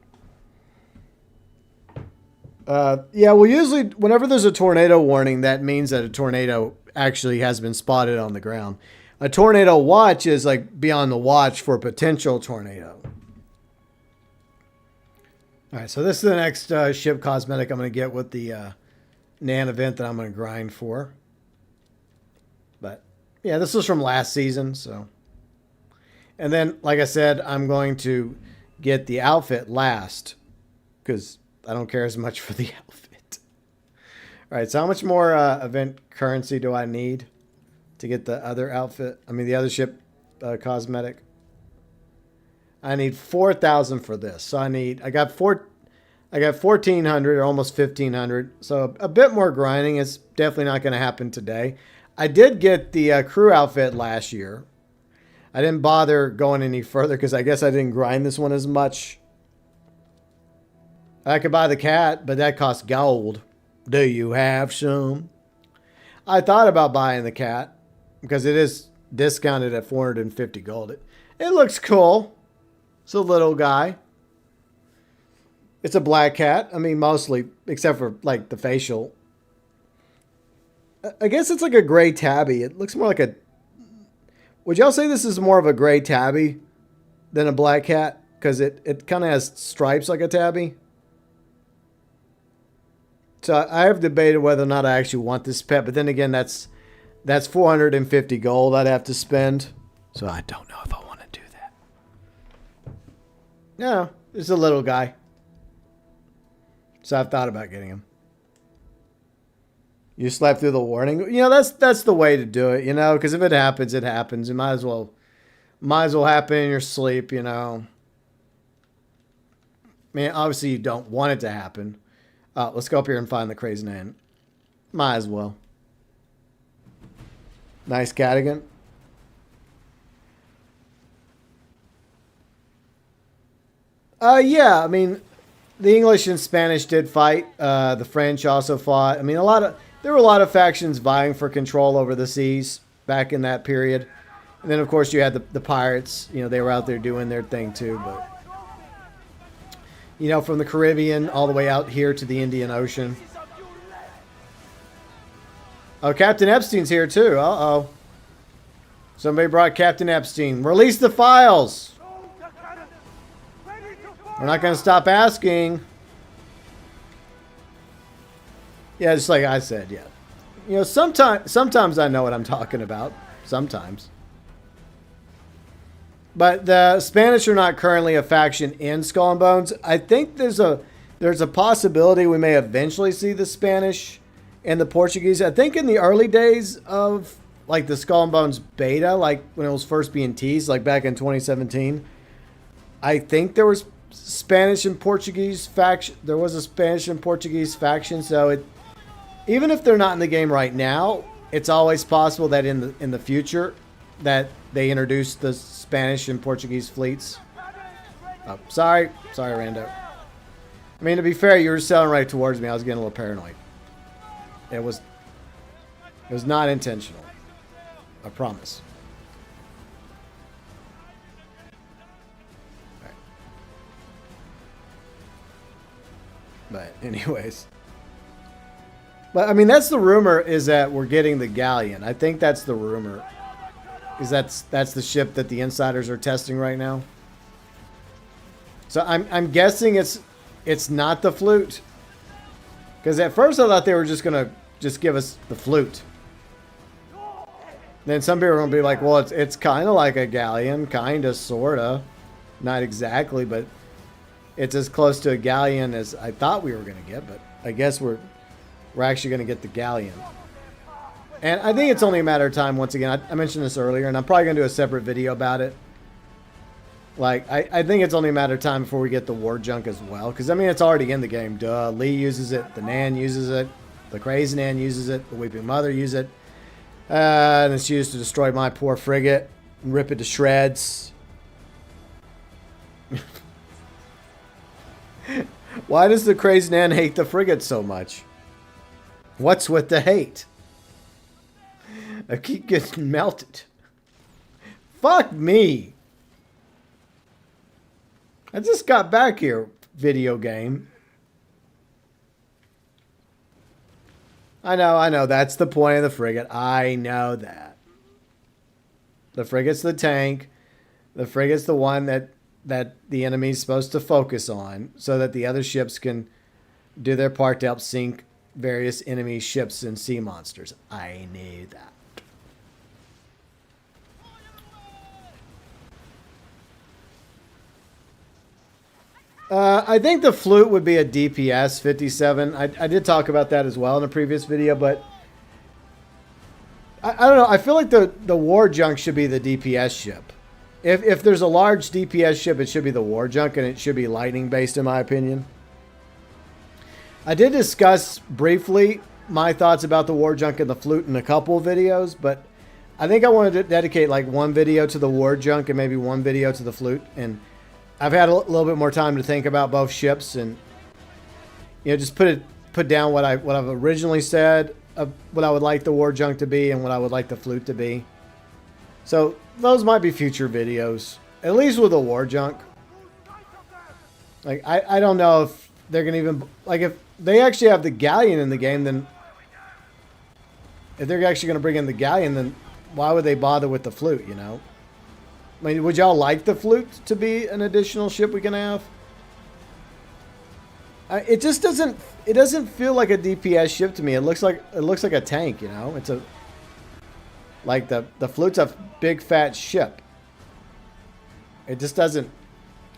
Yeah, well, usually whenever there's a tornado warning, that means that a tornado actually has been spotted on the ground. A tornado watch is like be on the watch for a potential tornado. All right, so this is the next ship cosmetic I'm going to get with the Nian event that I'm going to grind for. But yeah, this was from last season, so... And then, like I said, I'm going to get the outfit last because I don't care as much for the outfit. All right, so how much more event currency do I need to get the other outfit? I mean, the other ship cosmetic. I need 4,000 for this. So I got 1,400 or almost 1,500. So a bit more grinding. It's definitely not going to happen today. I did get the crew outfit last year. I didn't bother going any further because I guess I didn't grind this one as much. I could buy the cat, but that costs gold. Do you have some? I thought about buying the cat because it is discounted at 450 gold. It looks cool. It's a little guy. It's a black cat. I mean, mostly, except for like the facial. I guess it's like a gray tabby. It looks more like a... Would y'all say this is more of a gray tabby than a black cat? Because it kind of has stripes like a tabby. So I have debated whether or not I actually want this pet. But then again, that's 450 gold I'd have to spend. So I don't know if I want to do that. No, it's a little guy. So I've thought about getting him. You slept through the warning. That's the way to do it, because if it happens, it happens. It might as well happen in your sleep, I mean, obviously you don't want it to happen. Let's go up here and find the crazy Nian. Might as well. Nice Cadigan. Yeah, I mean, the English and Spanish did fight. The French also fought. I mean, there were a lot of factions vying for control over the seas back in that period. And then, of course, you had the pirates. They were out there doing their thing, too. But, from the Caribbean all the way out here to the Indian Ocean. Oh, Captain Epstein's here, too. Uh-oh. Somebody brought Captain Epstein. Release the files. We're not going to stop asking. Yeah, just like I said, yeah. Sometimes I know what I'm talking about. Sometimes. But the Spanish are not currently a faction in Skull and Bones. I think there's a possibility we may eventually see the Spanish and the Portuguese. I think in the early days of like the Skull and Bones beta, like when it was first being teased, like back in 2017, I think there was Spanish and Portuguese faction. There was a Spanish and Portuguese faction, so even if they're not in the game right now, it's always possible that in the future that they introduce the Spanish and Portuguese fleets. Oh, sorry, Rando. I mean, to be fair, you were selling right towards me. I was getting a little paranoid. It was not intentional. I promise. All right. But anyways. But, I mean, that's the rumor, is that we're getting the galleon. I think that's the rumor. Is that's the ship that the insiders are testing right now. So I'm guessing it's not the flute. Because at first I thought they were just going to give us the flute. Then some people are going to be like, well, it's kind of like a galleon. Kind of, sort of. Not exactly, but it's as close to a galleon as I thought we were going to get. But I guess we're actually going to get the galleon. And I think it's only a matter of time. Once again, I mentioned this earlier, and I'm probably going to do a separate video about it. Like, I think it's only a matter of time before we get the war junk as well. Because, I mean, it's already in the game. Duh. Lee uses it. The Nian uses it. The Crazy Nian uses it. The Weeping Mother uses it. And it's used to destroy my poor frigate and rip it to shreds. Why does the Crazy Nian hate the frigate so much? What's with the hate? I keep getting melted. Fuck me. I just got back here, video game. I know. That's the point of the frigate. I know that. The frigate's the tank. The frigate's the one that the enemy's supposed to focus on so that the other ships can do their part to help sink various enemy ships and sea monsters. I knew that. I think the flute would be a DPS 57. I did talk about that as well in a previous video, but I don't know. I feel like the war junk should be the DPS ship. If there's a large DPS ship, it should be the war junk, and it should be lightning based, in my opinion. I did discuss briefly my thoughts about the war junk and the flute in a couple of videos, but I think I wanted to dedicate like one video to the war junk and maybe one video to the flute. And I've had a little bit more time to think about both ships, and just put down what I've originally said of what I would like the war junk to be and what I would like the flute to be. So those might be future videos, at least with the war junk. Like I don't know if they're gonna even like if they actually have the galleon in the game, then if they're actually gonna bring in the galleon, then why would they bother with the flute? I mean, would y'all like the flute to be an additional ship we can have? It just doesn't. It doesn't feel like a DPS ship to me. It looks like a tank. It's a like the flute's a big fat ship. It just doesn't.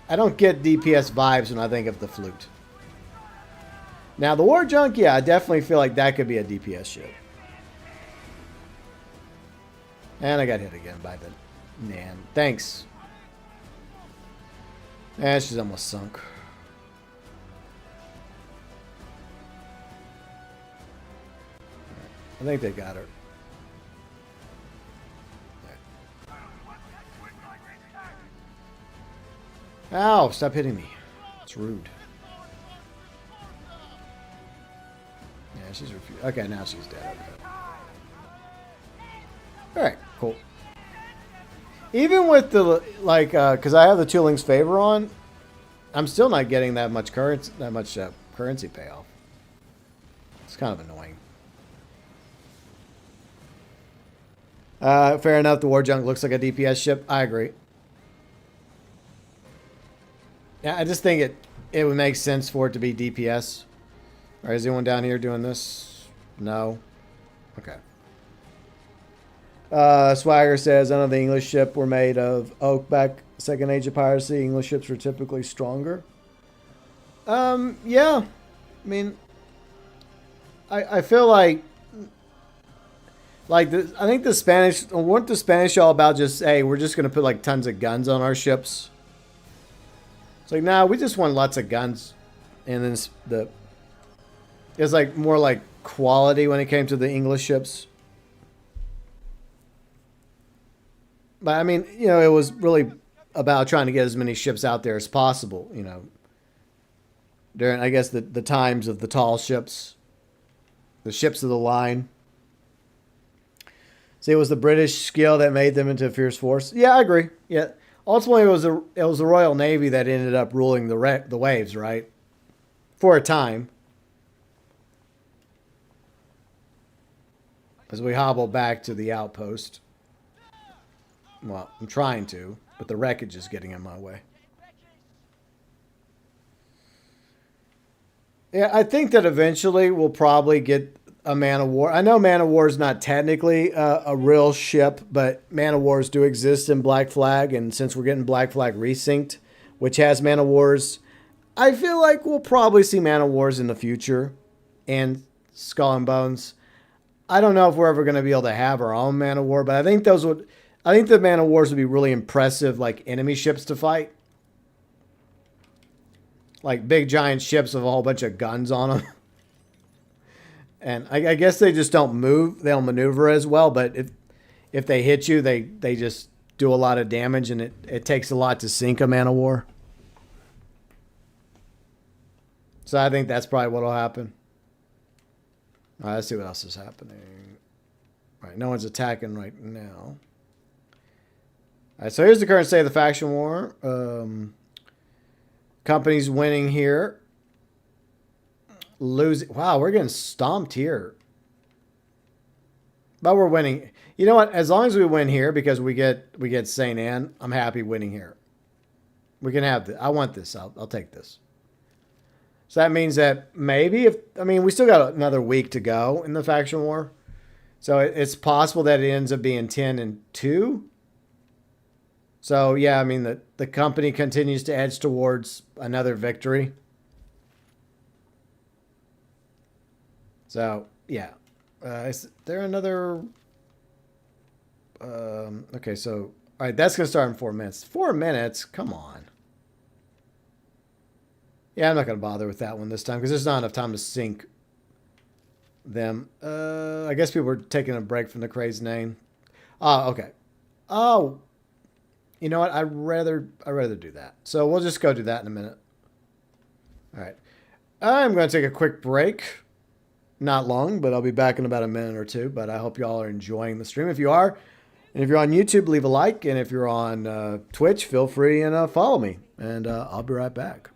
I don't get DPS vibes when I think of the flute. Now the war junk, yeah, I definitely feel like that could be a DPS ship. And I got hit again by the Nian. Thanks. And she's almost sunk. I think they got her. Ow, stop hitting me. It's rude. Yeah, she's refused. Okay, now she's dead. Okay. Alright, cool. Even with the, like, because I have the Tooling's Favor on, I'm still not getting that much currency payoff. It's kind of annoying. Fair enough, the war junk looks like a DPS ship. I agree. Yeah, I just think it would make sense for it to be DPS. All right, is anyone down here doing this? No. Okay. Swagger says, I know the English ship were made of oak back second age of piracy. English ships were typically stronger. Yeah. I mean, I feel like I think the Spanish, weren't the Spanish all about just, hey, we're just going to put like tons of guns on our ships? It's like, nah, we just want lots of guns. And then it's like more like quality when it came to the English ships. But I mean, it was really about trying to get as many ships out there as possible, during, I guess, the times of the tall ships, the ships of the line. See, it was the British skill that made them into a fierce force. Yeah, I agree. Yeah, ultimately it was the Royal Navy that ended up ruling the waves, right? For a time, as we hobble back to the outpost. Well, I'm trying to, but the wreckage is getting in my way. Yeah, I think that eventually we'll probably get a man of war. I know man of war is not technically a real ship, but man of wars do exist in Black Flag, and since we're getting Black Flag resynced, which has Man of Wars. I feel like we'll probably see Man of Wars in the future and Skull and Bones. I don't know if we're ever going to be able to have our own Man of War, but I think the Man of Wars would be really impressive, like enemy ships to fight. Like big giant ships with a whole bunch of guns on them. And I guess they just don't move. They don't maneuver as well. But if they hit you, they just do a lot of damage. And it takes a lot to sink a Man of War. So I think that's probably what will happen. All right, let's see what else is happening. All right, no one's attacking right now. All right, so here's the current state of the faction war. Company's winning here. Losing. Wow, we're getting stomped here. But we're winning. You know what? As long as we win here, because we get St. Anne, I'm happy winning here. We can have this. I want this. I'll take this. So that means that maybe we still got another week to go in the faction war. So it's possible that it ends up being 10-2. So yeah, I mean the company continues to edge towards another victory. So, yeah. Is there another... okay, so... All right, that's going to start in 4 minutes. 4 minutes? Come on. Yeah, I'm not going to bother with that one this time because there's not enough time to sync them. I guess people are taking a break from the crazy name. Oh, okay. Oh, you know what? I'd rather do that. So we'll just go do that in a minute. All right. I'm going to take a quick break. Not long, but I'll be back in about a minute or two. But I hope you all are enjoying the stream. If you are, and if you're on YouTube, leave a like. And if you're on Twitch, feel free and follow me. And I'll be right back.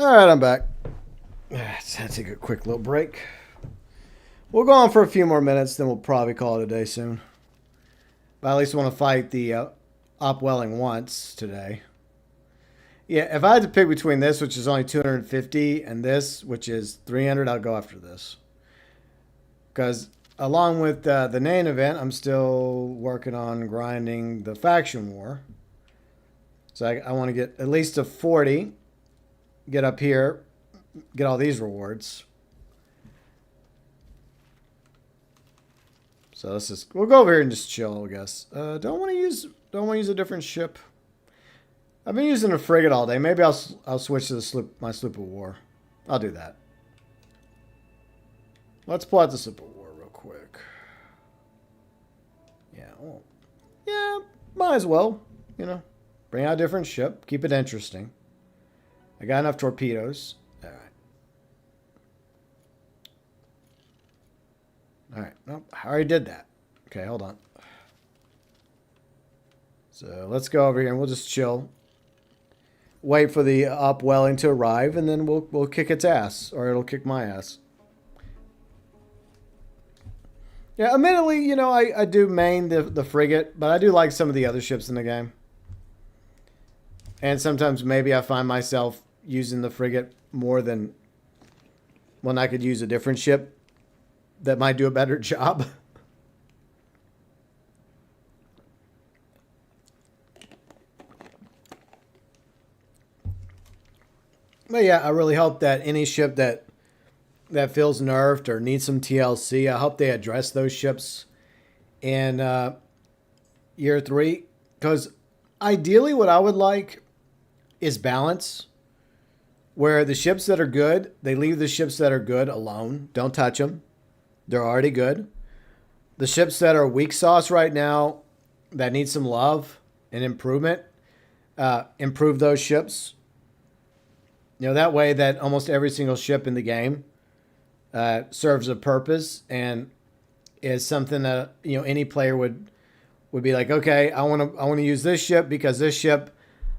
All right, I'm back. Just had to take a quick little break. We'll go on for a few more minutes, then we'll probably call it a day soon. But at least I want to fight the upwelling once today. Yeah, if I had to pick between this, which is only 250, and this, which is 300, I'll go after this. Because along with the Nian event, I'm still working on grinding the faction war. So I want to get at least to 40. Get up here, get all these rewards. So let's just we'll go over here and just chill, I guess. Don't want to use a different ship. I've been using a frigate all day. Maybe I'll switch to my sloop of war. I'll do that. Let's pull out the sloop of war real quick. Yeah, well, yeah, might as well. You know, bring out a different ship, keep it interesting. I got enough torpedoes. All right. All right. Nope. I already did that. Okay, hold on. So let's go over here and we'll just chill. Wait for the upwelling to arrive, and then we'll kick its ass, or it'll kick my ass. Yeah, admittedly, you know, I do main the frigate, but I do like some of the other ships in the game. And sometimes maybe I find myself using the frigate more than when I could use a different ship that might do a better job. But yeah, I really hope that any ship that feels nerfed or needs some TLC, I hope they address those ships in year 3. Because ideally what I would like is balance. Where the ships that are good, they leave the ships that are good alone. Don't touch them. They're already good. The ships that are weak sauce right now, that need some love and improvement, improve those ships. That way that almost every single ship in the game serves a purpose and is something that any player would be like, okay, I want to use this ship because this ship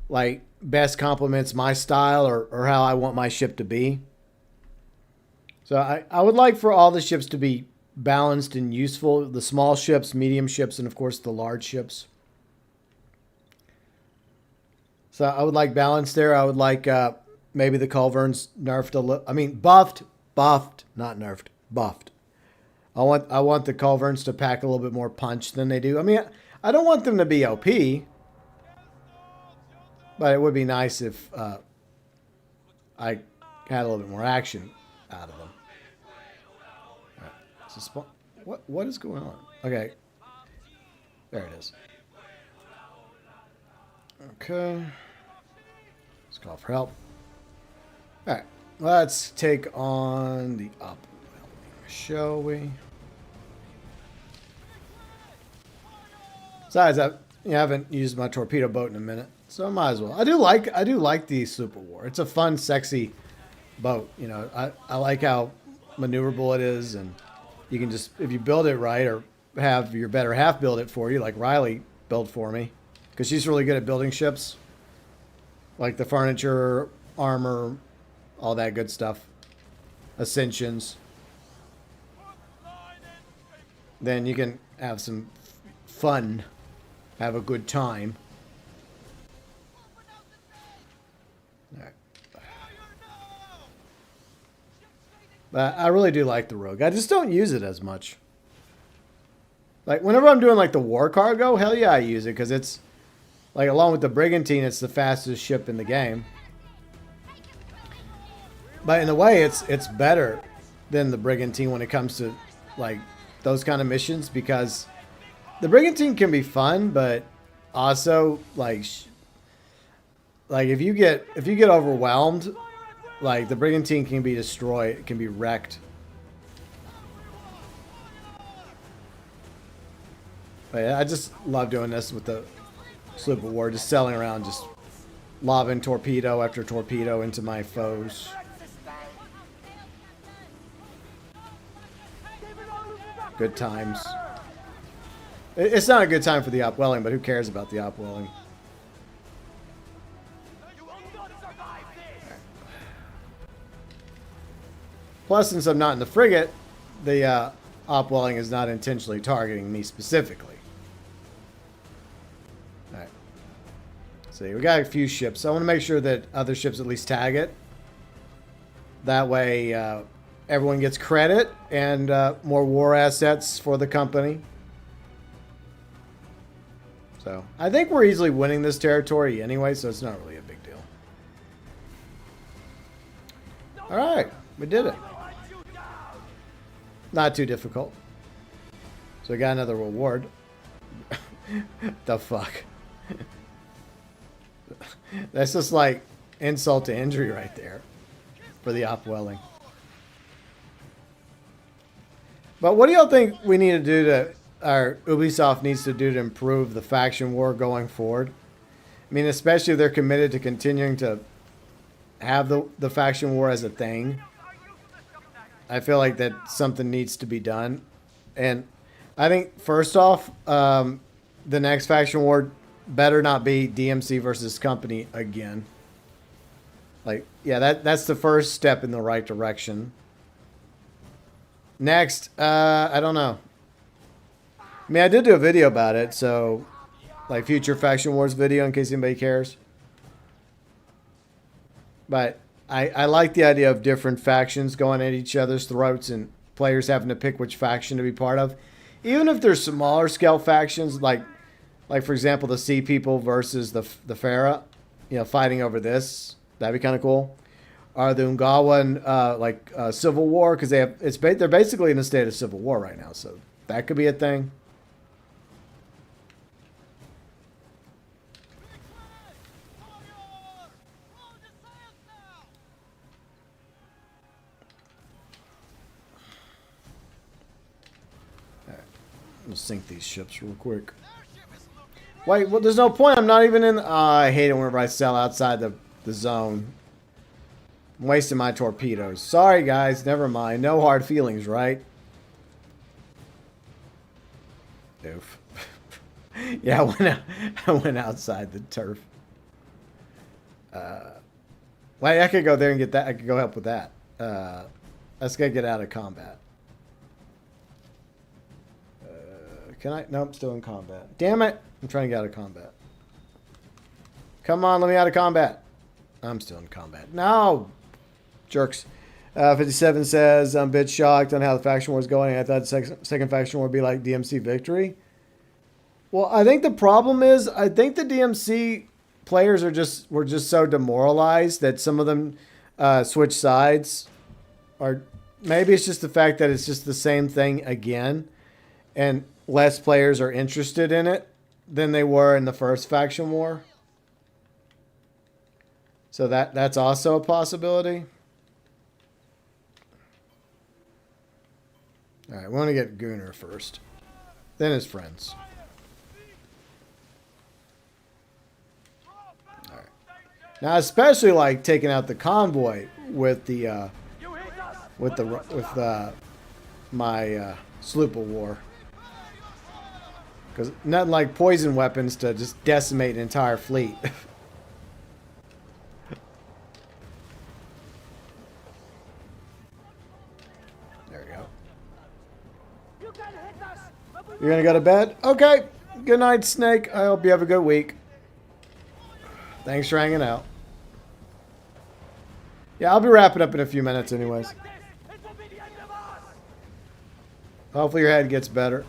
like best complements my style or how I want my ship to be. So I would like for all the ships to be balanced and useful. The small ships, medium ships, and of course the large ships. So I would like balance there. I would like maybe the culverins nerfed a little. I mean buffed, not nerfed, buffed. I want the culverins to pack a little bit more punch than they do. I mean, I don't want them to be OP. But it would be nice if I had a little bit more action out of them. All right. What is going on? Okay. There it is. Okay. Let's call for help. All right. Let's take on the up, shall we? Besides, I haven't used my torpedo boat in a minute. So I might as well. I do like the Super War. It's a fun, sexy boat. I like how maneuverable it is, and you can just, if you build it right or have your better half build it for you, like Riley built for me, because she's really good at building ships, like the furniture, armor, all that good stuff, ascensions. Then you can have some fun, have a good time. But I really do like the Rogue. I just don't use it as much. Like, whenever I'm doing, like, the war cargo, hell yeah, I use it. Because it's, like, along with the Brigantine, it's the fastest ship in the game. But in a way, it's better than the Brigantine when it comes to, like, those kind of missions. Because the Brigantine can be fun, but also, like if you get overwhelmed... Like, the Brigantine can be destroyed. It can be wrecked. But yeah, I just love doing this with the Super War. Just sailing around, just lobbing torpedo after torpedo into my foes. Good times. It's not a good time for the upwelling, but who cares about the upwelling? Plus, since I'm not in the frigate, the upwelling is not intentionally targeting me specifically. Alright. See, we got a few ships. I want to make sure that other ships at least tag it. That way, everyone gets credit and more war assets for the company. So, I think we're easily winning this territory anyway, so it's not really a big deal. Alright, we did it. Not too difficult. So we got another reward. The fuck? That's just like insult to injury right there for the upwelling. But what do y'all think we need to do to, or Ubisoft needs to do to improve the faction war going forward? I mean, especially if they're committed to continuing to have the faction war as a thing. I feel like that something needs to be done. And I think, first off, the next faction war better not be DMC versus company again. Like, yeah, that's the first step in the right direction. Next, I don't know. I mean, I did do a video about it, so, like, future faction wars video in case anybody cares. But I like the idea of different factions going at each other's throats and players having to pick which faction to be part of. Even if they're smaller scale factions, like for example, the Sea People versus the Farah, fighting over this. That'd be kind of cool. are the Ungawa civil war, because they're basically in a state of civil war right now, so that could be a thing. We'll sink these ships real quick. Wait, well, there's no point. I'm not even in. I hate it whenever I sail outside the zone. I'm wasting my torpedoes. Sorry, guys. Never mind. No hard feelings, right? Oof. Yeah, I went outside the turf. Wait, I could go there and get that. I could go help with that. Let's get out of combat. Can I? Nope, still in combat. Damn it. I'm trying to get out of combat. Come on, let me out of combat. I'm still in combat. No! Jerks. 57 says, I'm a bit shocked on how the faction war is going. I thought the second faction war would be like DMC victory. Well, I think the problem is, I think the DMC players were just so demoralized that some of them switch sides. Or maybe it's just the fact that it's just the same thing again. And less players are interested in it than they were in the first faction war. So that's also a possibility. All right, we want to get Gunnar first. Then his friends. All right. Now, especially like taking out the convoy with the my sloop of war. Because nothing like poison weapons to just decimate an entire fleet. There we go. You're going to go to bed? Okay. Good night, Snake. I hope you have a good week. Thanks for hanging out. Yeah, I'll be wrapping up in a few minutes anyways. Hopefully your head gets better.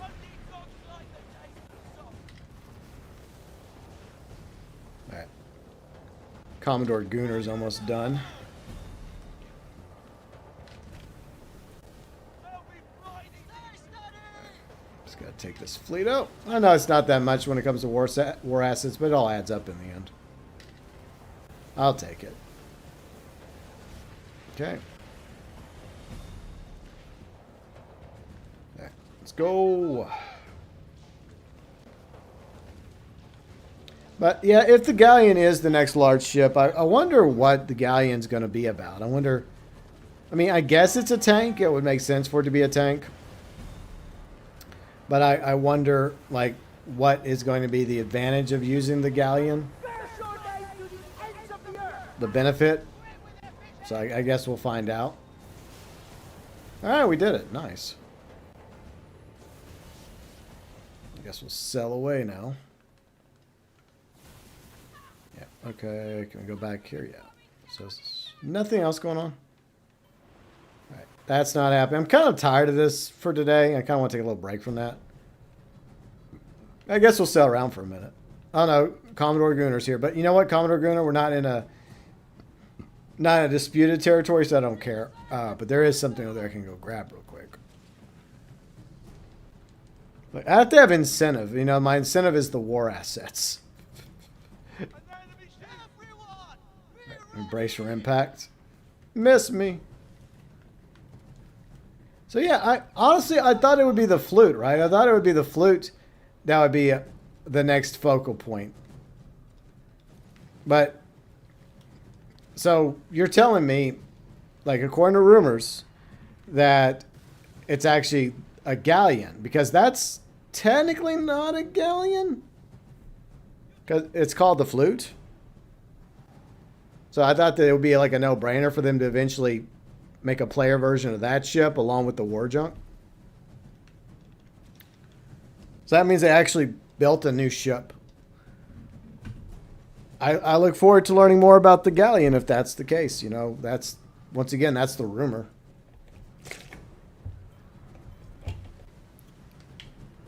Commodore Gunnar's almost done. Just gotta take this fleet out. I know it's not that much when it comes to war assets, but it all adds up in the end. I'll take it. Okay. Right, let's go. But, yeah, if the galleon is the next large ship, I wonder what the galleon's going to be about. I wonder... I mean, I guess it's a tank. It would make sense for it to be a tank. But I wonder, like, what is going to be the advantage of using the galleon? The benefit? So I guess we'll find out. Alright, we did it. Nice. I guess we'll sail away now. Okay, can we go back here? Yeah. So nothing else going on. All right, that's not happening. I'm kind of tired of this for today. I kind of want to take a little break from that. I guess we'll sail around for a minute. Oh no, Commodore Gunnar's here. But you know what, Commodore Gunnar, we're not in a disputed territory, so I don't care. But there is something over there I can go grab real quick. But I have to have incentive. You know, my incentive is the war assets. Embrace your impact. Miss me. So yeah, honestly I thought it would be the flute, right? I thought it would be the flute that would be the next focal point. But so you're telling me, like according to rumors, that it's actually a galleon, because that's technically not a galleon, because it's called the flute. So I thought that it would be like a no-brainer for them to eventually make a player version of that ship along with the war junk. So that means they actually built a new ship. I look forward to learning more about the galleon if that's the case. You know, that's, once again, that's the rumor.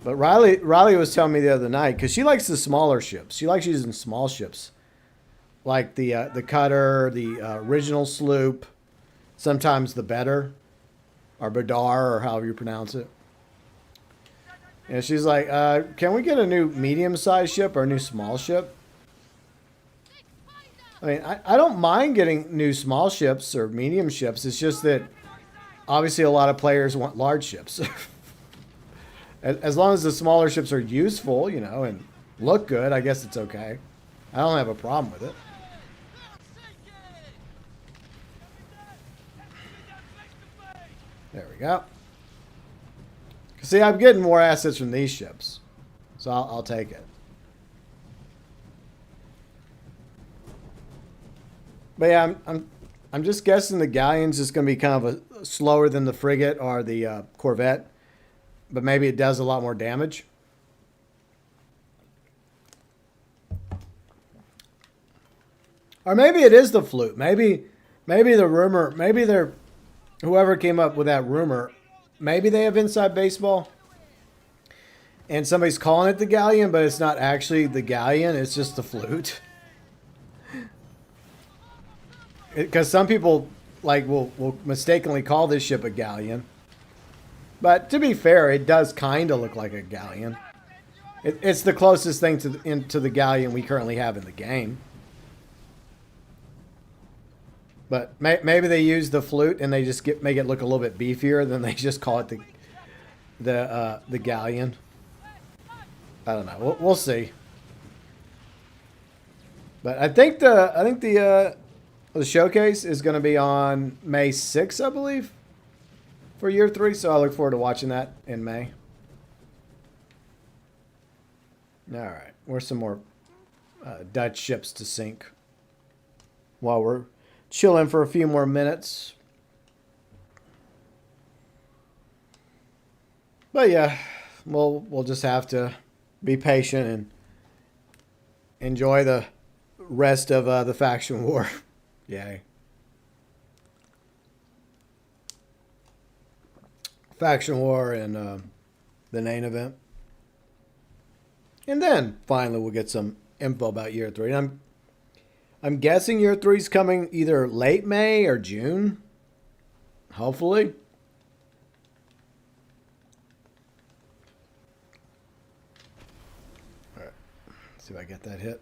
But Riley was telling me the other night, because she likes the smaller ships. She likes using small ships like the cutter, the original sloop, sometimes the better, or Badar, or however you pronounce it. And she's like, can we get a new medium-sized ship or a new small ship? I mean, I don't mind getting new small ships or medium ships. It's just that obviously a lot of players want large ships. As long as the smaller ships are useful, you know, and look good, I guess it's okay. I don't have a problem with it. There we go. See, I'm getting more assets from these ships, so I'll take it. But yeah, I'm just guessing the galleon's just going to be kind of a slower than the frigate or the corvette, but maybe it does a lot more damage. Or maybe it is the flute. Maybe the rumor. Maybe they're whoever came up with that rumor. Maybe they have inside baseball, and somebody's calling it the galleon, but it's not actually the galleon. It's just the flute. Because some people like will mistakenly call this ship a galleon, but to be fair, it does kind of look like a galleon. It's the closest thing to the galleon we currently have in the game. But maybe they use the flute and they just make it look a little bit beefier than they just call it the galleon. I don't know. We'll see. But I think the showcase is going to be on May 6th, I believe, for year 3. So I look forward to watching that in May. All right, where's some more Dutch ships to sink while we're chilling for a few more minutes. But yeah, we'll just have to be patient and enjoy the rest of the faction war. Yay. Faction war and the Nian event. And then finally we'll get some info about year 3. And I'm guessing year 3 is coming either late May or June. Hopefully. All right. Let's see if I get that hit.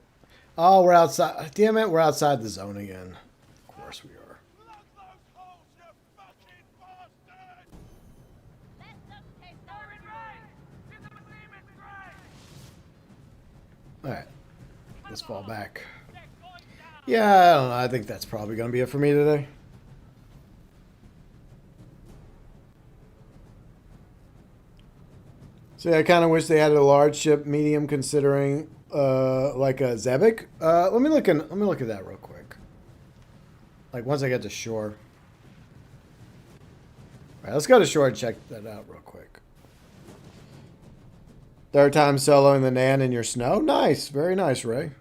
Oh, we're outside. Damn it, we're outside the zone again. Of course we are. All right. Let's fall back. Yeah, I don't know. I think that's probably going to be it for me today. See, I kind of wish they had a large ship, medium, considering like a Zebek. Let me look at that real quick. Like once I get to shore. All right, let's go to shore and check that out real quick. Third time soloing the Nian in your snow. Nice, very nice, Ray.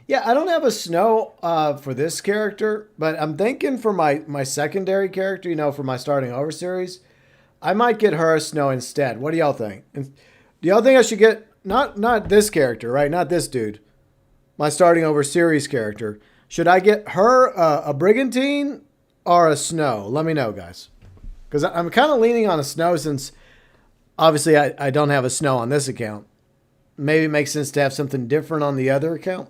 Yeah, I don't have a snow for this character, but I'm thinking for my secondary character, you know, for my starting over series, I might get her a snow instead. What do y'all think? Do y'all think I should get not this character, right? Not this dude. My starting over series character. Should I get her a brigantine or a snow? Let me know, guys. Because I'm kind of leaning on a snow since obviously I don't have a snow on this account. Maybe it makes sense to have something different on the other account.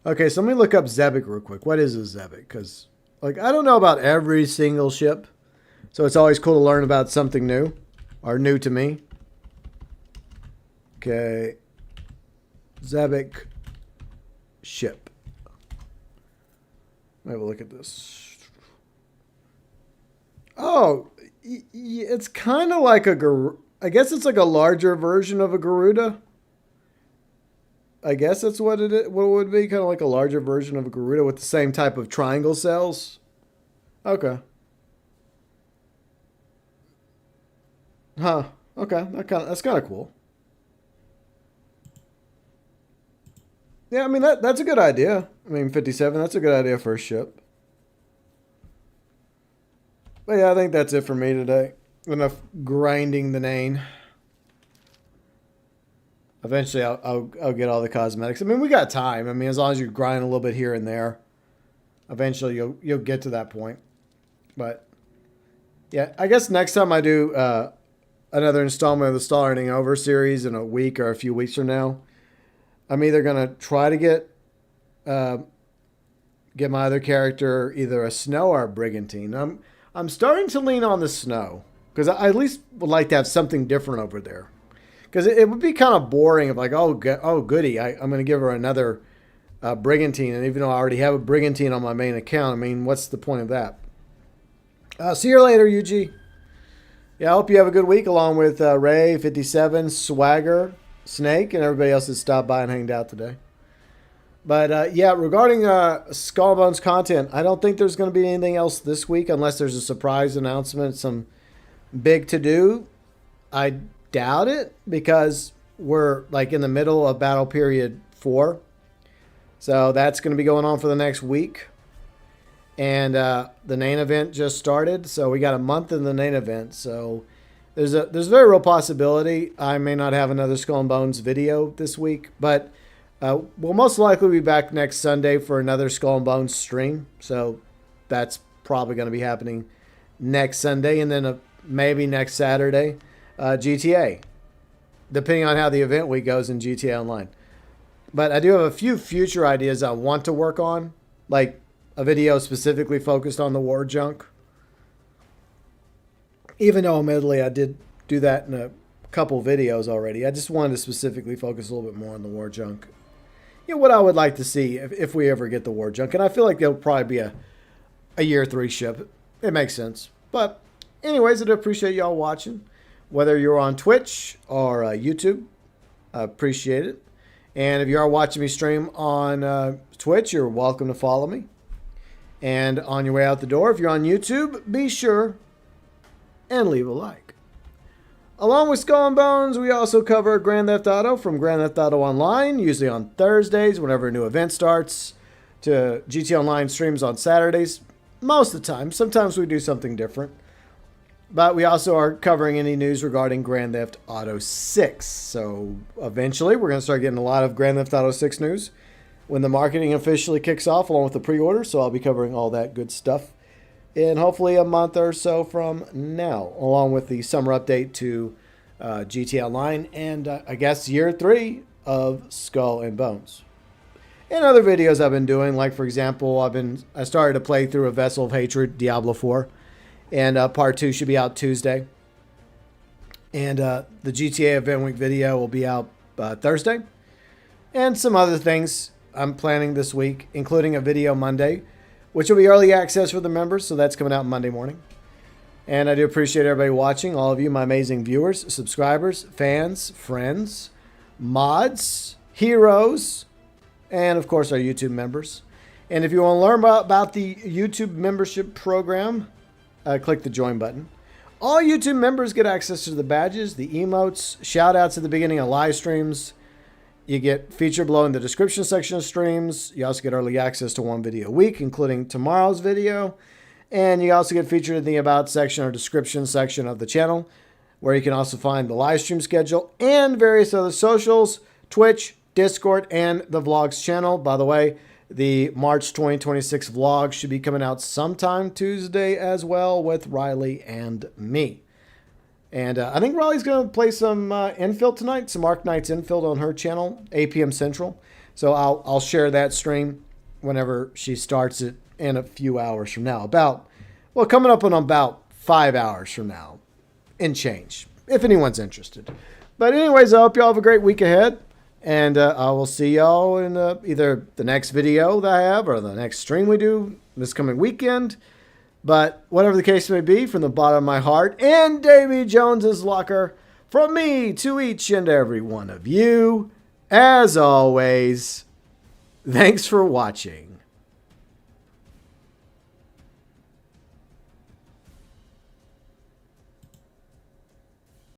Okay, so let me look up Zebek real quick. What is a Zebek? Because like I don't know about every single ship. So it's always cool to learn about something new. Or new to me. Okay. Zebek ship. Let me have a look at this. Oh, it's kind of like I guess it's like a larger version of a Garuda. I guess that's what it would be, kind of like a larger version of a Garuda with the same type of triangle cells. Okay. Huh. Okay. That's kind of cool. Yeah, I mean that's a good idea. I mean 57, that's a good idea for a ship. But yeah, I think that's it for me today. Enough grinding the Nian. Eventually, I'll get all the cosmetics. I mean, we got time. I mean, as long as you grind a little bit here and there, eventually you'll get to that point. But yeah, I guess next time I do another installment of the Starting Over series in a week or a few weeks from now, I'm either gonna try to get my other character either a snow or a brigantine. I'm starting to lean on the snow because I at least would like to have something different over there. Because it would be kind of boring if like, oh goody, I'm going to give her another brigantine. And even though I already have a brigantine on my main account, I mean, what's the point of that? See you later, UG. Yeah, I hope you have a good week along with Ray, 57, Swagger, Snake, and everybody else that stopped by and hanged out today. But yeah, regarding Skull and Bones content, I don't think there's going to be anything else this week unless there's a surprise announcement, some big to-do. I doubt it because we're like in the middle of battle period 4. So that's going to be going on for the next week. And the Nian event just started. So we got a month in the Nian event. So there's a very real possibility I may not have another Skull and Bones video this week. But we'll most likely be back next Sunday for another Skull and Bones stream. So that's probably going to be happening next Sunday. And then maybe next Saturday. GTA, depending on how the event week goes in GTA Online. But I do have a few future ideas I want to work on, like a video specifically focused on the war junk. Even though admittedly I did do that in a couple videos already, I just wanted to specifically focus a little bit more on the war junk. You know, what I would like to see if we ever get the war junk. And I feel like it'll probably be a year 3 ship. It makes sense. But anyways, I do appreciate y'all watching. Whether you're on Twitch or YouTube, I appreciate it. And if you are watching me stream on Twitch, you're welcome to follow me. And on your way out the door, if you're on YouTube, be sure and leave a like. Along with Skull and Bones, we also cover Grand Theft Auto from Grand Theft Auto Online, usually on Thursdays whenever a new event starts, to GT Online streams on Saturdays, most of the time. Sometimes we do something different. But we also are covering any news regarding Grand Theft Auto 6. So eventually we're going to start getting a lot of Grand Theft Auto 6 news when the marketing officially kicks off along with the pre-order. So I'll be covering all that good stuff in hopefully a month or so from now, along with the summer update to GTA Online and I guess year 3 of Skull and Bones. And other videos I've been doing, like for example, I started to play through a Vessel of Hatred, Diablo 4. And part 2 should be out Tuesday. And the GTA Event Week video will be out Thursday. And some other things I'm planning this week, including a video Monday, which will be early access for the members. So that's coming out Monday morning. And I do appreciate everybody watching. All of you, my amazing viewers, subscribers, fans, friends, mods, heroes, and of course our YouTube members. And if you want to learn about the YouTube membership program, click the join button. All YouTube members get access to the badges, the emotes, shout outs at the beginning of live streams. You get featured below in the description section of streams. You also get early access to one video a week, including tomorrow's video. And you also get featured in the about section or description section of the channel, where you can also find the live stream schedule and various other socials, Twitch, Discord, and the vlogs channel. By the way, the March 2026 vlog should be coming out sometime Tuesday as well with Riley and me. And I think Riley's going to play some infield tonight, some Ark Knights infield on her channel, 8 p.m. Central. So I'll share that stream whenever she starts it in a few hours from now. Coming up in about 5 hours from now and change, if anyone's interested. But anyways, I hope y'all have a great week ahead. And I will see y'all in either the next video that I have or the next stream we do this coming weekend. But whatever the case may be, from the bottom of my heart and Davy Jones's locker, from me to each and every one of you, as always, thanks for watching.